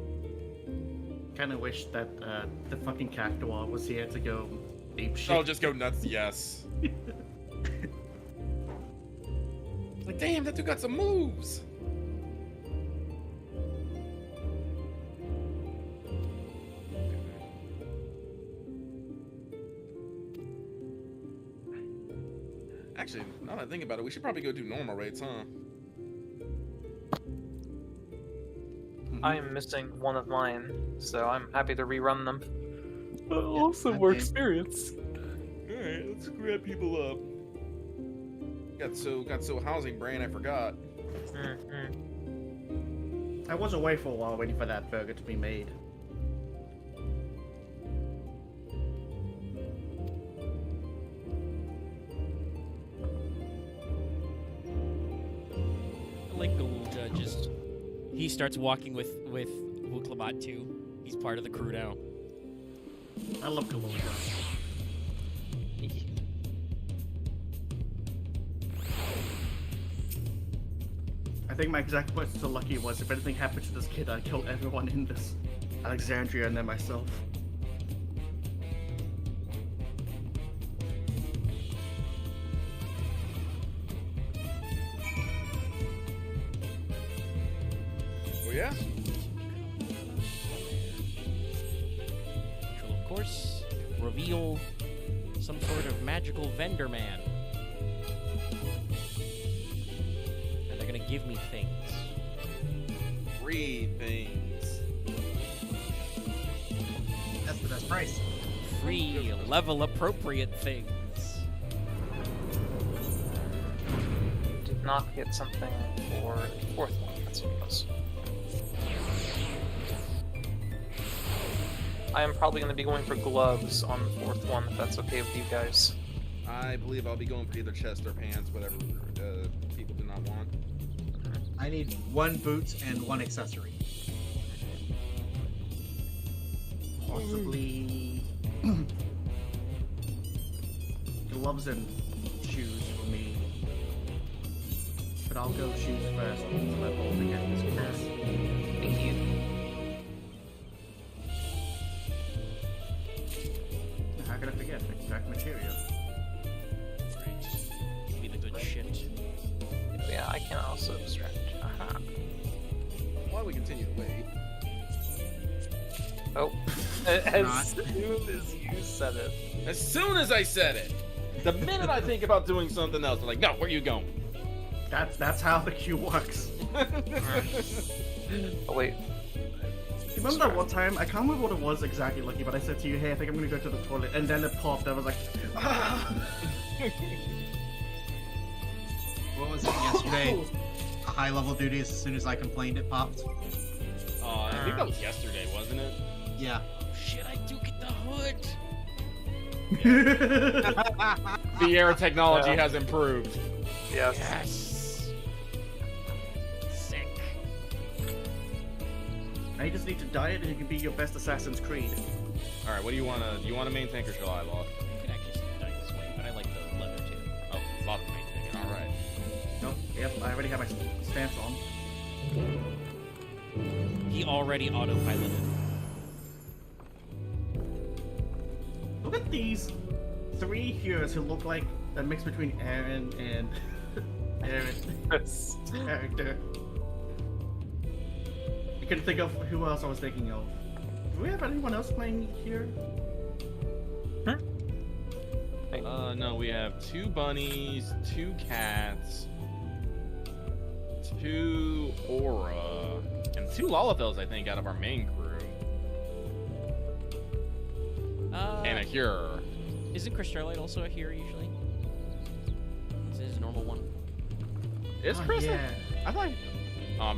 Kinda wish that the fucking cactuar was here to go ape shit. Oh, just go nuts, yes. Like, damn, that dude got some moves. Actually, now that I think about it, we should probably go do normal rates, huh? I am missing one of mine, so I'm happy to rerun them. Also more experience. Alright, let's grab people up. Got so housing brain, I forgot. I was away for a while waiting for that burger to be made. I like Galulja just... He starts walking with Wuklabat too. He's part of the crew now. I love Galulja. I think my exact words to Lucky was, if anything happened to this kid, I'd kill everyone in this Alexandria and then myself. Oh yeah? Which will, of course, reveal some sort of magical vendor man. And they're gonna give me things. Free things. That's the best price. Free, level appropriate things. Did not get something for the fourth one, that's what it was. I am probably going to be going for gloves on the fourth one, if that's okay with you guys. I believe I'll be going for either chest or pants, whatever people do not want. I need 1 boot and 1 accessory. Possibly gloves and shoes for me. But I'll go shoes first to let Boulder get this pass. Thank you. How could I forget? Exact material. Right. Give me the good shit. Yeah, I can also extract. Aha. about we continue to wait? Oh. As soon as you said it. As soon as I said it. The minute I think about doing something else, I'm like, no, where are you going? That's how the queue works. Oh, wait. Remember that one time? I can't remember what it was exactly, Lucky, but I said to you, hey, I think I'm gonna go to the toilet, and then it popped. I was like, ah! What was it yesterday? A high-level duty. As soon as I complained, it popped. I think that was yesterday, wasn't it? Yeah. Shit, I do get the hood. The air technology has improved. Yes. Yes. Sick. I just need to diet, and you can be your best Assassin's Creed. All right, what do you want to? Do you want to main tank or shall I, Law? You could actually die this way, but I like the leather too. Oh, Law's main tank. All right. Nope. Yep. I already have my stance on. He already autopiloted. Look at these 3 heroes who look like a mix between Aaron and Aaron's character. I couldn't think of who else I was thinking of. Do we have anyone else playing here? No, we have 2 bunnies, 2 cats, 2 Aura, and 2 Lalathels, I think, out of our main crew. And a Hero. Isn't Chris Starlight also a hero usually? Is it his normal one? Is Chris? Yeah. I thought. I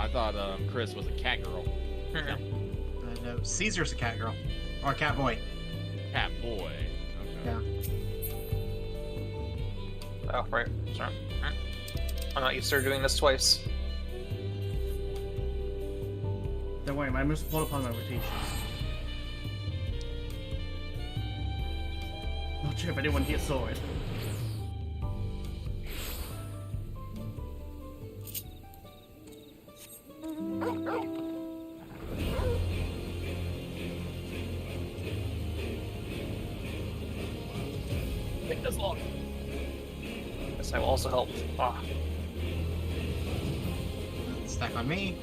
thought Chris was a cat girl. No, Caesar's a cat girl. Or a cat boy. Cat boy. Okay. Yeah. Oh, right. Sorry. I'm not used to doing this twice. Don't worry, I must pull upon my rotation. Not sure if anyone here saw it. Take this long. Guess I will also help. Ah. Stack on me.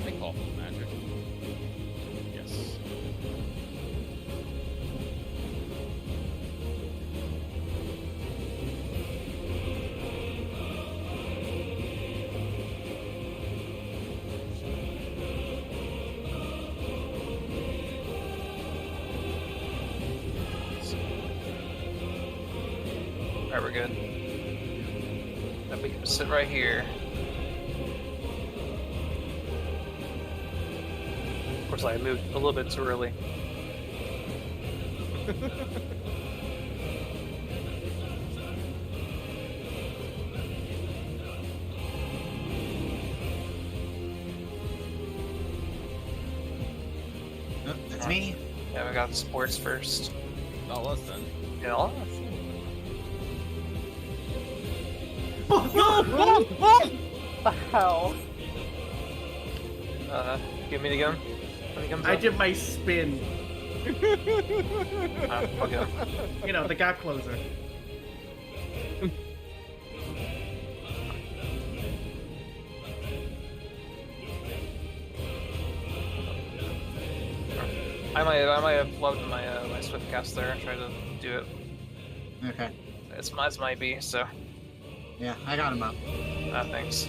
I call for magic. Yes. Alright, we're good. Then we can just sit right here. Of course, I moved a little bit too early. Nope, that's me. Yeah, we got the sports first. Not us then. Yeah. The hell? Give me the gun. When he comes I up. did my spin. Okay. You know, the gap closer. I might have loved my my swift cast there and tried to do it. Okay. It's might be so. Yeah, I got him up. Thanks.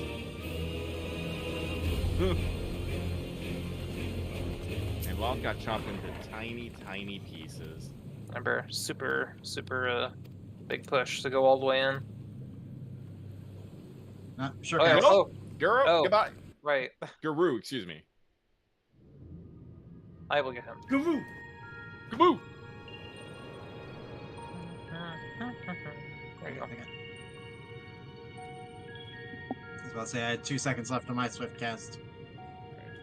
And Log got chopped into tiny, tiny pieces. Remember, super big push to go all the way in. Sure. Oh, yeah. Oh, Guru, oh, goodbye. Right. Guru, excuse me. I will get him. Guru! Guru! There you go. I was about to say I had 2 seconds left on my swift cast.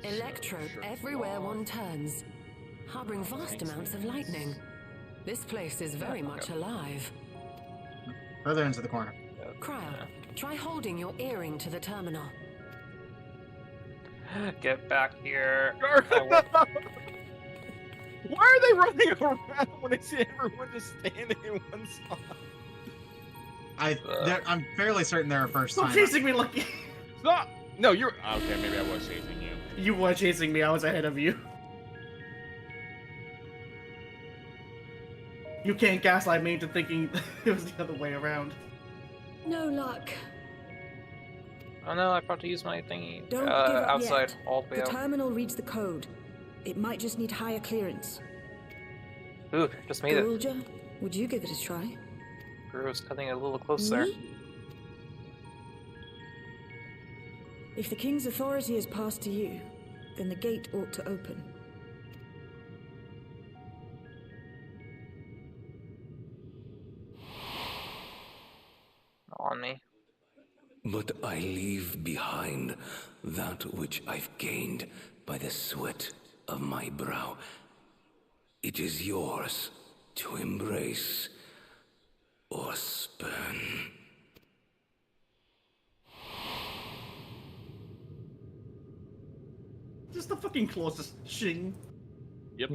Electrode everywhere one turns, harboring vast amounts of lightning. This place is very much alive. Further into the corner. Cryo, try holding your earring to the terminal. Get back here. Why are they running around when I see everyone just standing in one spot? I'm fairly certain they're a first Stop time. chasing me, Lucky! Stop! No, you're. Okay, maybe I was chasing you. You were chasing me, I was ahead of you. You can't gaslight me into thinking it was the other way around. No luck. Oh no, I forgot to use my thingy. Don't give up outside, yet. all the way The out. terminal reads the code. It might just need higher clearance. Ooh, just made it. Gulja, would you give it a try? Guru's cutting it a little close there. Me? If the king's authority is passed to you, then the gate ought to open. On me. But I leave behind that which I've gained by the sweat of my brow. It is yours to embrace or spurn. Just the fucking closest shing. Yep.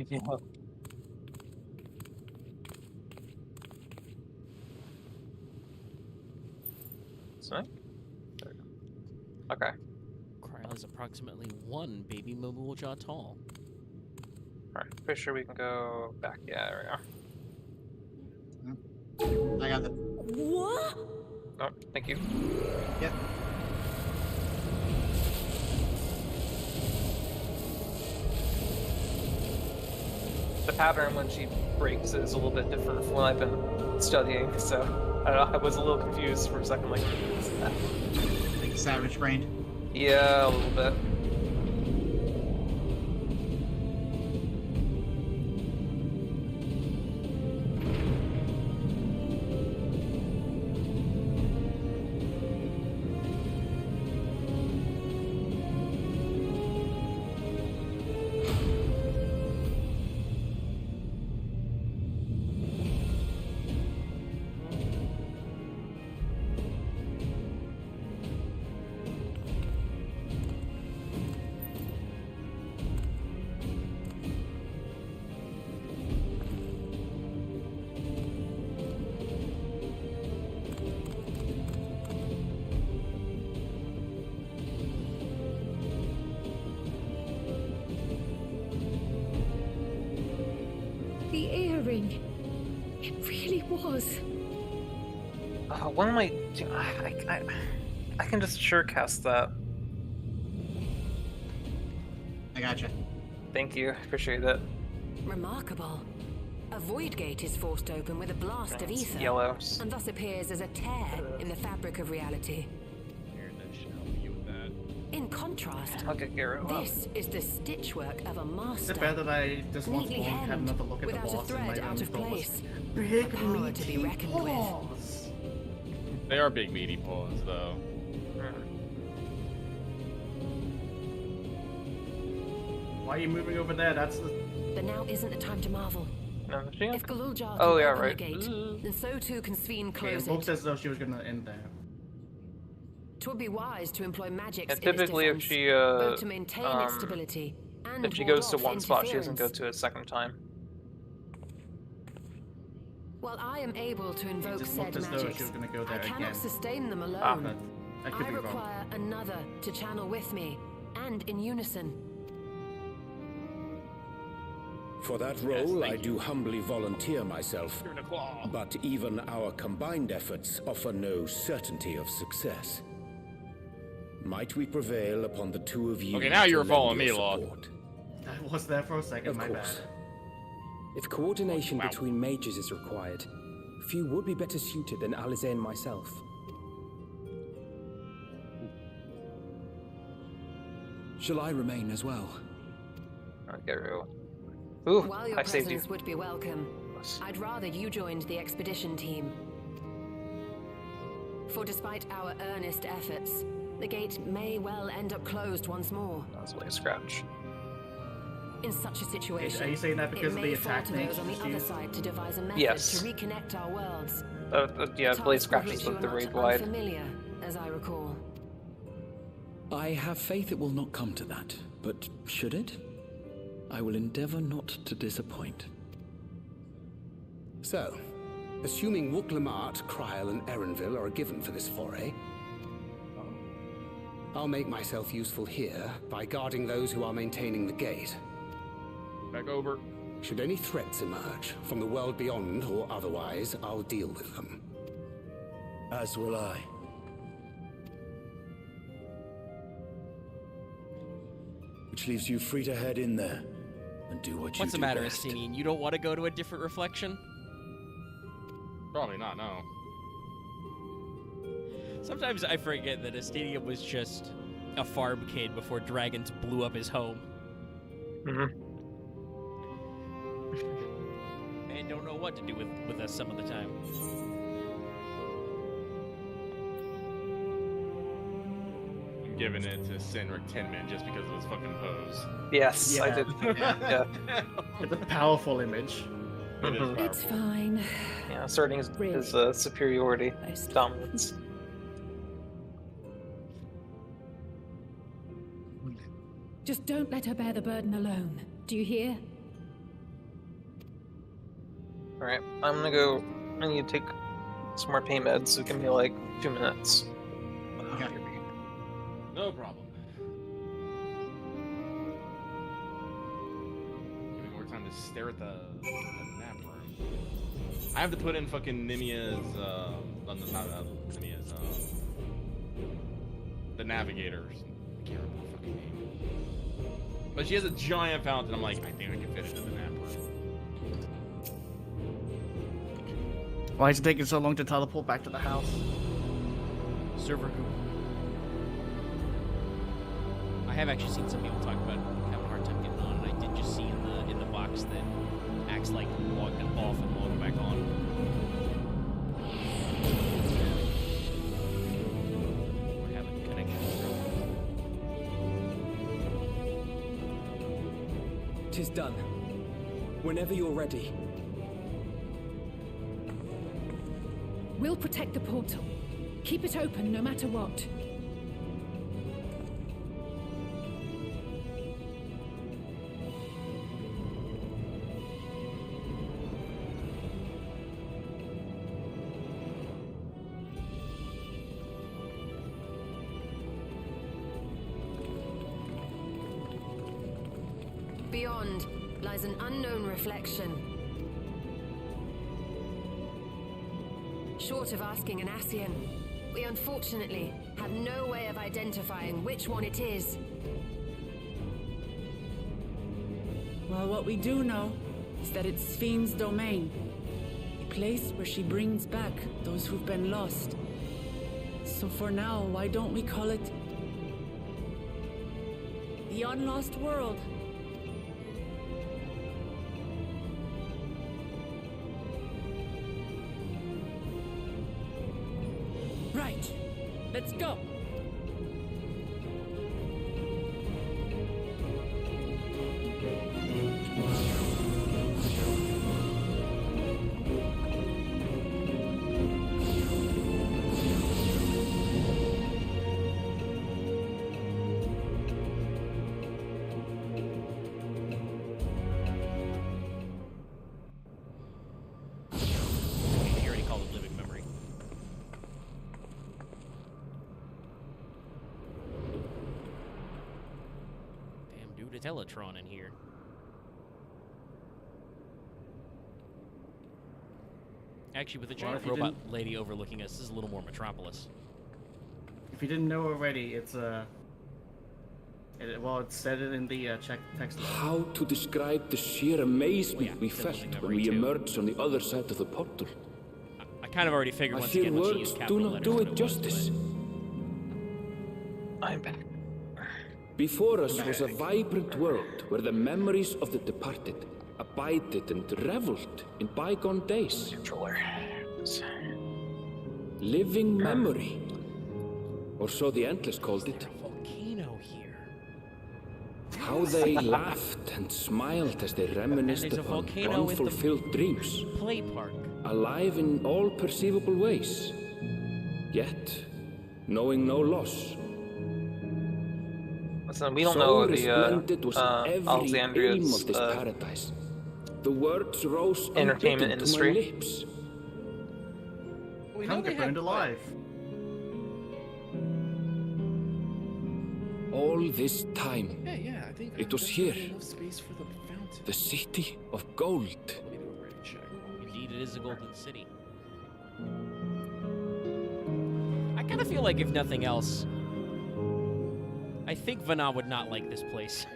Sorry? Okay. Kryl is approximately 1 baby Momoolja tall. Alright, pretty sure we can go back. Yeah, there I got the. What? we go. Oh, thank you. Yep. The pattern when she breaks is a little bit different from what I've been studying, so I don't know, I was a little confused for a second, like, what's that? Like savage brained. Yeah, a little bit. The earring. It really was. What am I doing? I can just sure cast that. I gotcha. Thank you, appreciate it. Remarkable. A void gate is forced open with a blast of It's ether, yellow. and thus appears as a tear in the fabric of reality. Here, that should help you with that. In contrast, I'll get Garo up. this is the stitchwork of a Is master. it better that I just once Neatly more had hemmed, another look at the without a boss and thread my out of thought was place. big A power to be meaty reckoned with. paws. They are big meaty paws, though. Why are you moving over there? That's the. But now isn't the time to marvel. No, If Galuljar can oh, yeah, open right. the gate, then so too can Sveen Okay, close it looked it. as though she was gonna end there. 'Twould be wise to employ magics And in its typically, if defense, she both to maintain its stability and if she ward goes to off one spot, she doesn't go interference. to it a second time. While I am able to invoke just said looked as though magics, she was gonna go there I cannot again. sustain them But alone. I could I be wrong. require another to channel with me, and in unison. For that role, I do humbly volunteer myself. You're in a claw. But even our combined efforts offer no certainty of success. Might we prevail upon the two of you? Okay, now to you're lend following your me, Lord. support? I was there for a second, Of my course. bad. If coordination Wow. between mages is required, few would be better suited than Alize and myself. Shall I remain as well? Garo. Ooh, While your I saved you. presence would be welcome, I'd rather you joined the expedition team. For despite our earnest efforts, the gate may well end up closed once more. That's why I scratch. In such a situation, Are you saying that because it of may the fall attack to those nature on the other issues? side to devise a method Yes. to reconnect our worlds. Yeah, A Blade task with scratches which you with are the not raid wide. unfamiliar, as I recall. I have faith it will not come to that, but should it? I will endeavor not to disappoint. So, assuming Wooklamart, Kryl, and Erenville are a given for this foray, I'll make myself useful here by guarding those who are maintaining the gate. Back over. Should any threats emerge, from the world beyond or otherwise, I'll deal with them. As will I. Which leaves you free to head in there and do what you do What's the matter, best. Estinian? You don't want to go to a different reflection? Probably not, no. Sometimes I forget that Estinian was just a farm kid before dragons blew up his home. Mm-hmm. Man don't know what to do with us some of the time. I'm giving it to Senric Tinman just because of his fucking pose. Yes, I Yeah. did. Yeah. It's a powerful image. It is powerful. It's fine. Yeah, asserting his superiority, dominance. Just don't let her bear the burden alone. Do you hear? Alright, I'm gonna go. I need to take some more pain meds, so give me like 2 minutes. Okay. No problem. Give me more time to stare at the map room. I have to put in fucking Nimia's, not Nimia's, the navigators. I can't remember the fucking name. But she has a giant fountain. I'm like, I think I can fit it in the map room. Why is it taking so long to teleport back to the house? Server group. I have actually seen some people talk about having a hard time getting on, and I did just see in the box that acts like log off and log back on. We're having connection trouble. Tis done. Whenever you're ready. We'll protect the portal. Keep it open no matter what. Beyond lies an unknown reflection. Short of asking an Ascian, we unfortunately have no way of identifying which one it is. Well, what we do know is that it's Fiend's domain. A place where she brings back those who've been lost. So for now, why don't we call it the Unlost World? Right. Let's go. You already called it living memory. Damn, dude, it's Teletron in here. Actually, with the giant if you robot lady overlooking us, this is a little more Metropolis. If you didn't know already, it's well, it said it in the text. How to describe the sheer amazement we felt when we emerged on the other side of the portal? I kind of already figured I once fear again when she words used do capital not letters do what it was, justice. I'm back. Before us was a vibrant world where the memories of the departed abided and reveled in bygone days. Controller. Living memory. Or so the Endless called it. Volcano here. How they laughed and smiled as they reminisced there's a upon volcano with the unfulfilled dreams. Play park. Alive in all perceivable ways. Yet, knowing no loss. Listen, we don't So know the resplendent was every aim of Alexandria's this paradise. The words rose entertainment unbidden to my industry. lips. Can't get burned alive. all this time. Yeah, I think It was here. enough space for the fountain. The city of gold. Let me do a rating check. Indeed, it is a golden city. I kind of feel like, if nothing else, I think Vana would not like this place.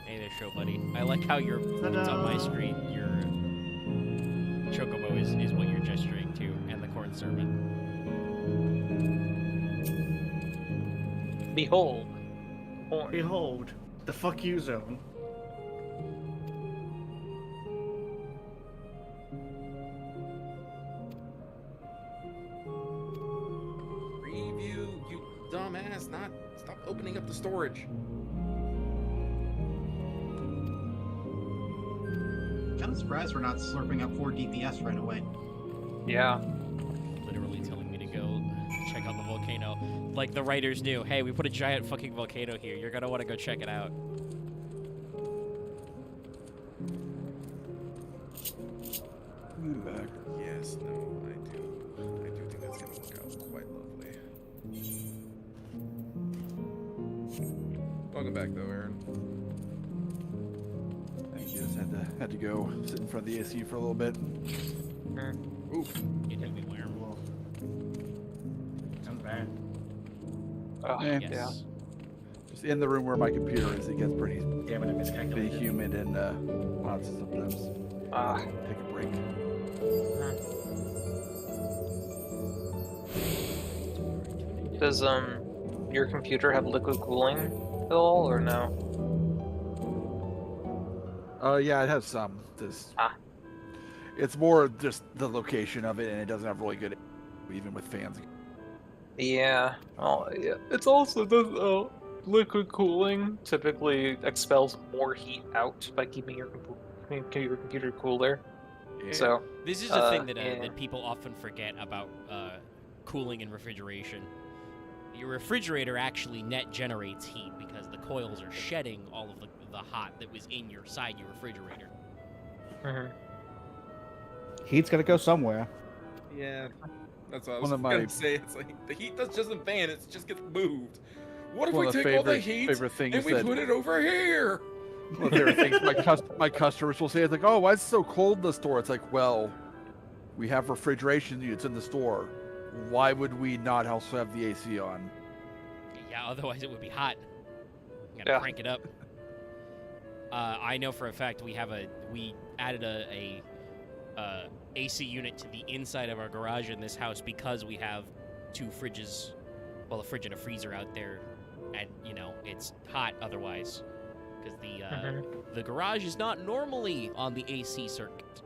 Hey there, show buddy. I like how it's on my screen. Your chocobo is what you're gesturing to, and the corn servant. Behold. Behold, the fuck you zone. Preview, you dumbass! Stop opening up the storage. Kind of surprised we're not slurping up 4 DPS right away. Yeah. Literally telling me to go check out the volcano. Like the writers knew, hey, we put a giant fucking volcano here. You're gonna want to go check it out. Yes, no, I do think that's gonna work out quite lovely. Welcome back, though, Aaron. I just had to go sit in front of the AC for a little bit. Oof. You didn't be wearing wool. Sounds bad. Yes. Just in the room where my computer is, it gets pretty Damn it, I miscalculated. humid and hot sometimes. Take a break. Does your computer have liquid cooling at all, or no? Yeah, it has some. It's more just the location of it, and it doesn't have really good, even with fans. Yeah. Oh, yeah. It's also the liquid cooling typically expels more heat out by keeping your computer cooler. Yeah. So This is a thing that people often forget about cooling and refrigeration. Your refrigerator actually net generates heat because the coils are shedding all of the hot that was inside your refrigerator. Heat's gotta go somewhere. Yeah, that's what I was One of gonna my- say. It's like the heat doesn't fan; it just gets moved. What if One we of the take all the favorite- heat favorite things and we that- put it over here? One of the favorite things my customers will say is like, "Oh, why is it so cold in the store?" It's like, well, we have refrigeration units in the store. Why would we not also have the AC on? Yeah, otherwise it would be hot. You gotta crank it up. I know for a fact we added a AC unit to the inside of our garage in this house because we have 2 fridges, well, a fridge and a freezer out there, and it's hot otherwise because the garage is not normally on the AC circuit.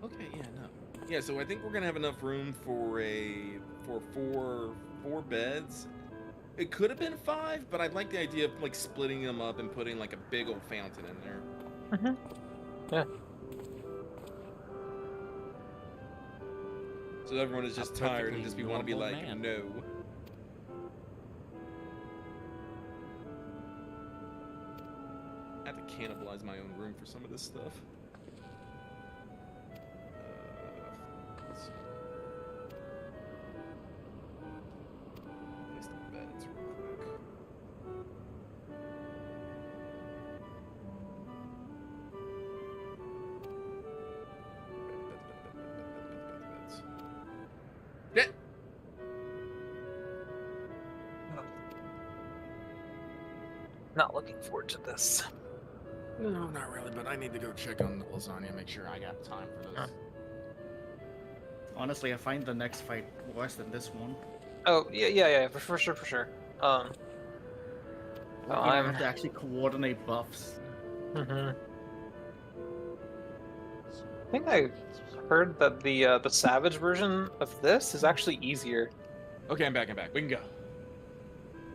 Okay, yeah, no. Yeah, so I think we're gonna have enough room for four beds. It could have been 5, but I like the idea of like splitting them up and putting like a big old fountain in there. Yeah. So everyone is just tired and just want to be normal like, man. no. I have to cannibalize my own room for some of this stuff. Let's see. Place the beds real quick. Yeah. Not looking forward to this. No, not really, but I need to go check on the lasagna, make sure I got time for this. Honestly, I find the next fight worse than this one. Oh yeah, for sure. I have to actually coordinate buffs. I think I heard that the Savage version of this is actually easier. Okay, I'm back. We can go.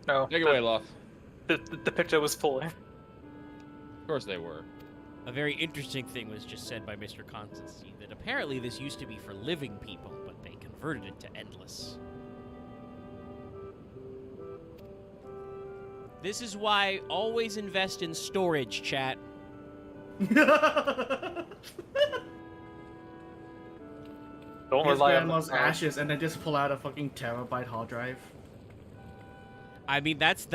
No. Take it away, Loth. The picture was pulling. Of course they were. A very interesting thing was just said by Mr. Constantine, that apparently this used to be for living people, but they converted it to endless. This is why always invest in storage, chat. Don't His rely on grandma's the ashes and then just pull out a fucking terabyte hard drive. I mean, that's.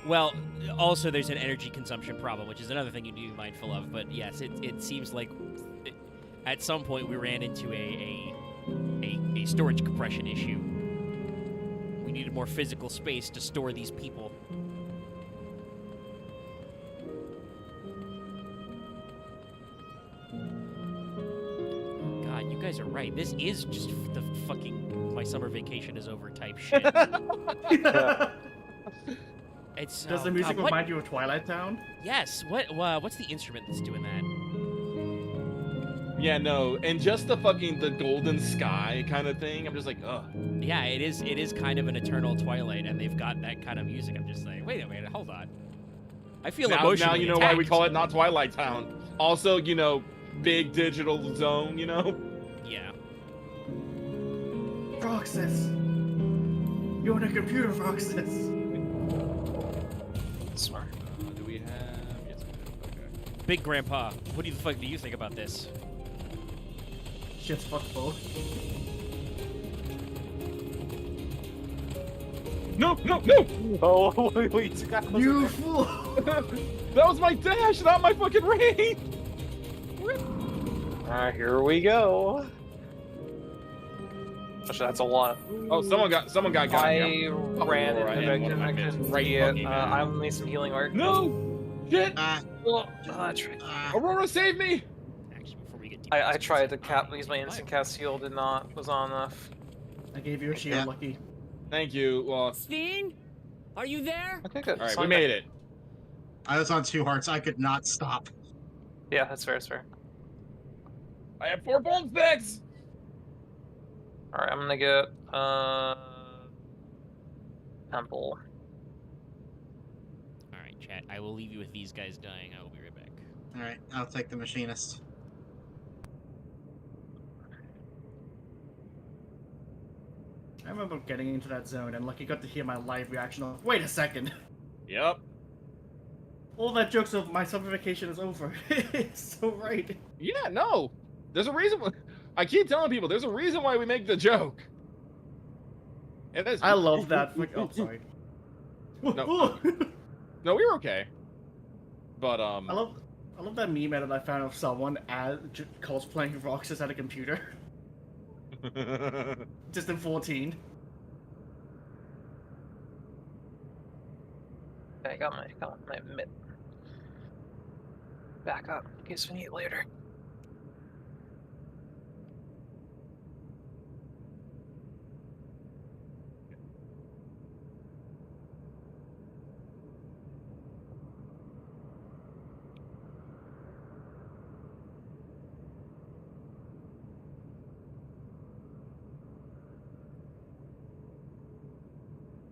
Well, also there's an energy consumption problem, which is another thing you need to be mindful of. But yes, it seems like at some point we ran into a storage compression issue. We needed more physical space to store these people. God, you guys are right. This is just the fucking my summer vacation is over type shit. It's, Does the music remind you of Twilight Town? Yes. What's the instrument that's doing that? Yeah, no, and just the golden sky kind of thing. I'm just like, ugh. Yeah, it is kind of an eternal Twilight, and they've got that kind of music. I'm just like, wait a minute, hold on. I feel emotionally now you know attacked. why we call it not Twilight Town. Also, big digital zone. Yeah. Roxas! You're on a computer, Roxas! Smart. Do we have? Yes, we do. Okay. Big Grandpa, what the fuck do you think about this? Shit's fucked both. No! Oh, wait, you fool! That was my dash, not my fucking range! Alright, here we go. Actually, that's a lot. Oh, someone got I ran into right, the connection right yet. I need some healing work. No! Shit! Aurora, save me! Actually, before we get I tried to use my instant cast heal, was not enough. I gave you a shield, Lucky. Thank you. Well, Sven? Are you there? Okay, good. All right, we made it. I was on 2 hearts. I could not stop. Yeah, that's fair, that's fair. I have 4 bone sticks! Alright, I'm gonna get, Temple. Alright, chat, I will leave you with these guys dying. I will be right back. Alright, I'll take the machinist. I remember getting into that zone and Lucky got to hear my live reaction of, wait a second! Yep. All that jokes of my summer vacation is over. It's so right. Yeah, no. There's a reason. I keep telling people there's a reason why we make the joke. And that's. I love that. Oh, sorry. No, no, we were okay. But I love that meme that I found of someone cosplaying Roxas at a computer. Just in 14. Okay, I got my mitt. Back up in case we need it later.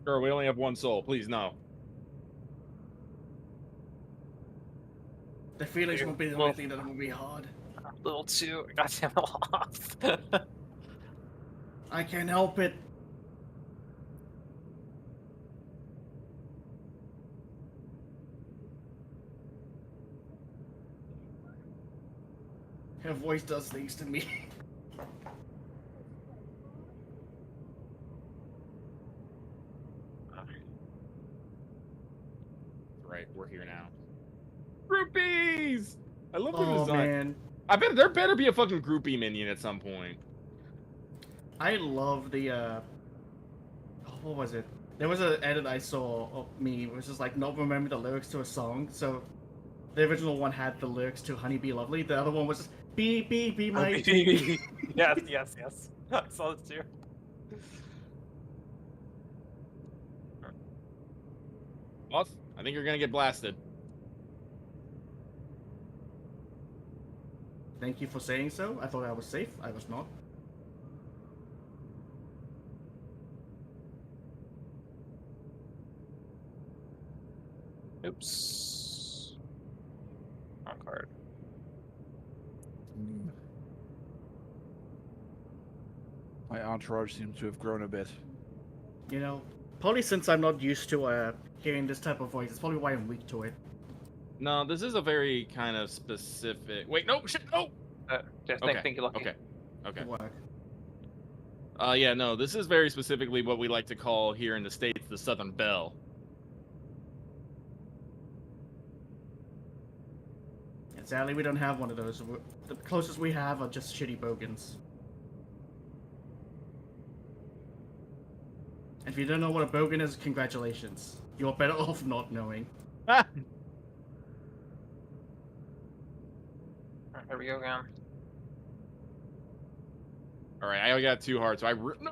Sure, we only have 1 soul. Please, no. The feelings won't be the only thing that will be hard. A little too goddamn off. I can't help it. Her voice does things to me. Right, we're here now. Groupies! I love the Oh, design. man. I bet there better be a fucking groupie minion at some point. I love the, what was it? There was an edit I saw of me, which is like, not remember the lyrics to a song, so the original one had the lyrics to Honey Be Lovely, the other one was just, be my... Yes. I saw it too. Boss, I think you're gonna get blasted. Thank you for saying so. I thought I was safe. I was not. Oops. Wrong card. My entourage seems to have grown a bit. You know, probably since I'm not used to hearing this type of voice, it's probably why I'm weak to it. No, this is a very kind of specific. Wait, no, shit, no. Thank you, Lucky. Okay. Good work. Yeah, no, this is very specifically what we like to call here in the States the Southern Belle. And sadly, we don't have one of those. The closest we have are just shitty bogans. And if you don't know what a bogan is, congratulations. You're better off not knowing. Here we go again. All right, I only got 2 hearts. So no.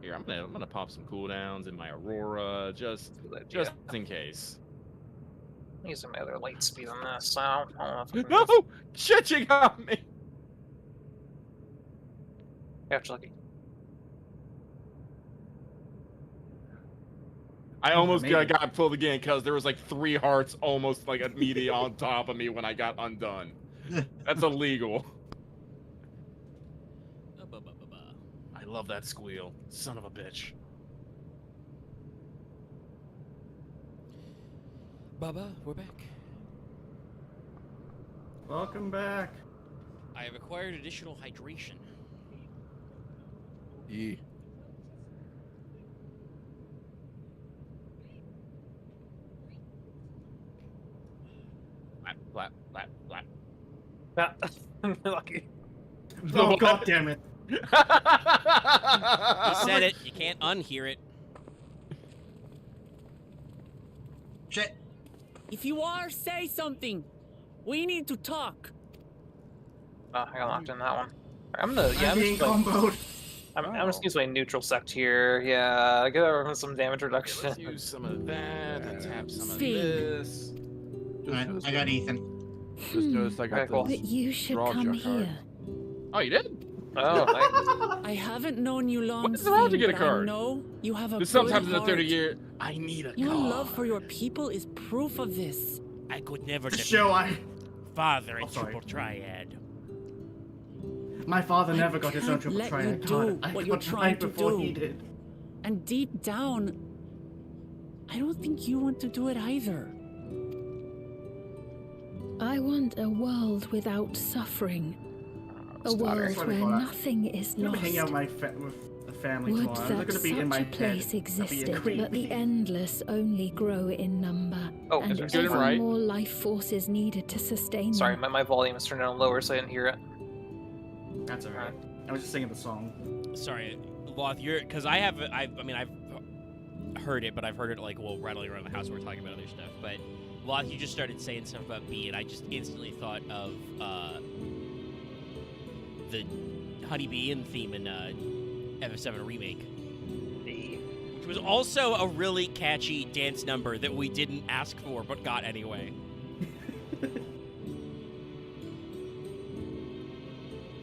Here, I'm gonna pop some cooldowns in my Aurora just in case. I'm using my other light speed on this. So I don't know if No, shit, you got me. Gotcha, Lucky. I almost got pulled again because there was like 3 hearts almost like immediately on top of me when I got undone. That's illegal. I love that squeal. Son of a bitch. Baba, we're back. Welcome back. I have acquired additional hydration. Yeah. Flap. Lucky. Oh, god damn it. You said it. You can't unhear it. Shit. If you are, say something. We need to talk. Oh, I got locked in that one. I'm gonna, I'm being comboed. I'm just gonna use my neutral sect here. Yeah, give everyone some damage reduction. Let's use some of that and tap some of Steve. this. Alright, I got Ethan. Just noticed I got Very cool. this But you should draw come jar card. here. Oh, you did? Oh, nice. I haven't known you long. What is wrong to get a Steve, but card? I know you have a There's sometimes in good the 30 heart. year, I need a Your card. love for your people is proof of this. I could never Show father Oh, and sorry. triple triad. My father I never got his own can't triple let triad you card. do I what you're got trying mine to before do. he did. And deep down, I don't think you want to do it either. I want a world without suffering. A world where nothing is I'm gonna lost. hang out with the family Would tomorrow. They're that gonna be in such my a head. place I'll be a existed, queen but the bee. endless only grow in number, Oh, and is there ever right? more life forces needed to sustain Sorry, them. my volume is turned down lower, so I didn't hear it. That's alright. I was just singing the song. Sorry, Loth, you're because I've heard it, but I've heard it like rattling around the house when we're talking about other stuff. But Loth, you just started saying stuff about B, and I just instantly thought of the Honeybee and theme in FF7 Remake, which was also a really catchy dance number that we didn't ask for but got anyway.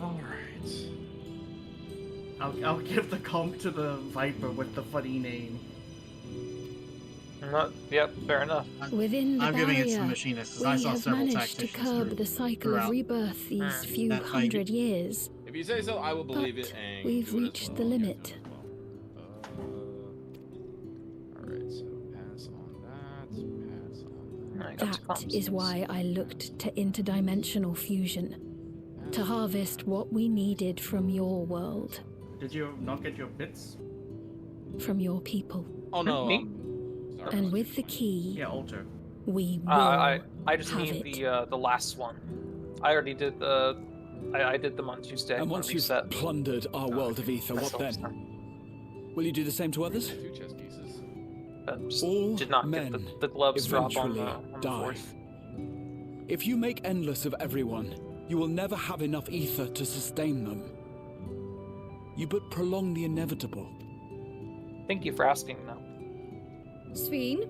Alright. I'll give the comp to the Viper with the funny name. Yep, fair enough. Within the I'm giving it to the barrier, machinist, 'cause we I saw have several managed to tacticians curb through- the cycle throughout of rebirth these few that fight. hundred years. If you say so, I will believe it. And We've do it as reached well. the limit. Alright, so pass on that. That is why I looked to interdimensional fusion, to harvest what we needed from your world, Did you not get your bits? from your people. Oh no. And with the key, Yeah, altar. we will I just have need it. the last one. I already did the I did them on Tuesday. And once you've plundered our world of ether, what then? Will you do the same to others? Two chess pieces. All did not men get the gloves drop on eventually the die. fourth. If you make endless of everyone, you will never have enough ether to sustain them. You but prolong the inevitable. Thank you for asking, though. Sveen,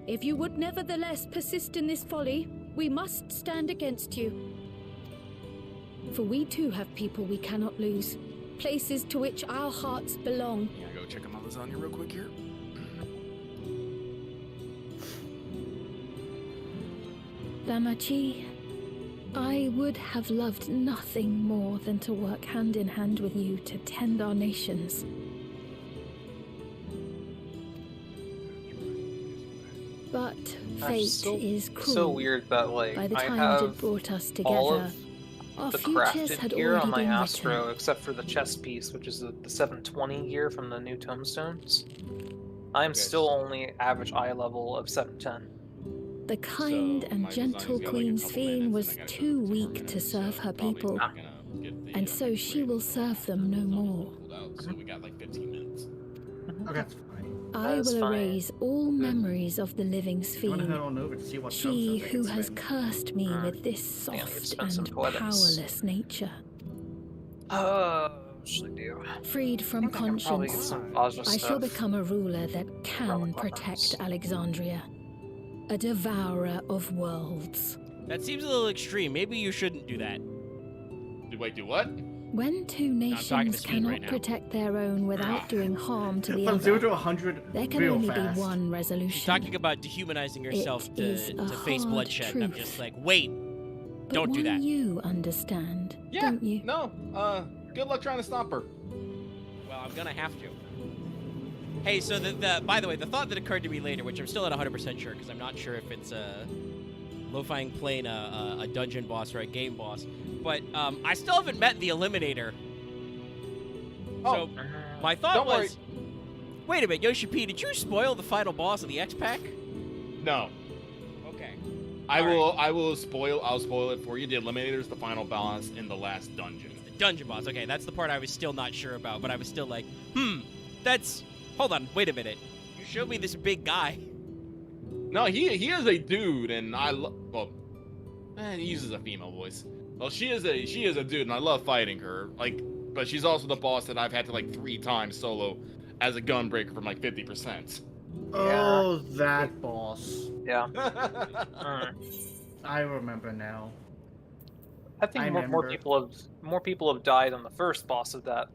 if you would nevertheless persist in this folly, we must stand against you. For we too have people we cannot lose, places to which our hearts belong. Yeah, go check on my lasagna real quick here. Damachi, I would have loved nothing more than to work hand in hand with you to tend our nations. But Fate so, is cruel. so weird that like By the I time it have had brought us all together, of our the futures crafted had gear on already my been Astro, written. except for the chest piece, which is the 720 gear from the new tombstones. I'm still only average eye level of 710. The kind and gentle Queen Sphene was too weak to serve her people, and so she will serve them no more. So we got like 15 minutes. Okay, that's fine. I will erase all memories of the living You wanna head Sphene. on over to see what She comes who has cursed me with this soft and powerless nature. Should I do? Freed from probably get conscience, some Vajra I shall stuff. become a ruler that can protect Alexandria. A devourer of worlds. That seems a little extreme. Maybe you shouldn't do that. Wait, do what? When two talking to nations Sphene cannot right now. protect their own without doing harm to the From other, 0 to 100 there can real only fast. be one She's resolution. talking about dehumanizing yourself It to is a face hard bloodshed. And I'm truth. just like, wait, But don't do one that. you understand, Yeah, don't you? no. Good luck trying to stop her. Well, I'm gonna have to. Hey, so by the way, the thought that occurred to me later, which I'm still not 100% sure, because I'm not sure if it's Lo-Fi playing a dungeon boss or a game boss, but I still haven't met the Eliminator. So my thought don't was, wait a minute, Yoshi P, did you spoil the final boss of the X-Pack? No. Okay. I'll spoil it for you. The Eliminator is the final boss in the last dungeon. The dungeon boss. Okay, that's the part I was still not sure about, but I was still like, hold on, wait a minute. You showed me this big guy. No, he is a dude, and he uses a female voice. Well, she is a dude, and I love fighting her. Like, but she's also the boss that I've had to like 3 times solo as a gunbreaker from like 50%. Oh, that boss. Yeah. I remember now. I think more people have died on the first boss of that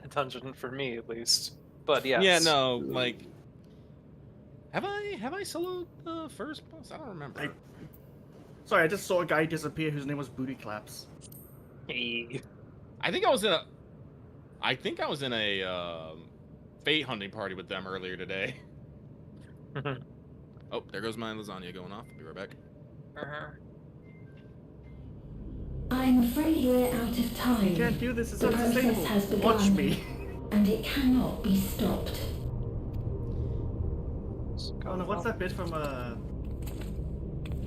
dungeon for me at least. But yes. Yeah, no, like have I soloed the first boss? I don't remember. Sorry, I just saw a guy disappear whose name was Booty Claps. Hey. I think I was in a fate hunting party with them earlier today. Oh, there goes my lasagna going off. I'll be right back. I'm afraid we're out of time. You can't do this, it's The process unsustainable. has begun, Watch me. and it cannot be stopped. Oh no, what's that bit from one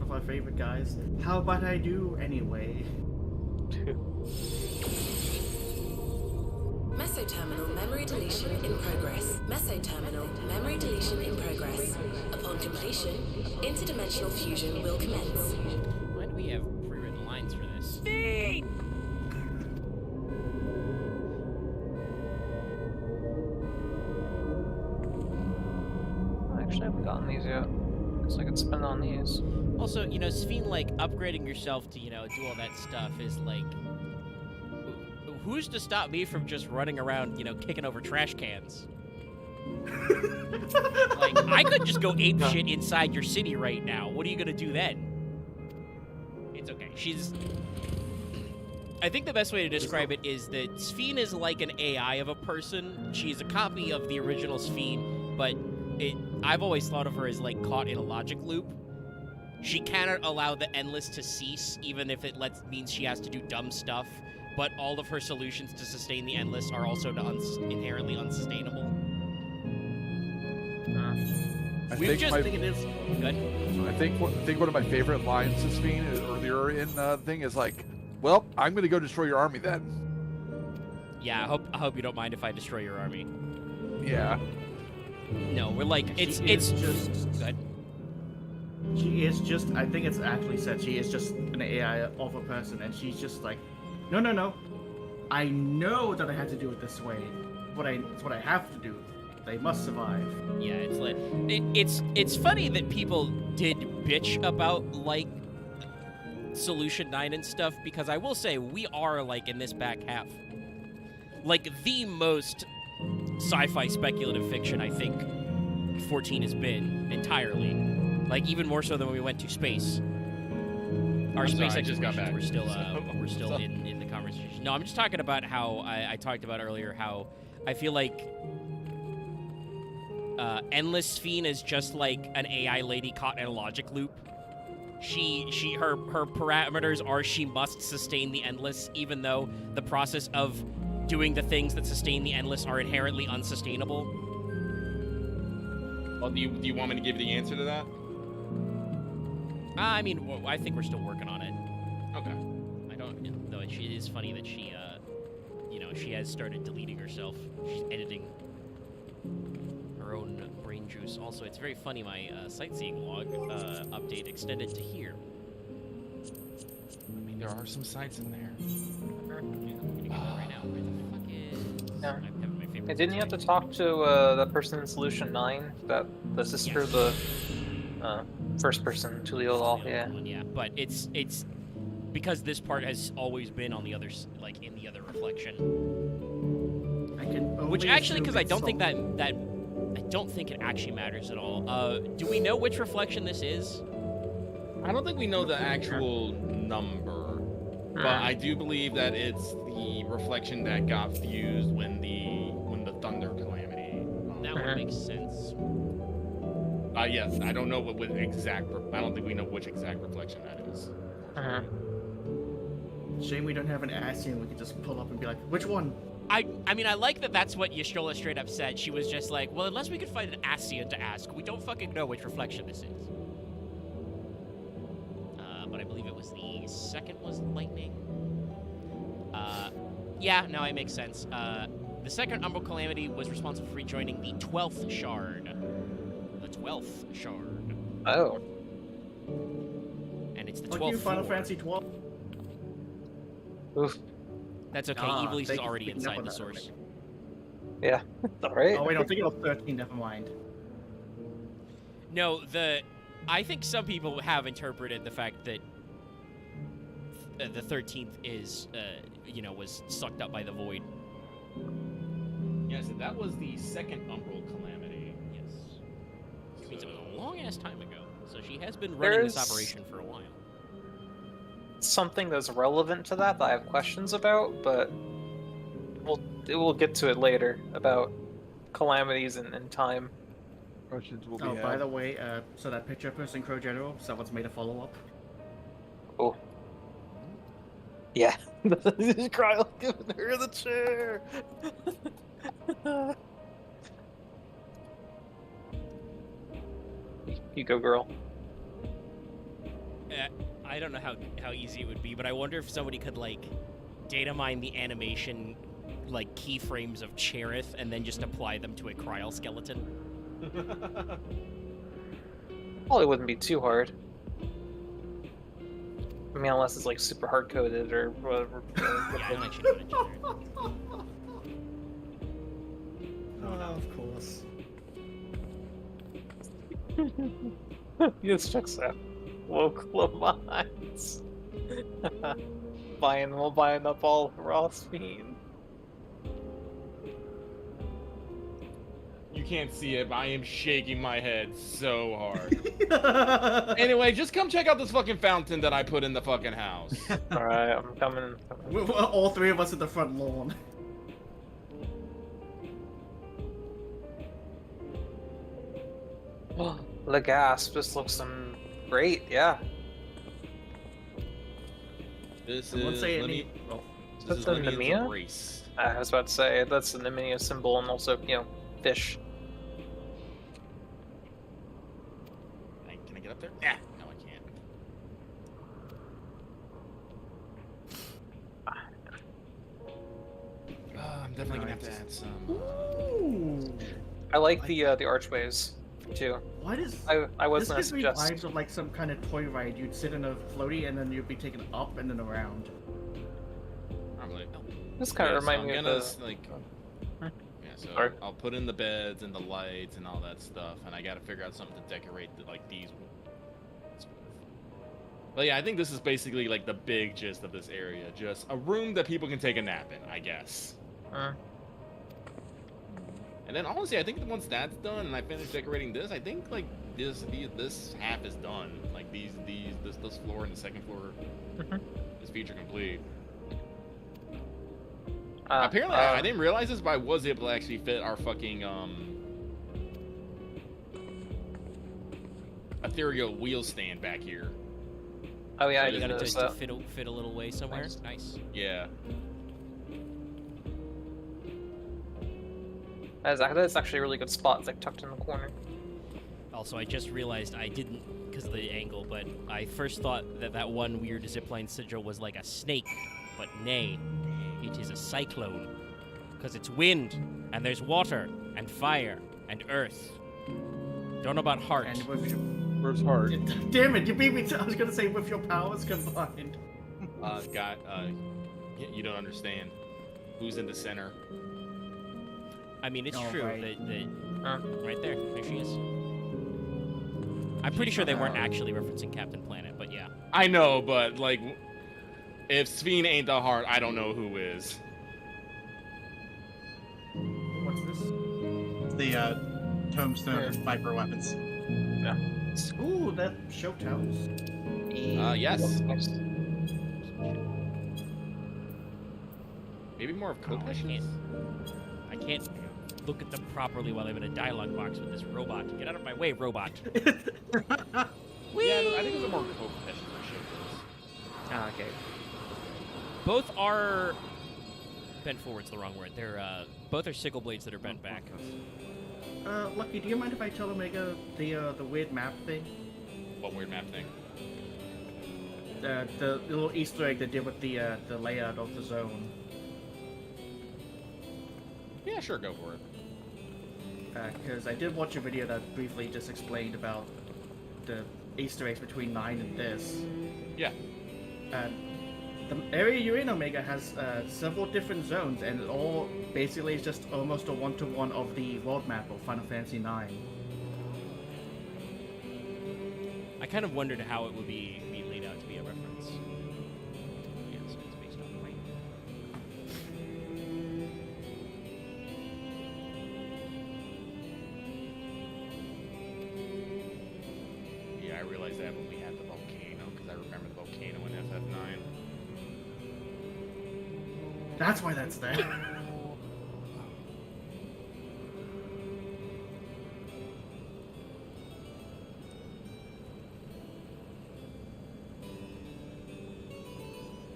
of our favorite guys? How about I do anyway? Mesoterminal memory deletion in progress. Mesoterminal memory deletion in progress. Upon completion, interdimensional fusion will commence. Why do we have pre-written lines for this? Actually, I haven't gotten these yet. Guess I could spend on these. Also, Sphene, like, upgrading yourself to, do all that stuff is, like... Who's to stop me from just running around, kicking over trash cans? Like, I could just go ape shit inside your city right now. What are you gonna do then? It's okay. I think the best way to describe it is that Sphene is like an AI of a person. She's a copy of the original Sphene, but I've always thought of her as, like, caught in a logic loop. She cannot allow the endless to cease, even if it means she has to do dumb stuff. But all of her solutions to sustain the endless are also inherently unsustainable. I think one of my favorite lines to Sphene earlier in the thing is like, "Well, I'm going to go destroy your army then." Yeah, I hope you don't mind if I destroy your army. Yeah. No, we're like it's just. Good. She is just. I think it's actually said she is just an AI of a person, and she's just like, no. I know that I had to do it this way. It's what I have to do. They must survive. Yeah, it's like it's funny that people did bitch about like Solution 9 and stuff, because I will say we are like in this back half like the most sci-fi speculative fiction I think 14 has been entirely. Like even more so than when we went to space. Our space explorations we're still in the conversation. No, I'm just talking about how I talked about earlier how I feel like Endless Fiend is just like an AI lady caught in a logic loop. Her parameters are she must sustain the endless, even though the process of doing the things that sustain the endless are inherently unsustainable. Well, do you want me to give you the answer to that? I mean, I think we're still working on it. Okay. I don't. Though it is funny that she, she has started deleting herself. She's editing her own brain juice. Also, it's very funny. My sightseeing log update extended to here. I mean, there are some sites in there. I'm gonna get that right now. Where the fuck is? Yeah. I'm having my favorite. Hey, didn't you have to talk to that person in Solution 9? The sister, Yes. the first person, Tuliolol, yeah. Yeah, but it's because this part has always been on the other, in the other reflection. Which actually, because I don't think I don't think it actually matters at all. Do we know which reflection this is? I don't think we know the actual number, but I do believe that it's the reflection that got fused when the thunder calamity. That would make sense. Yes, I don't know what exact. I don't think we know which exact reflection that is. Shame we don't have an Ascian we can just pull up and be like, which one? I mean, I like that that's what Yastrola straight up said. She was just like, well, unless we could find an Ascian to ask, we don't fucking know which reflection this is. But I believe it was the second was lightning. Yeah, no, it makes sense. The second Umbral Calamity was responsible for rejoining the 12th shard. The 12th shard. Oh. And it's the 12th. Fuck you, Final floor. Fantasy 12. Oof. That's okay. Evilise is already inside the source. Yeah. Alright. Oh, wait, I'm thinking of 13, never mind. No, I think some people have interpreted the fact that the 13th is, was sucked up by the void. Yeah, so that was the second Umbral Calamity. Yes. Which means it was a long-ass time ago. So she has been running this operation for a while. Something that's relevant to that I have questions about, but we'll get to it later about calamities and time. Questions will be Oh, by the way, so that picture of Person Crow General, someone's made a follow-up. Oh. Yeah. Kryl giving her the chair. You go, girl. I don't know how easy it would be, but I wonder if somebody could, data mine the animation, keyframes of Cherith and then just apply them to a Kryl skeleton. Probably wouldn't be too hard. I mean, unless it's, super hard-coded or whatever. Yeah, I don't actually know what Of course. Yes, checks out. Local minds. We'll buying up all Ross Fiend. You can't see it, but I am shaking my head so hard. Anyway, just come check out this fucking fountain that I put in the fucking house. Alright, I'm coming. All three of us at the front lawn. The gasp, this looks great, yeah. This Someone is say it Lemmy. Oh. That's a Lemmy's Nemea? embrace. I was about to say, that's the Nemea symbol and also, fish. Can I get up there? Yeah. No, I can't. I'm definitely gonna have to add some. Ooh. I like the archways too. Why does I was this gonna gives me suggest vibes of like some kind of toy ride? You'd sit in a floaty and then you'd be taken up and then around. Probably. this kind of reminds me I'm of gonna, the. Yeah, so Sorry. I'll put in the beds and the lights and all that stuff, and I gotta figure out something to decorate these with. But yeah, I think this is basically the big gist of this area. Just a room that people can take a nap in, I guess. And then honestly, I think once that's done and I finish decorating this, I think this half is done. This floor and the second floor is feature complete. Apparently, I didn't realize this, but I was able to actually fit our fucking ethereal wheel stand back here. Oh yeah, You gotta just just fit a little way somewhere. Nice. Yeah. That's actually a really good spot. It's like tucked in the corner. Also, I just realized I didn't, because of the angle, but I first thought that one weird zipline sigil was like a snake, but nay, it is a cyclone. Because it's wind, and there's water, and fire, and earth. Don't know about heart. And with your... Where's heart? Damn it, you beat me I was gonna say with your powers combined. You don't understand. Who's in the center? I mean, it's Oh, true right. that right there she is. I'm pretty sure they weren't actually referencing Captain Planet, but yeah. I know, but like, if Sveen ain't the heart, I don't know who is. What's this? It's the tombstone viper weapons. Yeah. Ooh, that show tells. Yes. Maybe more of Kopesh? I can't look at them properly while I'm in a dialogue box with this robot. Get out of my way, robot. Yeah, I think it's a more Kopesh Okay. Both are bent forward's the wrong word. They're both are sickle blades that are bent back. Lucky, do you mind if I tell Omega the weird map thing? What weird map thing? The little Easter egg they did with the layout of the zone. Yeah, sure, go for it. Because I did watch a video that briefly just explained about the Easter eggs between 9 and this. Yeah. The area you're in, Omega, has several different zones, and it all basically is just almost a one-to-one of the world map of Final Fantasy IX. I kind of wondered how it would be laid out to be a reference. Yeah, so it's based on right. Yeah, I realized that when we had the volcano, because I remember the volcano in FF9. That's why that's there.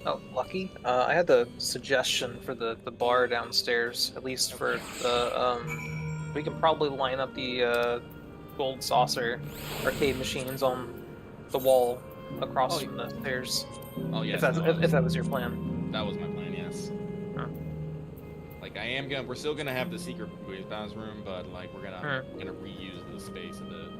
Oh, Lucky. I had the suggestion for the bar downstairs, at least for the we can probably line up the gold saucer arcade machines on the wall across from the stairs. Oh yeah. If that was your plan. That was my plan, yes. Huh. Like we're still gonna have the secret Boss room, but like we're gonna reuse the space a bit.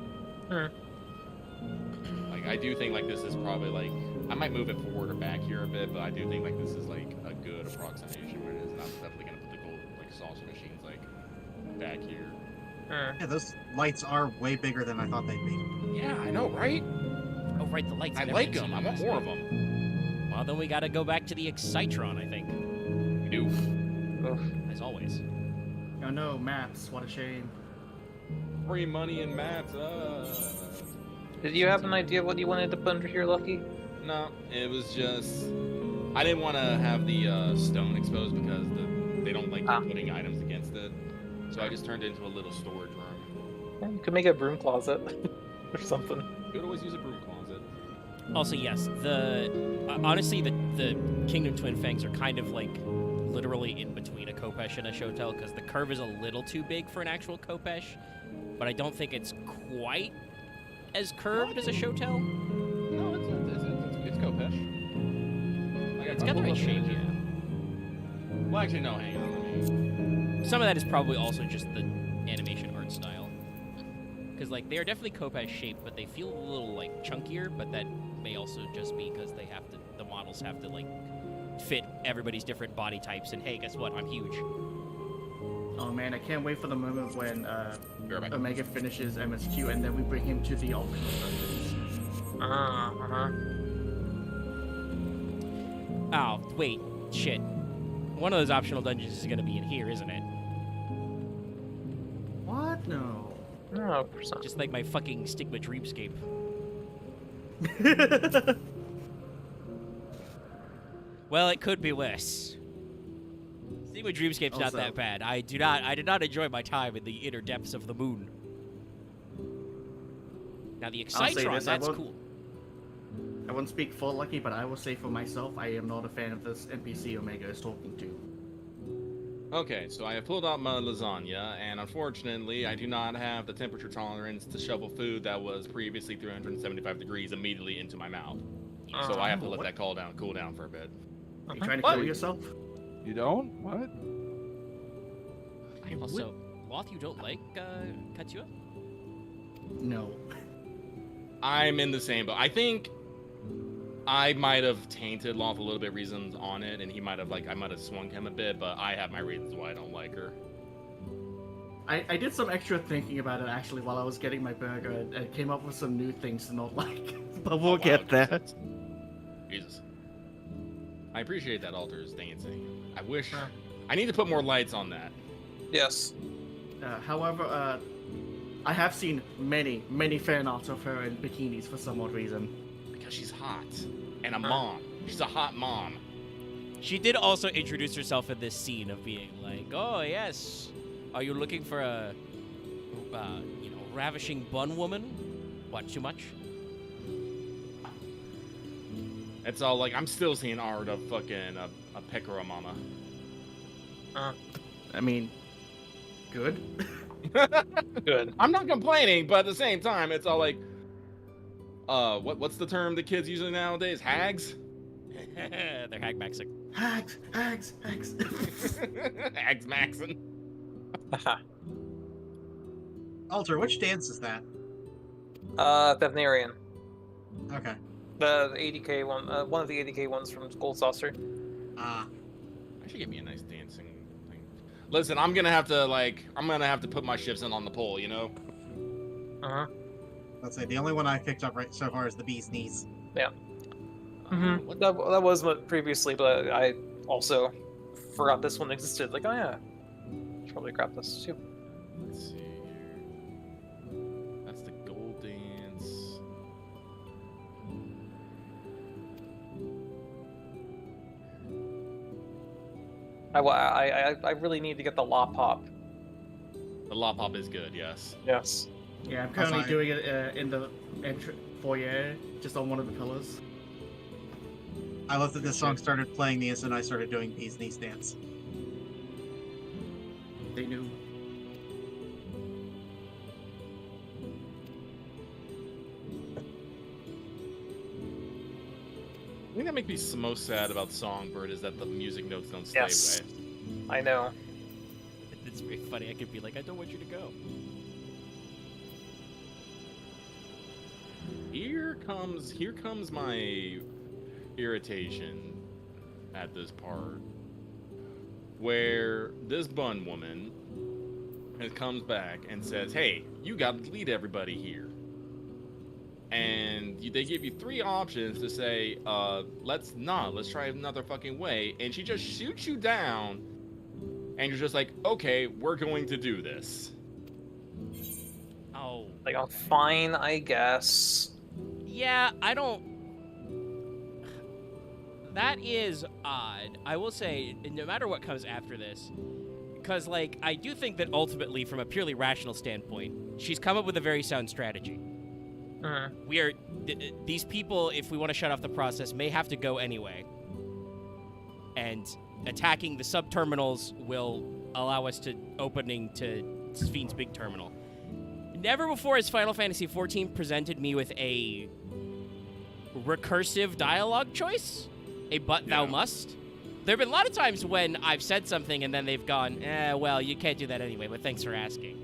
Like I do think like this is probably like I might move it forward or back here a bit, but I do think like this is like a good approximation where it is. And I'm definitely gonna put the gold like saucer machines like back here. Yeah, those lights are way bigger than I thought they'd be. Yeah, I know, right? Oh, right, the lights. I like them. I want more of them. Well, then we gotta go back to the Excitron, I think. We do. As always. Oh no, maps. What a shame. Free money and maps. Did you have an idea what you wanted to put under here, Lucky? No, it was just I didn't want to have the stone exposed because they don't like putting items against it. So I just turned it into a little storage room. Yeah, you could make a broom closet or something. You could always use a broom closet. Also, yes, honestly, the Kingdom Twin Fangs are kind of like literally in between a Kopesh and a Shotel because the curve is a little too big for an actual Kopesh, but I don't think it's quite as curved as a Shotel. No, it's Kopesh. It's got the right shape, yeah. Well, actually, no, hang on. Some of that is probably also just the animation art style. Because, like, they are definitely Kopesh shaped, but they feel a little, like, chunkier, but that may also just be because they have to, the models have to, like, fit everybody's different body types, and hey, guess what? I'm huge. Oh man, I can't wait for the moment when Omega finishes MSQ and then we bring him to the optional dungeons. Oh, wait. Shit. One of those optional dungeons is going to be in here, isn't it? What? No. No, just like my fucking Stigma Dreamscape. Well, it could be worse. Stigma Dreamscape's not that bad. I did not enjoy my time in the inner depths of the moon. Now the I'll say Excitron, this, that's cool. I wouldn't speak for Lucky, but I will say for myself, I am not a fan of this NPC Omega is talking to. Okay, so I have pulled out my lasagna, and unfortunately, I do not have the temperature tolerance to shovel food that was previously 375 degrees immediately into my mouth. So I have to let that cool down for a bit. Are you trying to kill yourself? You don't? What? Also, Loth, you don't like Katsua? No. I'm in the same boat. I think I might have tainted Loth a little bit reasons on it, and he might have I might have swung him a bit, but I have my reasons why I don't like her. I did some extra thinking about it actually while I was getting my burger and came up with some new things to not like. But we'll get there. Jesus. I appreciate that Alter's dancing. I wish I need to put more lights on that. Yes. However, I have seen many fan art of her in bikinis for some odd reason. Because she's hot. And a mom. She's a hot mom. She did also introduce herself in this scene of being like, oh, yes, are you looking for a, ravishing bun woman? What, too much? It's all like, I'm still seeing art of fucking a Pecora mama. I mean, good. Good. I'm not complaining, but at the same time, it's all like, what's the term the kids using nowadays? Hags? They're hag maxing. Hags. Hags maxing. Alter, which dance is that? Thethnarian. Okay. The 80k one, one of the 80k ones from Gold Saucer. Ah. I should get me a nice dancing thing. Listen, I'm gonna have to put my shifts in on the pole, you know? Let's say the only one I picked up right so far is the bee's knees. Yeah. That was what previously, but I also forgot this one existed. Like, oh yeah, should probably grab this too. Let's see here. That's the gold dance. I really need to get the La Pop. The La Pop is good, yes. Yes. Yeah, I'm currently doing it in the foyer, just on one of the pillars. I love that this song started playing the instant I started doing bee's knees dance. They knew. I think that makes me most sad about Songbird is that the music notes don't stay Yes. away. I know. It's very funny. I could be like, I don't want you to go. Here comes my irritation at this part, where this bun woman comes back and says, "Hey, you got to lead everybody here," and they give you 3 options to say, let's try another fucking way," and she just shoots you down, and you're just like, "Okay, we're going to do this." Oh. Like, I'm fine, I guess. Yeah, I don't... That is odd. I will say, no matter what comes after this, because, like, I do think that ultimately, from a purely rational standpoint, she's come up with a very sound strategy. We are... these people, if we want to shut off the process, may have to go anyway. And attacking the sub-terminals will allow us to opening to Sphyn's big terminal. Never before has Final Fantasy XIV presented me with a recursive dialogue choice. A but thou must. There have been a lot of times when I've said something and then they've gone, well, you can't do that anyway, but thanks for asking.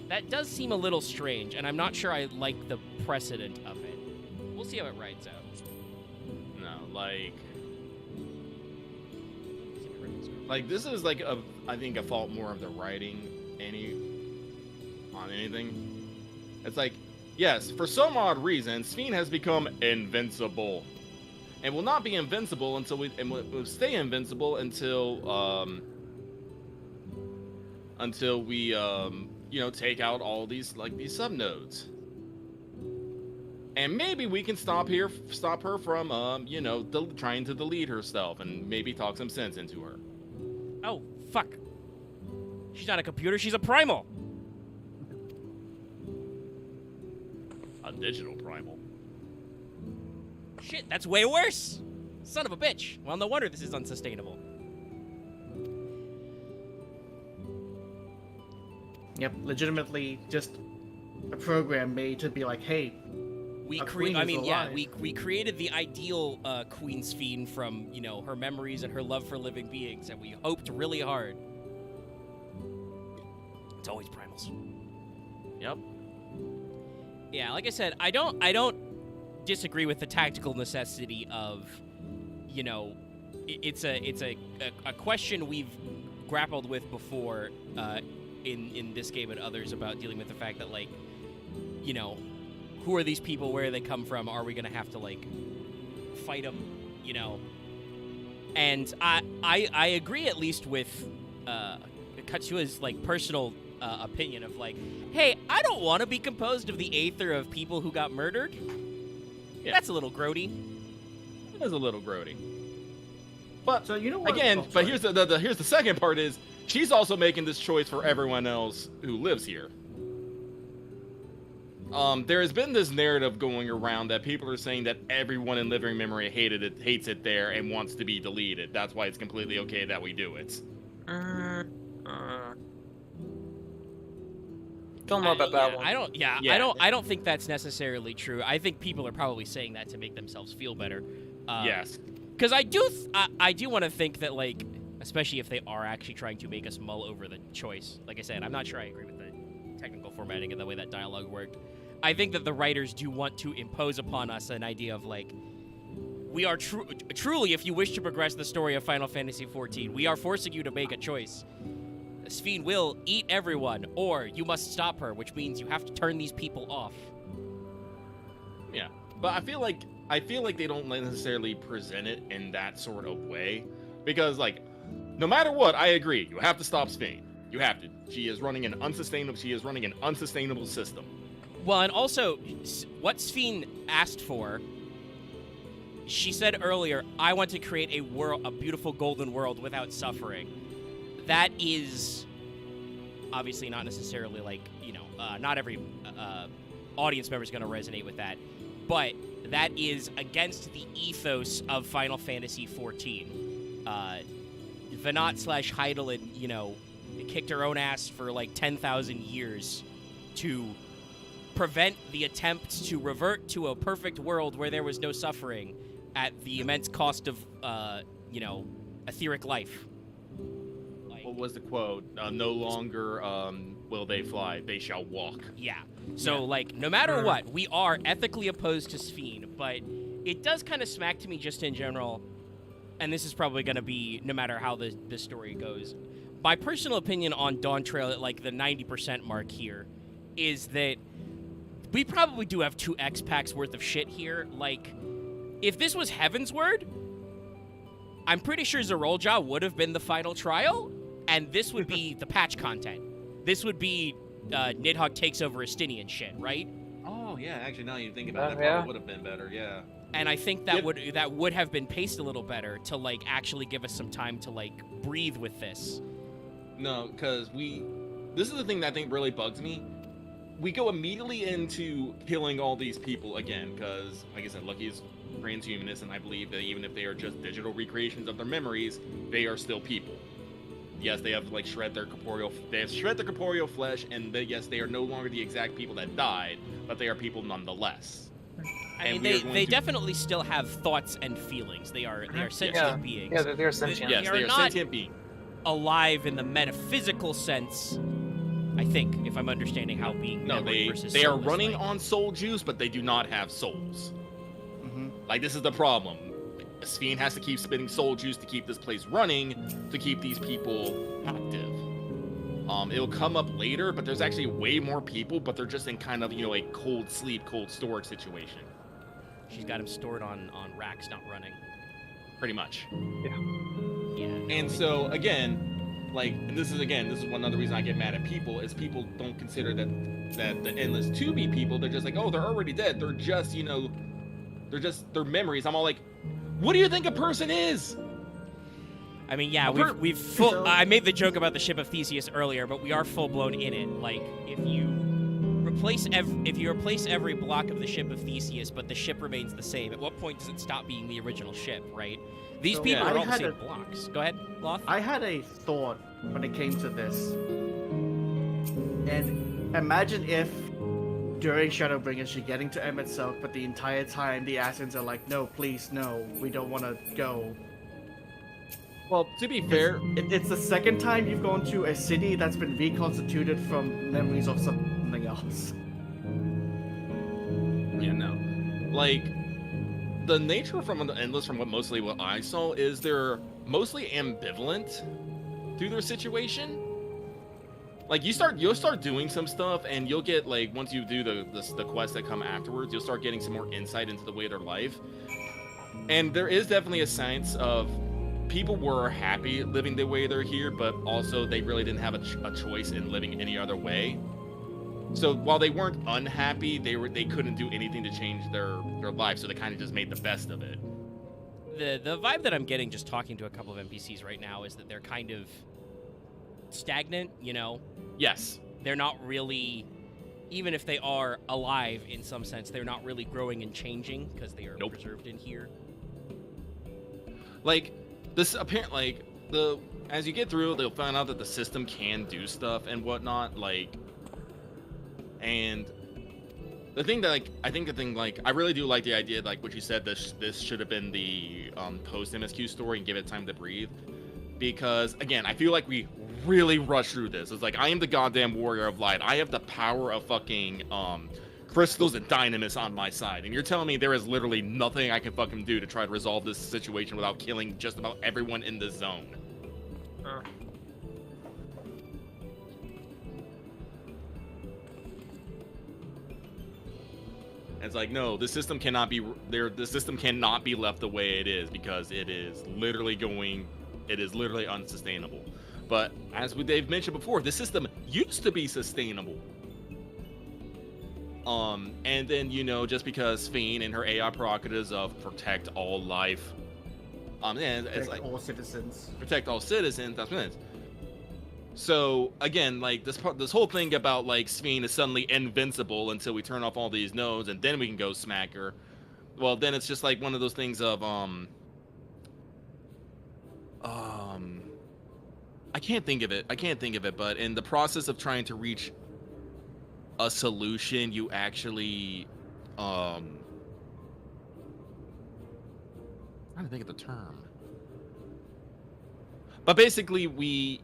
That does seem a little strange, and I'm not sure I like the precedent of it. We'll see how it rides out. No, like this is like I think a fault more of the writing on anything. It's like, yes, for some odd reason, Sphyn has become invincible. And will not be invincible until we'll stay invincible until we take out all these subnodes. And maybe we can stop her from trying to delete herself and maybe talk some sense into her. Oh, fuck. She's not a computer, she's a primal. A digital primal. Shit, that's way worse. Son of a bitch. Well, no wonder this is unsustainable. Yep, legitimately just a program made to be like, hey, We created the ideal Queen's Fiend from, you know, her memories and her love for living beings, and we hoped really hard. It's always primals. Yep. Yeah, like I said, I don't disagree with the tactical necessity of, you know, it's a question we've grappled with before in this game and others about dealing with the fact that, like, you know, who are these people? Where do they come from? Are we gonna have to, like, fight them? You know. And I agree at least with Katsua's, like, personal opinion of, like, hey, I don't want to be composed of the aether of people who got murdered. Yeah. That's a little grody. It is a little grody. But so you know what? Again, but here's the second part is she's also making this choice for everyone else who lives here. There has been this narrative going around that people are saying that everyone in living memory hates it there and wants to be deleted. That's why it's completely okay that we do it. Don't know about that one. I don't think that's necessarily true. I think people are probably saying that to make themselves feel better. Yes. Because I do want to think that, like, especially if they are actually trying to make us mull over the choice. Like I said, I'm not sure I agree with the technical formatting and the way that dialogue worked. I think that the writers do want to impose upon us an idea of, like, we are truly, if you wish to progress the story of Final Fantasy XIV, we are forcing you to make a choice. Sphene will eat everyone, or you must stop her, which means you have to turn these people off. Yeah, but I feel like they don't necessarily present it in that sort of way, because, like, no matter what, I agree, you have to stop Sphene. You have to. She is running an unsustainable system. Well, and also, what Sphene asked for, she said earlier, I want to create a beautiful golden world without suffering. That is obviously not necessarily, like, you know, not every audience member is going to resonate with that, but that is against the ethos of Final Fantasy XIV. Venat/Heidelin, you know, kicked her own ass for like 10,000 years to prevent the attempt to revert to a perfect world where there was no suffering at the immense cost of, you know, etheric life. What was the quote? No longer will they fly, they shall walk. Yeah. So, like, no matter what, we are ethically opposed to Sphene, but it does kind of smack to me just in general, and this is probably going to be no matter how the story goes. My personal opinion on Dawntrail at, like, the 90% mark here is that we probably do have 2 X-Packs worth of shit here. Like, if this was Heavensward, I'm pretty sure Zerolja would have been the final trial, and this would be the patch content. This would be Nidhogg takes over Estinian shit, right? Oh yeah, actually now you think about it, that probably would have been better, yeah. And I think that would have been paced a little better to, like, actually give us some time to, like, breathe with this. No, because this is the thing that I think really bugs me. We go immediately into killing all these people again, because, like I said, Lucky is transhumanist, and I believe that even if they are just digital recreations of their memories, they are still people. Yes, they have, like, shred their corporeal flesh, and yes, they are no longer the exact people that died, but they are people nonetheless. I mean, they definitely still have thoughts and feelings. They are sentient beings. Yeah, they're sentient. Yes, they are not sentient beings. Alive in the metaphysical sense, I think, if I'm understanding how being memory versus they are soul is running like. on soul juice, but they do not have souls. Like, this is the problem. Sphene has to keep spitting soul juice to keep this place running, to keep these people active. It'll come up later, but there's actually way more people, but they're just in kind of, you know, a cold sleep, cold storage situation. She's got him stored on racks, not running. Pretty much. Yeah. And so, again, like, and this is one other reason I get mad at people, is people don't consider that the Endless 2B people, they're just like, oh, they're already dead. They're just, you know, their memories. I'm all like, what do you think a person is? I mean, yeah, I made the joke about the ship of Theseus earlier, but we are full blown in it. Like, if you replace every block of the ship of Theseus, but the ship remains the same, at what point does it stop being the original ship, right? These people are all the same blocks. Go ahead, Loth. I had a thought when it came to this. And imagine if during Shadowbringers you're getting to Emet-Selk, but the entire time the Assassins are like, no, please, no, we don't want to go. Well, to be fair, it's the second time you've gone to a city that's been reconstituted from memories of something else. Yeah, no. Like, the nature from the Endless, from mostly what I saw, is they're mostly ambivalent through their situation. Like, you'll start doing some stuff, and you'll get, like, once you do the quests that come afterwards, you'll start getting some more insight into the way of their life. And there is definitely a sense of people were happy living the way they're here, but also they really didn't have a choice in living any other way. So while they weren't unhappy, they couldn't do anything to change their life, so they kind of just made the best of it. The vibe that I'm getting just talking to a couple of NPCs right now is that they're kind of stagnant, you know? Yes. They're not really, even if they are alive in some sense, they're not really growing and changing because they are preserved in here. Like, this apparently, as you get through, they'll find out that the system can do stuff and whatnot, like, and the thing that, like, I really do like the idea, like what you said, this should have been the post MSQ story and give it time to breathe, because again, I feel like we really rushed through this. It's like, I am the goddamn warrior of light. I have the power of fucking crystals and dynamis on my side, and you're telling me there is literally nothing I can fucking do to try to resolve this situation without killing just about everyone in this zone. It's like, no, the system cannot be there. The system cannot be left the way it is, because it is literally unsustainable. But as they've mentioned before, the system used to be sustainable. And then, you know, just because Fiend and her AI prerogatives of protect all life, and it's like all citizens. Protect all citizens. That's what it is. So again, like this whole thing about like Fiend is suddenly invincible until we turn off all these nodes, and then we can go smack her. Well, then it's just like one of those things of I can't think of it, but in the process of trying to reach a solution, you actually I'm trying to think of the term. But basically,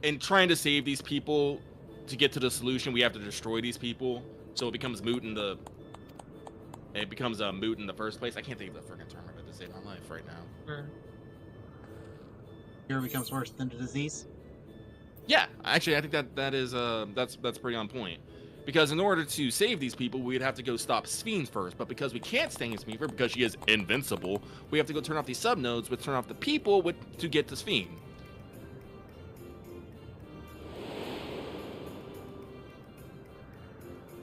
in trying to save these people, to get to the solution, we have to destroy these people, so it becomes moot in the moot in the first place. I can't think of the freaking term of it to save my life right now. Cure becomes worse than the disease. Yeah, actually, I think that's pretty on point. Because in order to save these people, we'd have to go stop Sphene first. But because we can't stay in Sphene first, because she is invincible, we have to go turn off these subnodes, which turn off the people to get to Sphene.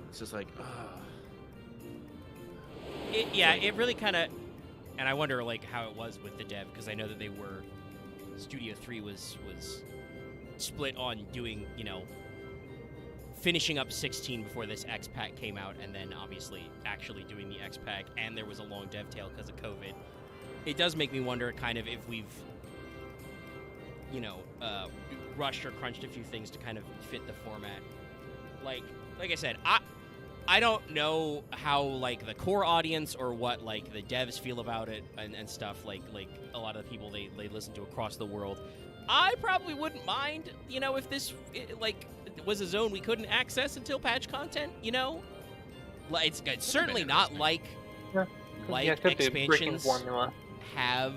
It's just like, It really kind of, and I wonder like how it was with the dev, because I know that Studio 3 was split on doing, you know, finishing up 16 before this X-Pack came out, and then obviously actually doing the X-Pack, and there was a long dev tail because of COVID. It does make me wonder kind of if we've, you know, rushed or crunched a few things to kind of fit the format. Like I said, I don't know how like the core audience or what like the devs feel about it and stuff, like a lot of the people they listen to across the world. I probably wouldn't mind, you know, if this like was a zone we couldn't access until patch content, you know? It's certainly not like expansions have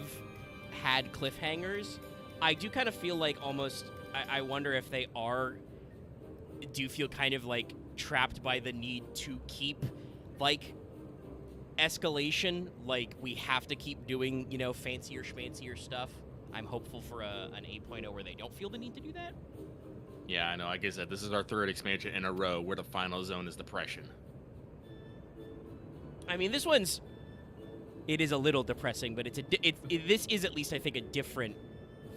had cliffhangers. I do kind of feel like almost, I wonder if they do feel kind of like trapped by the need to keep like escalation, like we have to keep doing, you know, fancier schmancier stuff. I'm hopeful for an 8.0 where they don't feel the need to do that. Yeah, I know. Like I said, this is our third expansion in a row where the final zone is depression. I mean, this one's, it is a little depressing, but this is at least, I think, a different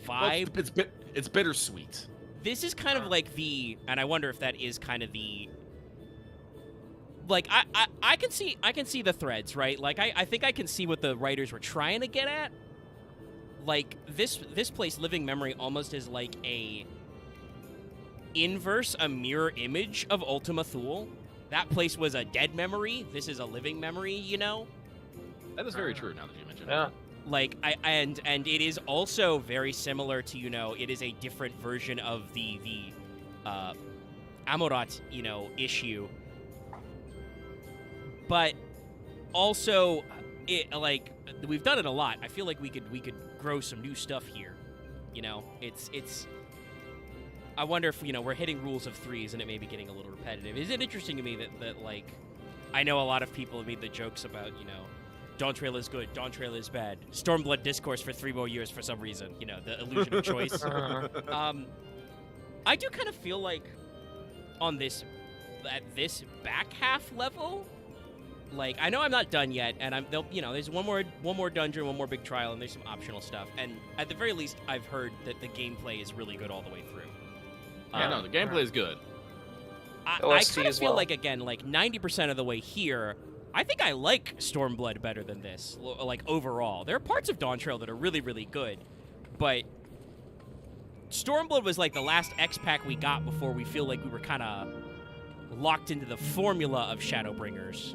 vibe. Well, it's bittersweet. This is kind of like and I wonder if that is kind of the like I can see the threads, right? Like I think I can see what the writers were trying to get at. Like this place, Living Memory, almost is like a mirror image of Ultima Thule. That place was a dead memory. This is a living memory, you know? That is very true now that you mention it. Yeah. Like and it is also very similar to, you know, it is a different version of the Amorat, you know, issue. But also it, like, we've done it a lot. I feel like we could grow some new stuff here. You know, it's I wonder if, you know, we're hitting rules of threes and it may be getting a little repetitive. Is it interesting to me that like, I know a lot of people have made the jokes about, you know, Dawntrail is good, Dawntrail is bad, Stormblood discourse for 3 more years for some reason, you know, the illusion of choice. I do kind of feel like on this, at this back half level, like, I know I'm not done yet, and you know, there's one more dungeon, one more big trial, and there's some optional stuff, and at the very least, I've heard that the gameplay is really good all the way through. Yeah, no, the gameplay is good. I kind of feel like, again, like 90% of the way here, I think I like Stormblood better than this, like, overall. There are parts of Dawntrail that are really, really good, but Stormblood was like the last X-Pack we got before we feel like we were kind of locked into the formula of Shadowbringers.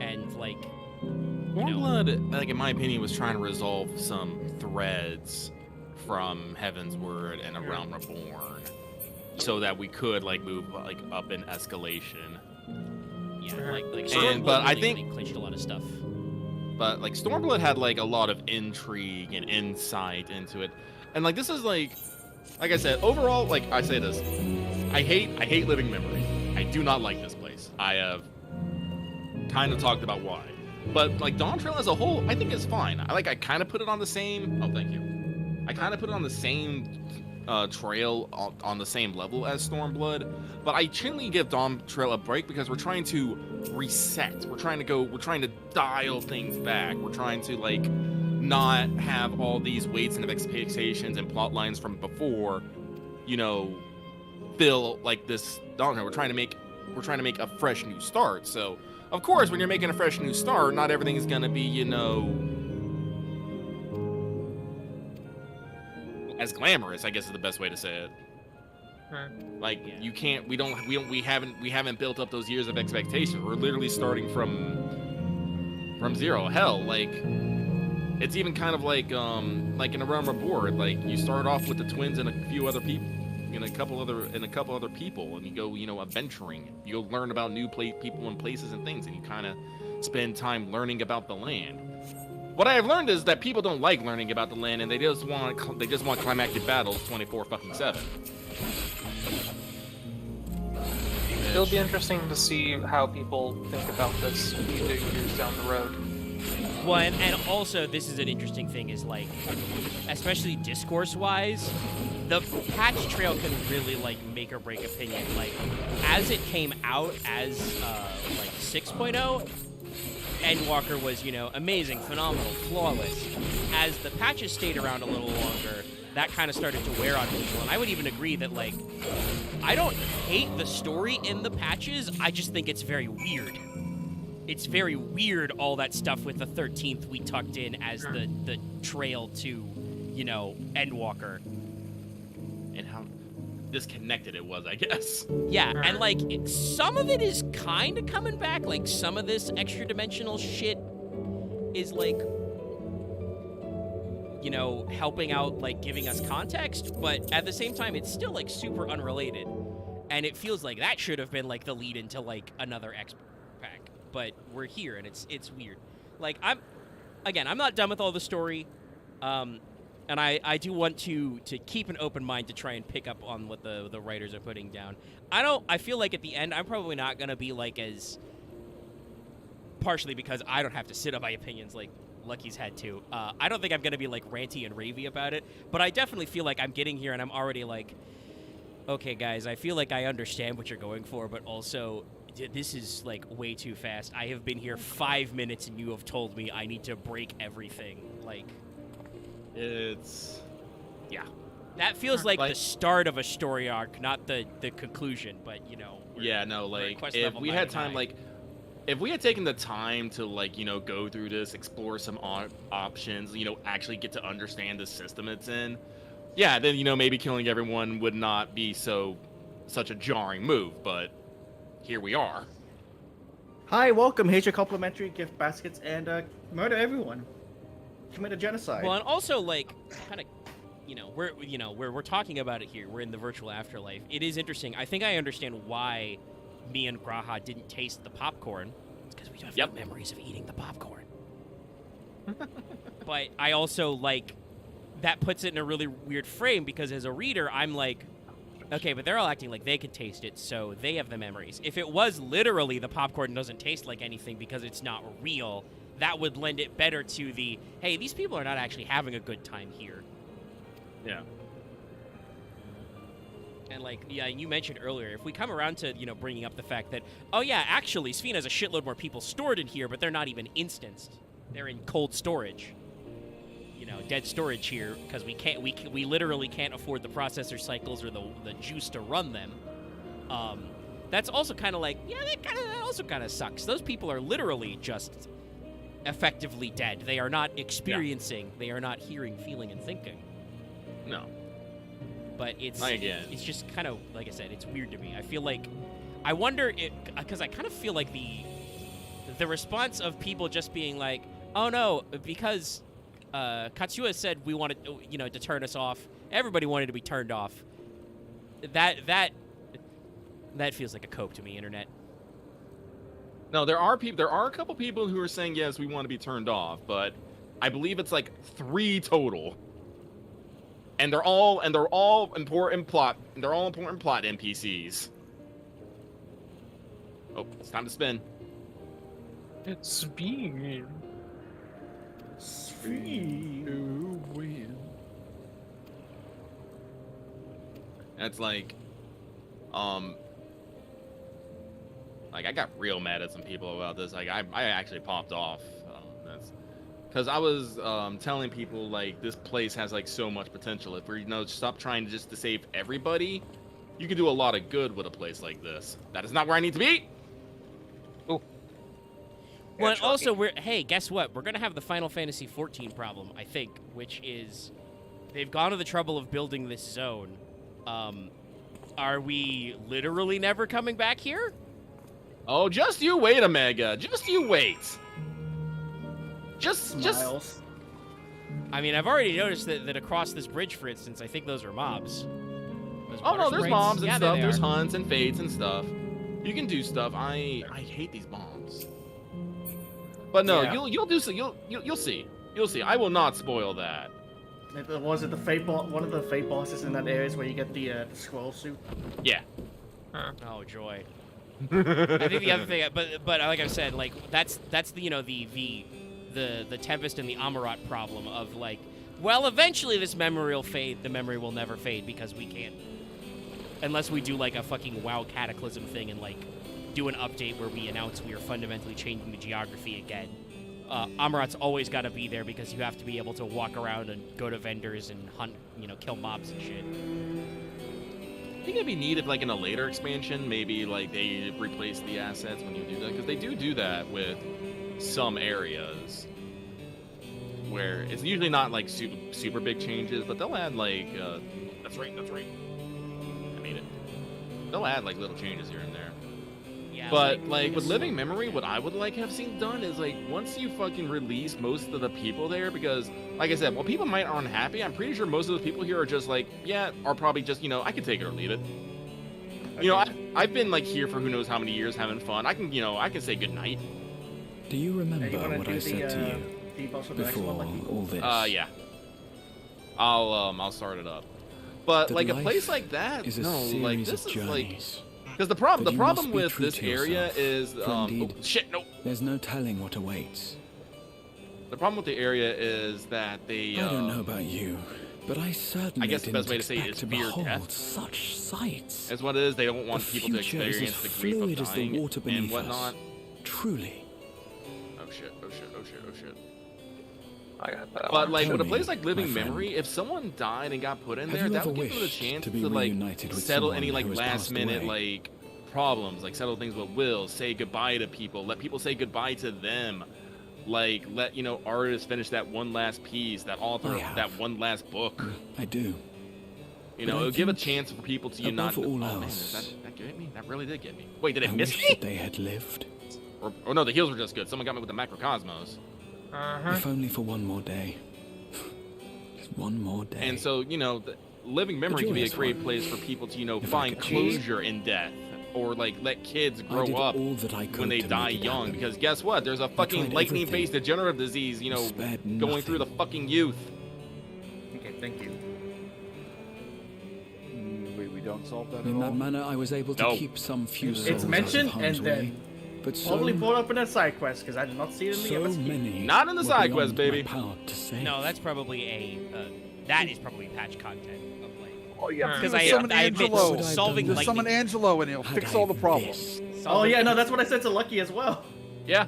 And, like, Stormblood, like, in my opinion, was trying to resolve some threads from Heaven's Word and A Realm Reborn, so that we could, like, move, like, up in escalation. Yeah, like Stormblood but I really, think really clinched a lot of stuff. But like Stormblood had like a lot of intrigue and insight into it, and like this is like I said, overall, like I say this, I hate Living Memory. I do not like this place. I have kind of talked about why, but like Dawntrail as a whole, I think is fine. I kind of put it on the same. Oh, thank you. I kind of put it on the same trail on the same level as Stormblood, but I genuinely give Dawntrail a break because we're trying to reset. We're trying to dial things back. We're trying to like not have all these weights and expectations and plot lines from before, you know, fill like this Dawntrail. We're trying to make a fresh new start. So of course, when you're making a fresh new start, not everything is gonna be, you know, as glamorous, I guess is the best way to say it. Like you can't, we haven't built up those years of expectations. We're literally starting from zero. Hell, like it's even kind of like in A Realm Reborn, like you start off with the twins and a few other people, and a couple other people, and you go, you know, adventuring. You go learn about new people and places and things, and you kind of spend time learning about the land. What I have learned is that people don't like learning about the land, and they just want climactic battles 24/7. It'll be interesting to see how people think about this a few years down the road. Well, and also this is an interesting thing is like, especially discourse-wise, the patch trail can really like make or break opinion. Like, as it came out as like 6.0. Endwalker was, you know, amazing, phenomenal, flawless. As the patches stayed around a little longer, that kind of started to wear on people. And I would even agree that, like, I don't hate the story in the patches, I just think it's very weird. It's very weird, all that stuff with the 13th we tucked in as the trail to, you know, Endwalker. And how disconnected it was, I guess. Yeah, and like some of it is kind of coming back. Like some of this extra dimensional shit is like, you know, helping out, like giving us context, but at the same time it's still like super unrelated, and it feels like that should have been like the lead into like another X pack, but we're here and it's weird. Like I'm not done with all the story, and I do want to keep an open mind to try and pick up on what the writers are putting down. I feel like at the end, I'm probably not going to be like as... Partially because I don't have to sit on my opinions like Lucky's had to. I don't think I'm going to be like ranty and ravey about it, but I definitely feel like I'm getting here and I'm already like, okay, guys, I feel like I understand what you're going for, but also... This is like way too fast. I have been here 5 minutes and you have told me I need to break everything. Like... It's, yeah. That feels like the start of a story arc, not the conclusion. But you know. Yeah, no, we're at like quest if level we had 99. time, like if we had taken the time to like go through this, explore some options, actually get to understand the system it's in, yeah, then maybe killing everyone would not be such a jarring move. But here we are. Hi, welcome. Here's your complimentary gift baskets and murder everyone. Commit a genocide. Well, and also like kind of. We're talking about it here. We're in the virtual afterlife. It is interesting. I think I understand why me and Graha didn't taste the popcorn. It's because we don't have memories of eating the popcorn. But I also like that puts it in a really weird frame because as a reader, I'm like, okay, but they're all acting like they could taste it, so they have the memories. If it was literally the popcorn doesn't taste like anything because it's not real, that would lend it better to the, hey, these people are not actually having a good time here. Yeah. And like, yeah, you mentioned earlier, if we come around to, bringing up the fact that, oh yeah, actually, Sphene has a shitload more people stored in here, but they're not even instanced. They're in cold storage. Dead storage here, because we literally can't afford the processor cycles or the juice to run them. That's also kind of like, yeah, that also kind of sucks. Those people are literally just effectively dead. They are not experiencing, they are not hearing, feeling, and thinking. No. But it's just kind of, like I said, it's weird to me. I feel like, I wonder, because I kind of feel like the response of people just being like, oh no, because Katsuya said we wanted, to turn us off. Everybody wanted to be turned off. That feels like a cope to me, internet. No, there are a couple people who are saying yes, we want to be turned off, but I believe it's like 3 total. And they're all important plot. They're all important plot NPCs. Oh, it's time to spin. Spin. Who win? And it's like I got real mad at some people about this. Like, I actually popped off. That's because I was telling people like this place has like so much potential. If we stop trying just to save everybody, you can do a lot of good with a place like this. That is not where I need to be. Oh. Well, and also hey, guess what? We're gonna have the Final Fantasy XIV problem, I think, which is they've gone to the trouble of building this zone. Are we literally never coming back here? Oh, just you wait, Omega. Just you wait. Just. I mean, I've already noticed that across this bridge, for instance, I think those are mobs. Oh no, there's mobs and stuff. There's are. hunts and fates and stuff. You can do stuff. I hate these bombs. But no, you'll do so. You'll see. You'll see. I will not spoil that. Was it the fate one of the fate bosses in that area is where you get the scroll suit? Yeah. Oh joy. I think the other thing, but like I said, like that's the Tempest and the Amarat problem of like, well, eventually this memory will fade. The memory will never fade because we can't, unless we do like a fucking WoW Cataclysm thing and like do an update where we announce we are fundamentally changing the geography again. Amarat's always got to be there because you have to be able to walk around and go to vendors and hunt, kill mobs and shit. I think it'd be neat if, like, in a later expansion, maybe, like, they replace the assets when you do that. Because they do that with some areas. Where it's usually not, like, super big changes, but they'll add, like, That's right. I made it. They'll add, like, little changes here and there. Yeah, but, like, with Living Memory, what I would, like, have seen done is, like, once you fucking release most of the people there, because, like I said, while people might aren't happy, I'm pretty sure most of those people here are just, like, yeah, are probably just, I can take it or leave it. Okay. I've been, like, here for who knows how many years having fun. I can say goodnight. Do you remember what I said to you before all this? Yeah. I'll start it up. But, like, a place like that, no, like, this is, like... Because the problem with this area is, oh, shit, no. There's no telling what awaits. The problem with the area is that they, I don't know about you, but I certainly I guess the best way to say it is to fear death. Such sights. That's what it is. They don't want people to experience the grief of dying the water beneath and whatnot. Us. Truly. Oh shit. I got that. But like Tell with a me, place like Living my friend, Memory, if someone died and got put in have there, you that ever would give them a wished chance to be like reunited with settle someone any like who has last passed minute away? like problems, like settle things with wills, say goodbye to people, let people say goodbye to them, like let artists finish that one last piece, that author of that one last book. I do. You But know, I it'll give a think chance for people to unite. above all Oh man, else, that get me? That really did get me. Wait, did it I miss wish me? that they had lived. Or no, the heals were just good. Someone got me with the macrocosmos. If only for one more day. Just one more day. And so, the Living Memory can be a joyous great one. place for people to, If I find could choose. closure in death. Or, like, let kids I grow did up all that I could when they to die make it young. happen. Because guess what? There's a fucking tried lightning-based degenerative disease, going through the fucking youth. Okay, thank you. Wait, we don't solve that at In all? that manner, I was able to No. keep some few souls It's mentioned out of and harm's then way. But so, probably brought up in a side quest because I did not see it in the so Everkeep. many Not in the were side quest, beyond my baby. power to save. No, that's probably that is probably patch content. Oh yeah, Because just summon I admit Angelo. solving Just summon lightning. Angelo and he'll fix all the problems. Oh yeah, no, that's what I said to Lucky as well. Yeah.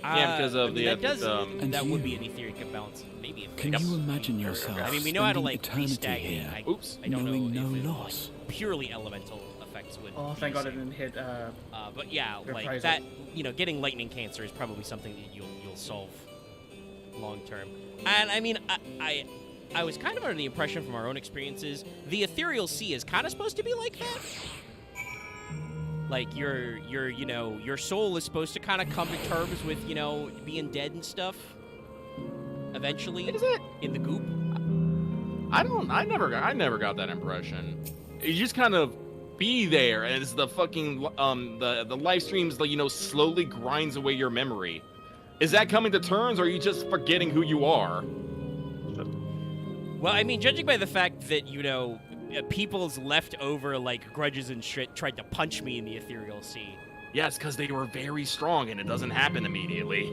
Yeah, because of the that does And that would you. be an etheric balance, maybe. If Can you imagine yourself I mean, we know how to spending like eternity restagnate. here, I don't knowing know no if it, loss? purely elemental effects would. Oh, be thank God the it same. didn't hit. But yeah, like reprisal. that. Getting lightning cancer is probably something that you'll solve long term. And I mean, I was kind of under the impression from our own experiences, the ethereal sea is kind of supposed to be like that. Like your soul is supposed to kind of come to terms with being dead and stuff. Eventually, Is it? In the goop? I never got that impression. You just kind of be there, and it's the fucking the live streams slowly grinds away your memory. Is that coming to terms, or are you just forgetting who you are? Well, I mean, judging by the fact that people's leftover like grudges and shit tried to punch me in the ethereal sea. Yes, because they were very strong, and it doesn't happen immediately.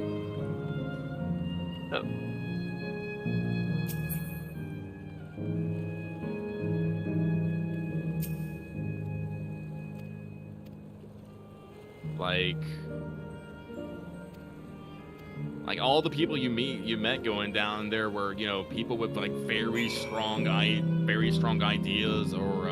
Like all the people you met going down there were, people with like very strong ideas or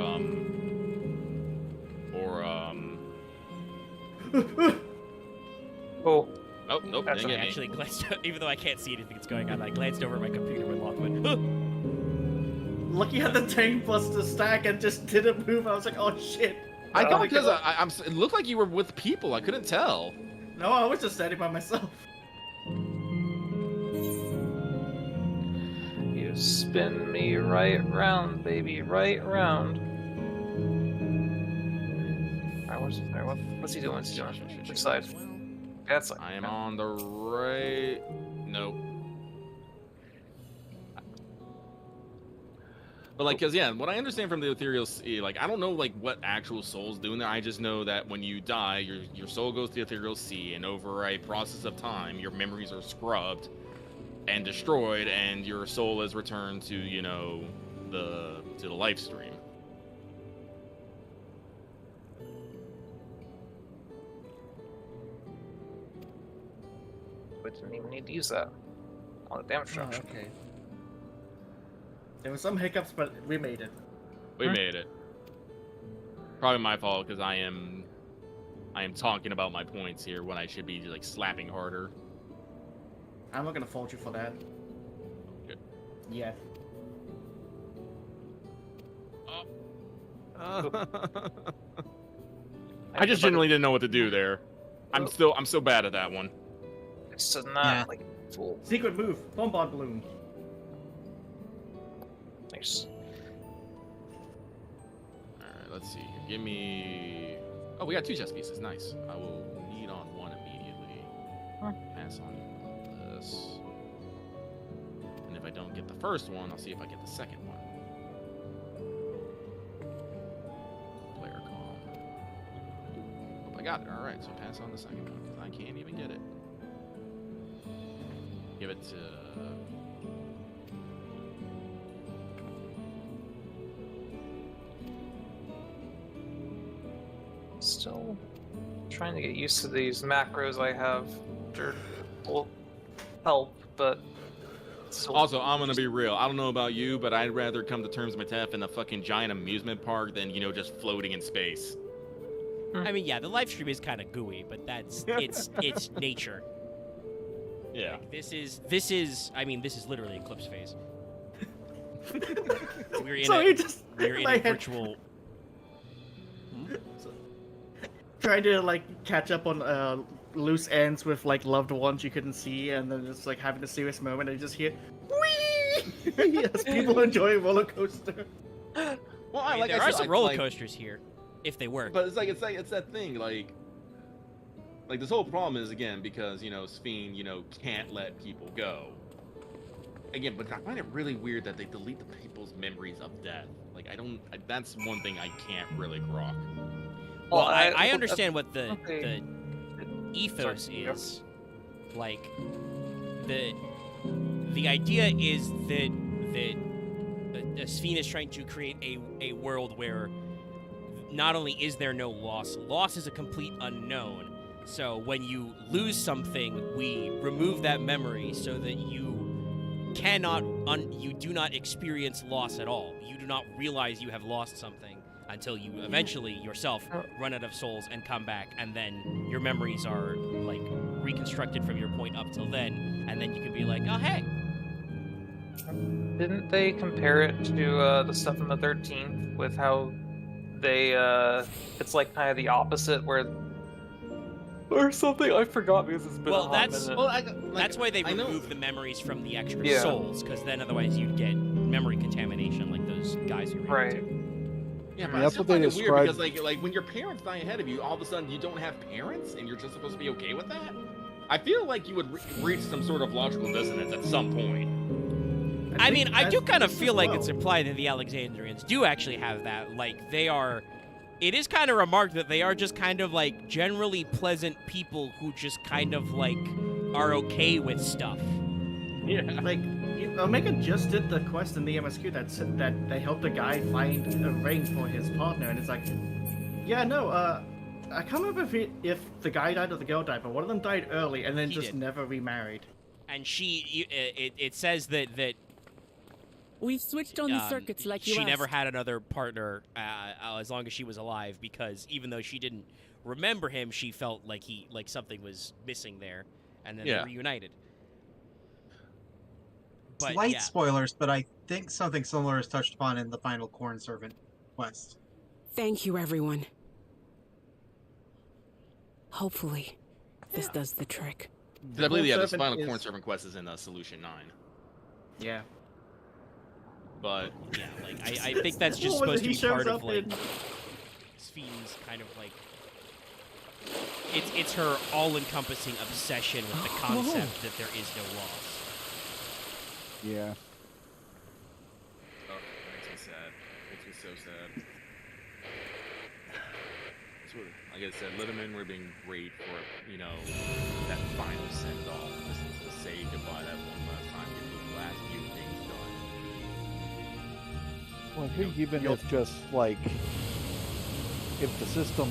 Oh. Oh, nope. I didn't get me. actually glanced, even though I can't see anything that's going on, I glanced over at my computer when Loth went, Lucky had the tank buster stack and just didn't move. I was like, oh shit. I thought because it looked like you were with people. I couldn't tell. No, I was just standing by myself. You spin me right round, baby, right round. Alright, what's he doing? What's he doing? Which side? That's like. I am on the right. Nope. But like, cause yeah, what I understand from the ethereal sea, like I don't know like what actual souls do in there. I just know that when you die, your soul goes to the ethereal sea, and over a process of time, your memories are scrubbed and destroyed, and your soul is returned to the life stream. We didn't even need to use that. All the damage reduction. Okay. There were some hiccups, but we made it. We made it. Probably my fault because I am talking about my points here when I should be like slapping harder. I'm not gonna fault you for that. Good. Yeah. I just generally didn't know what to do there. I'm so bad at that one. It's just not like full. Secret move, bombard balloon. Nice. Alright, let's see here. Give me... Oh, we got 2 chess pieces. Nice. I will need on one immediately. Pass on this. And if I don't get the first one, I'll see if I get the second one. Player calm. Hope I got it. Alright, so pass on the second one, because I can't even get it. Give it to... Still trying to get used to these macros I have. Will help, but Also, I'm gonna be real. I don't know about you, but I'd rather come to terms with myself in a fucking giant amusement park than, you know, just floating in space. I mean, yeah, the live stream is kind of gooey, but it's nature. Yeah. Like, this is I mean, this is literally eclipse phase. We're in a virtual. Trying to like catch up on loose ends with like loved ones you couldn't see, and then just like having a serious moment, and you just hear whee as people enjoy a roller coaster. Well, I mean, there are some roller coasters here, if they work. But it's that thing, like this whole problem is, again, because, you know, Sphene, you know, can't let people go. Again, but I find it really weird that they delete the people's memories of death. Like, that's one thing I can't really grok. Well, I understand what the ethos is. Like, the idea is that Sphene is trying to create a world where not only is there no loss is a complete unknown. So when you lose something, we remove that memory so that you do not experience loss at all. You do not realize you have lost something until you eventually yourself run out of souls and come back, and then your memories are like reconstructed from your point up till then, and then you can be like, oh hey. Didn't they compare it to the stuff in the 13th with how they it's like kind of the opposite where or something? I forgot because it's been a hot minute. That's why they remove the memories from the extra souls, because then otherwise you'd get memory contamination like those guys who ran into. Yeah, but that's what they describe. Weird because like when your parents die ahead of you, all of a sudden you don't have parents, and you're just supposed to be okay with that. I feel like you would reach some sort of logical dissonance at some point. I mean, I do kind of feel like it's implied that the Alexandrians do actually have that. Like, they are... It is kind of remarked that they are just kind of, like, generally pleasant people who just kind of, like, are okay with stuff. Yeah. Like, Omega just did the quest in the MSQ that said that they helped a guy find a ring for his partner, and it's like, yeah, no, I can't remember if the guy died or the girl died, but one of them died early and then never remarried. And it says that we've switched on the circuits like you she asked. never had another partner as long as she was alive, because even though she didn't remember him, she felt like something was missing there, and then they reunited. But, Slight spoilers, but I think something similar is touched upon in the final Corn Servant quest. Thank you, everyone. Hopefully, this does the trick. I believe this final Corn Servant quest is in Solution 9. Yeah. But yeah, like I think that's just supposed to be part of like Sphene's kind of like it's her all-encompassing obsession with the concept that there is no loss. Yeah. Oh, makes me sad. Makes me so sad. Like I said, Litterman were being great for, you know, that final send-off, just to say goodbye that one last time, get those last few things done. Well, I think even if just like, if the system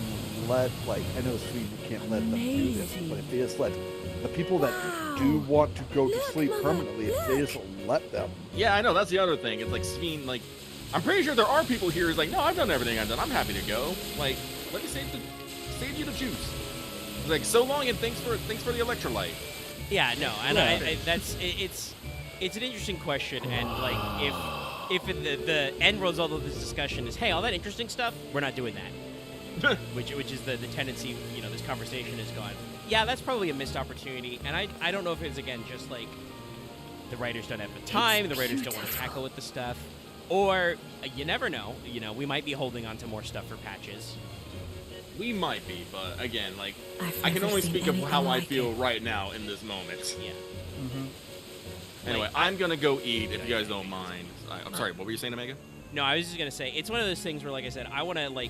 let, like, I know Sweden can't let them do this, but if they just let the people that do want to go to sleep permanently, if they just let them. Yeah, I know, that's the other thing. It's like Sveen, like, I'm pretty sure there are people here who's like, no, I've done everything I've done. I'm happy to go. Like, let me save you the juice. It's like, so long, and thanks for the electrolyte. Yeah, no, and it's an interesting question, and like if the end result of this discussion is, hey, all that interesting stuff, we're not doing that, which is the tendency, you know, this conversation has gone. Yeah, that's probably a missed opportunity, and I don't know if it's again just like the writers don't have the time, the writers don't want to tackle with the stuff, or you never know. You know, we might be holding on to more stuff for patches. We might be, but again, like, I can only speak of how I feel right now in this moment. Yeah. Anyway, I'm gonna go eat if you guys don't mind. I'm sorry, what were you saying, Omega? No, I was just gonna say it's one of those things where, like I said, I want to, like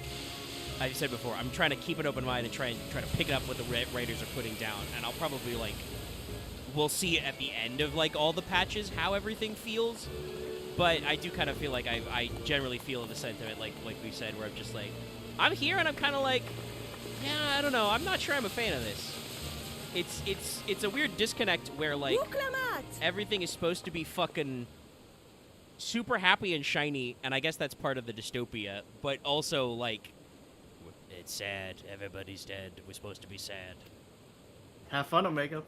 I said before, I'm trying to keep an open mind and try to pick up what the writers are putting down, and I'll probably we'll see at the end of like all the patches how everything feels. But I do kind of feel like I generally feel the sentiment like we said, where I'm just like, I'm here and I'm kind of like, yeah, I don't know, I'm not sure I'm a fan of this. It's a weird disconnect where like everything is supposed to be fucking super happy and shiny, and I guess that's part of the dystopia, but also, like, it's sad. Everybody's dead. We're supposed to be sad. Have fun, Omega.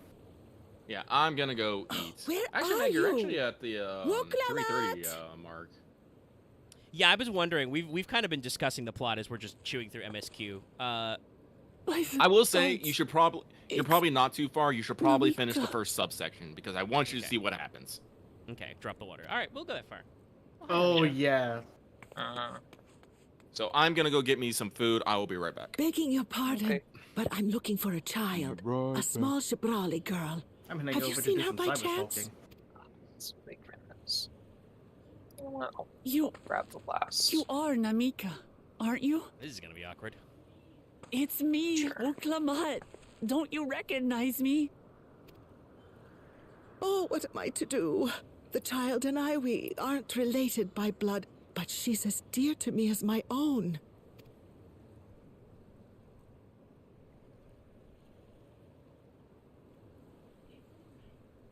Yeah, I'm gonna go eat. Where actually, are Meg, you're you? actually at the 3:30 mark. Yeah, I was wondering. We've kind of been discussing the plot as we're just chewing through MSQ. I will say you're probably not too far. You should probably finish the first subsection because I want you to see what happens. Okay, drop the water. All right, we'll go that far. Oh yeah. So I'm gonna go get me some food. I will be right back. Begging your pardon, but I'm looking for a child, a small Shibrali girl. I'm gonna Have go you over seen to do her some by cyber chance? stalking. Let's wait for this. I'll You grab the last. You are Namika, aren't you? This is gonna be awkward. It's me, Uklamat. Don't you recognize me? Oh, what am I to do? The child and I, we aren't related by blood, but she's as dear to me as my own.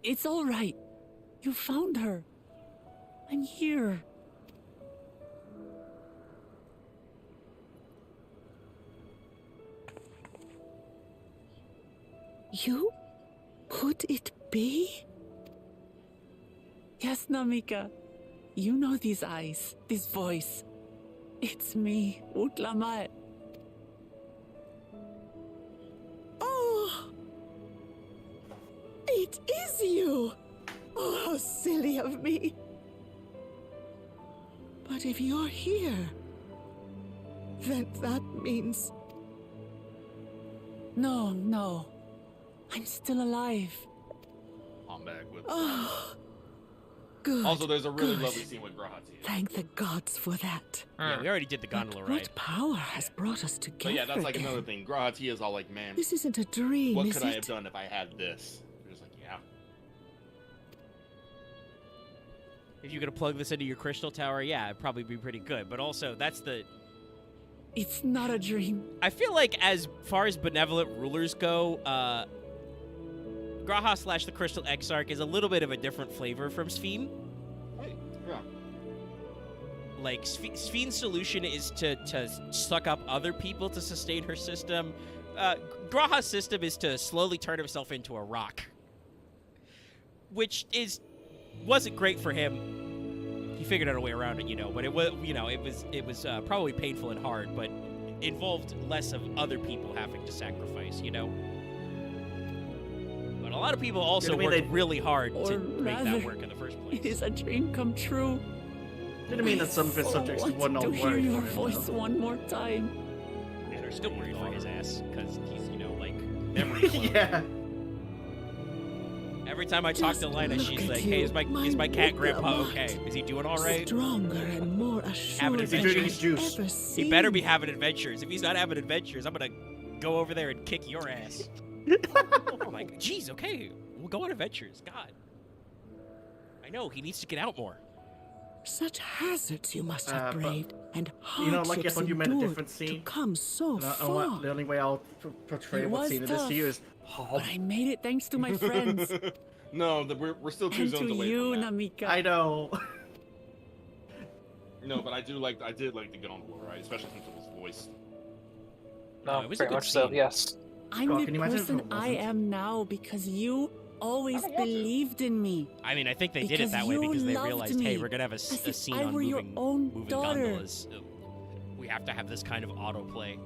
It's all right. You found her. I'm here. You? Could it be? Yes, Namika. You know these eyes, this voice. It's me, Utlamat. Oh! It is you! Oh, how silly of me. But if you're here, then that means... No. I'm still alive. I'm back with. Oh, good. Also, there's a really good. lovely scene with Grahati. Thank the gods for that. Yeah, we already did the gondola ride. What power has brought us together? But yeah, that's like again? another thing. Grahati is all like, man, This isn't a dream, what is could it? I have done if I had this? They're just like, yeah. If you could plug this into your crystal tower, yeah, it'd probably be pretty good. But also, that's the... It's not a dream. I feel like as far as benevolent rulers go, Graha / the Crystal Exarch is a little bit of a different flavor from Sphene. Hey, yeah. Like, Sphene's solution is to suck up other people to sustain her system. Graha's system is to slowly turn himself into a rock. Which wasn't great for him. He figured out a way around it, but it was probably painful and hard, but involved less of other people having to sacrifice, But a lot of people also worked really hard to make that work in the first place. It is a dream come true. Didn't mean that some of his subjects were not to hear worried your for him, voice though. one more time. And are still worried for his ass, because he's, memory clone. Yeah. Every time I talk to Lina, she's like, hey, is my cat grandpa okay? Is he doing all right? Stronger and more assured Having adventures? ever He better be having adventures. If he's not having adventures, I'm gonna go over there and kick your ass. I'm like, geez, okay, we'll go on adventures. God. I know, he needs to get out more. Such hazards you must have but, braved, and like I hardships thought you meant a endured different scene. to come so And far. the only way I'll portray It what was scene it is tough, to you is but I made it thanks to my friends. No, we're still 2 and zones to away you, from that. Namika. I know. No, but I did like to get on the water ride, especially since it was voiced. No, it was a pretty good much so, scene. yes. I'm God, the can you imagine if person it I wasn't? am now because you always believed in me. I mean, I think they did it Because that way you because they loved realized, hey, me, we're gonna have a as if scene I on were your moving own daughter. gondolas. We have to have this kind of autoplay.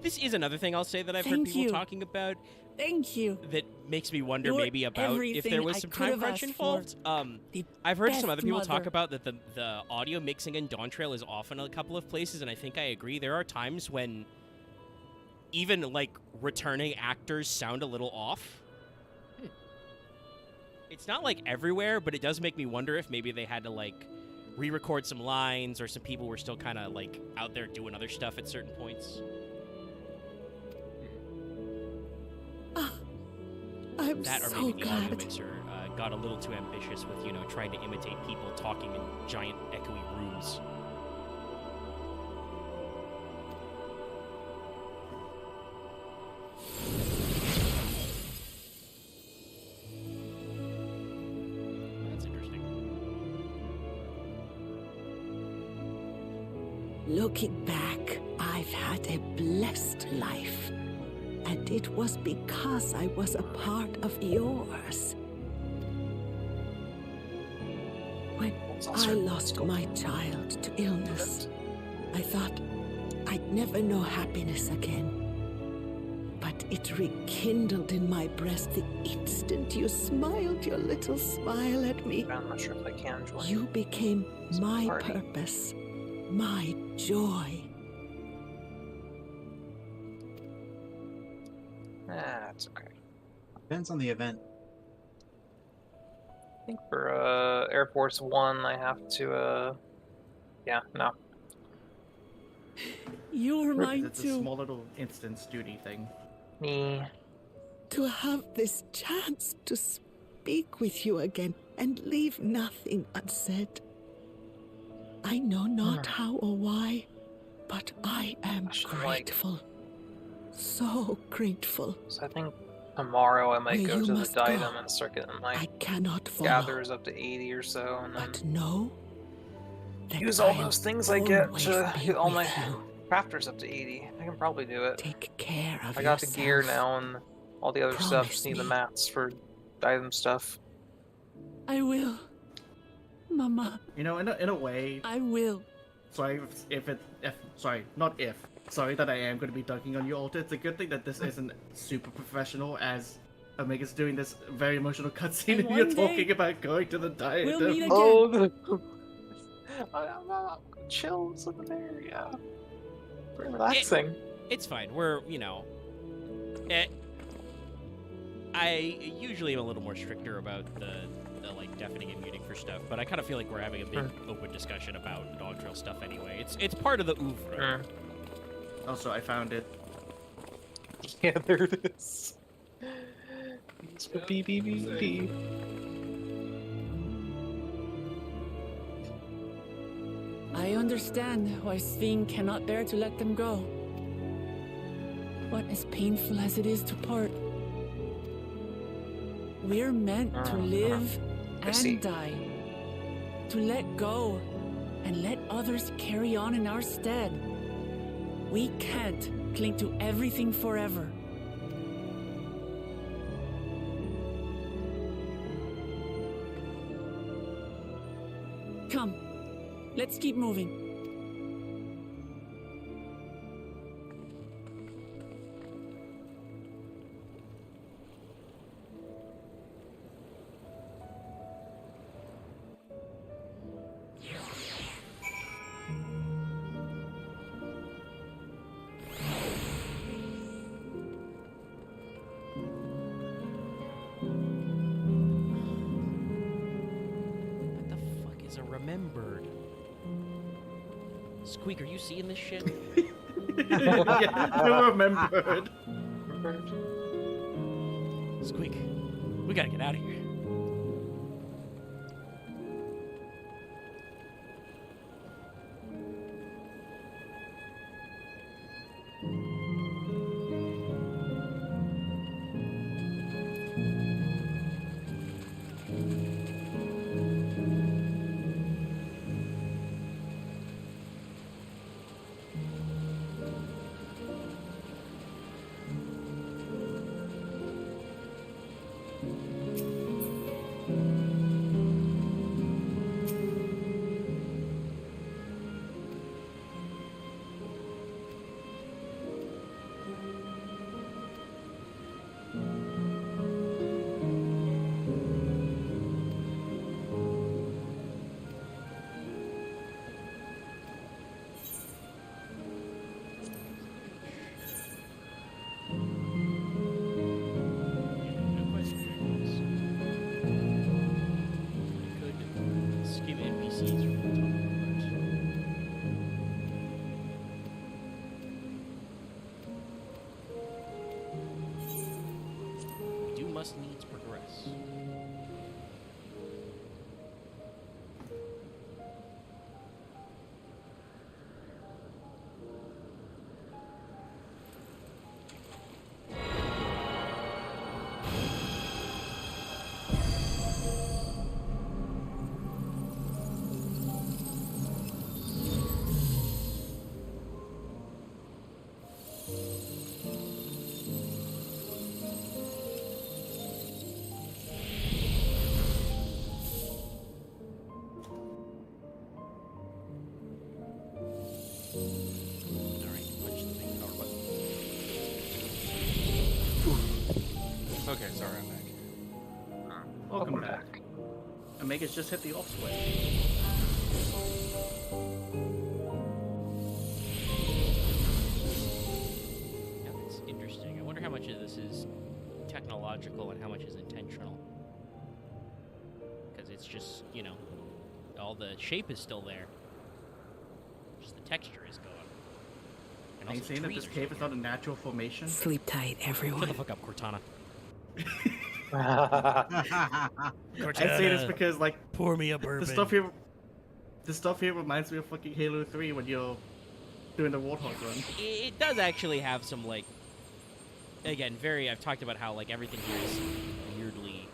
This is another thing I'll say that I've heard Thank people you. talking about Thank you. that makes me wonder You're maybe about if everything there was I some could time have crunch asked for. involved. The I've heard some best other people talk mother. about that the audio mixing in Dawntrail is off in a couple of places, and I think I agree. There are times when even like returning actors sound a little off. It's not like everywhere, but it does make me wonder if maybe they had to like re-record some lines, or some people were still kind of like out there doing other stuff at certain points. I'm That, or so maybe the audio glad. mixer got a little too ambitious with trying to imitate people talking in giant echoey rooms. Looking back, I've had a blessed life. And it was because I was a part of yours. When I lost my child to illness, I thought I'd never know happiness again. But it rekindled in my breast the instant you smiled your little smile at me. I'm not sure if I can join. You became my purpose, my joy. That's okay. Depends on the event. I think for Air Force One, I have to. Yeah, no. You're mine It's a too. small little instance duty thing. Me. To have this chance to speak with you again and leave nothing unsaid. I know not how or why, but I am grateful. So grateful. So I think tomorrow I might Where go you to the must Diadem go, and start getting my I cannot follow. gathers up to 80 or so, and then No. use all those things I get to get all my crafters up to 80. I can probably do it. Take care of I got yourself. the gear now and all the other stuff. Just need the me. mats for Diadem stuff. I will. Mama. You know, in a way. I will. Sorry Sorry that I am going to be dunking on you, Alter. It's a good thing that this isn't super professional, as Omega's doing this very emotional cutscene and you're talking about going to the Diadem. We'll meet again. Oh, no. I'm chills over there, yeah. Very relaxing. It's fine. We're, I usually am a little more stricter about the like deafening and muting for stuff, but I kind of feel like we're having a big open discussion about Dawntrail stuff anyway. It's part of the oeuvre. Also, I found it. Yeah, there it is. It's for BBBB. I understand why Sveen cannot bear to let them go. But as painful as it is to part, we're meant to live and die. To let go and let others carry on in our stead. We can't cling to everything forever. Come, let's keep moving. Remembered. Squeak, are you seeing this shit? Yeah, remembered. Squeak, we gotta get out of here. Must needs progress. Omega's just hit the off switch. Yeah, that's interesting. I wonder how much of this is technological and how much is intentional. Because it's just, you know, all the shape is still there. Just the texture is gone. And Are you also saying that trees this are cave still is not a natural formation? Sleep tight, everyone. Shut the fuck up, Cortana. I say this because, like, pour me a bourbon. The stuff here reminds me of fucking Halo 3 when you're doing the Warthog run. It does actually have some, like, again, I've talked about how, like, everything here is weirdly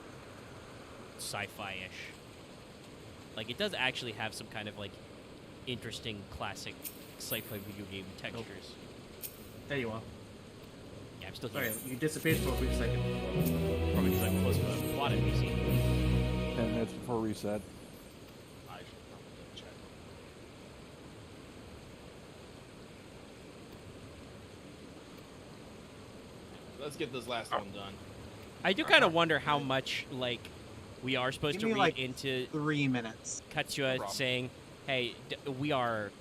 sci-fi-ish. Like, it does actually have some kind of, like, interesting classic sci-fi video game textures. There you are. Yeah, I'm still here. Sorry, you disappeared for a brief second. Probably because I'm close to a plot NPC. 10 minutes before reset. I should probably check. Let's get this last one done. I do kind of wonder how much, like, we are supposed Give to me, read like, into 3 minutes. Katsua saying, hey, we are,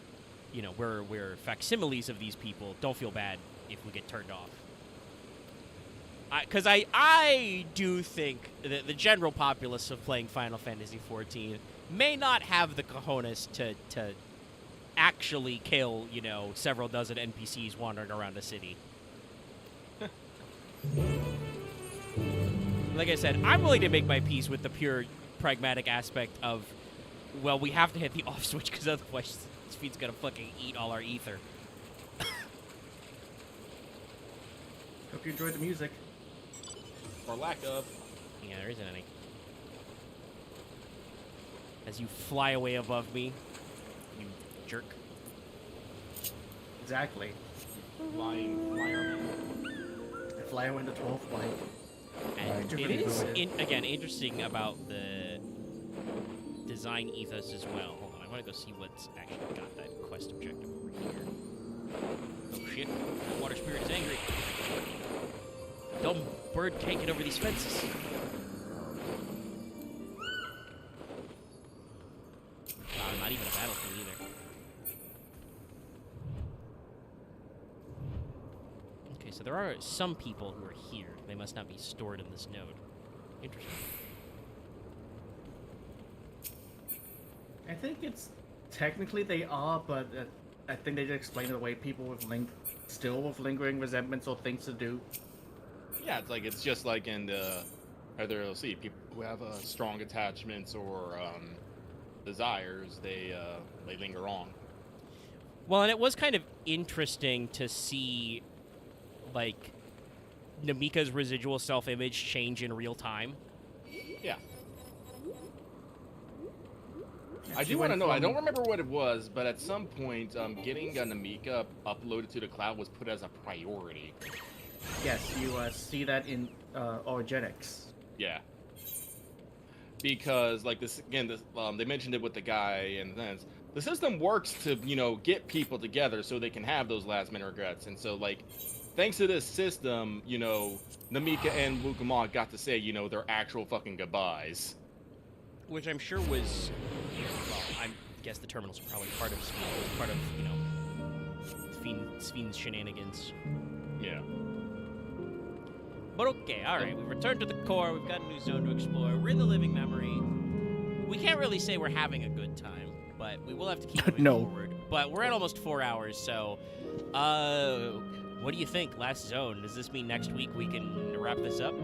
you know, we're facsimiles of these people. Don't feel bad if we get turned off. Because I do think that the general populace of playing Final Fantasy XIV may not have the cojones to actually kill, you know, several dozen NPCs wandering around a city. Like I said, I'm willing to make my peace with the pure pragmatic aspect of, well, we have to hit the off switch because otherwise this feed's gonna fucking eat all our ether. Hope you enjoyed the music. Or lack of. Yeah, there isn't any. As you fly away above me, you jerk. Exactly. Flying fireman. I fly away in the 12th flight. And it is, again, interesting about the design ethos as well. Hold on, I want to go see what's actually got that quest objective over here. Oh shit, that water spirit is angry. Dumb bird can't get over these fences. Not even a battlefield either. Okay, so there are some people who are here. They must not be stored in this node. Interesting. I think it's technically they are, but I think they did explain the way people with lingering resentments or things to do. Yeah, it's just like in the either you'll see people who have strong attachments or desires, they linger on. Well, and it was kind of interesting to see, like, Namika's residual self-image change in real time. Yeah. I do want to know, I don't remember what it was, but at some point, getting Namika uploaded to the cloud was put as a priority. Yes, you see that in Origenics. Yeah. Because, like, this again, they mentioned it with the guy, and then the system works to, you know, get people together so they can have those last-minute regrets. And so, like, thanks to this system, you know, Namika and Wukama got to say, you know, their actual fucking goodbyes. Which I'm sure was, well, I guess the terminals were probably part of you know, Sven's shenanigans. Yeah. But okay, alright, we've returned to the core, we've got a new zone to explore, we're in the living memory. We can't really say we're having a good time, but we will have to keep moving forward. But we're at almost 4 hours, so, what do you think, last zone? Does this mean next week we can wrap this up?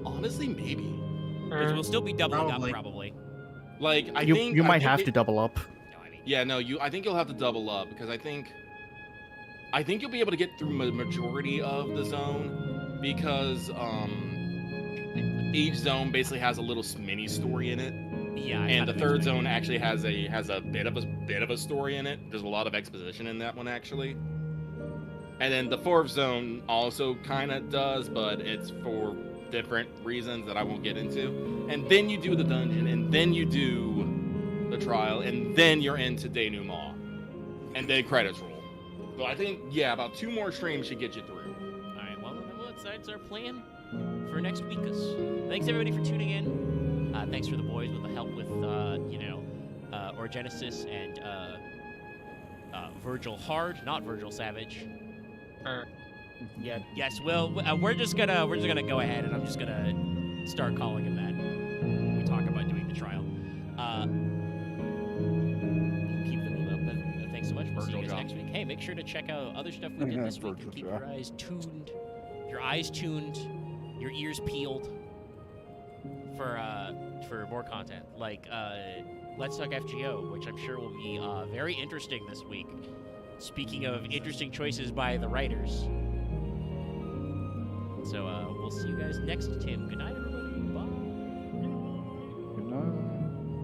Honestly, maybe. Because we'll still be doubling up, probably. Like, I you think... You might have to double up. Yeah, no, I think you'll have to double up, because I think you'll be able to get through the majority of the zone, because each zone basically has a little mini story in it. Yeah, and the third zone actually has a bit of a story in it. There's a lot of exposition in that one actually. And then the fourth zone also kind of does, but it's for different reasons that I won't get into. And then you do the dungeon, and then you do the trial, and then you're into denouement, and then credits roll. So I think, yeah, about 2 more streams should get you through. Alright, well, that's our plan for next week. Thanks everybody for tuning in. Thanks for the boys with the help with, Orgenesis and Virgil Hard, not Virgil Savage. Yeah. Yes. Well, we're just gonna go ahead, and I'm just gonna start calling him that. When we talk about doing the trial. Keep the meme up. Thanks so much. We'll see you guys next week. Hey, make sure to check out other stuff we did this week. And keep your eyes tuned. Your eyes tuned. Your ears peeled. For more content like Let's Talk FGO, which I'm sure will be very interesting this week. Speaking of interesting choices by the writers. So we'll see you guys next, Tim. Good night, everyone.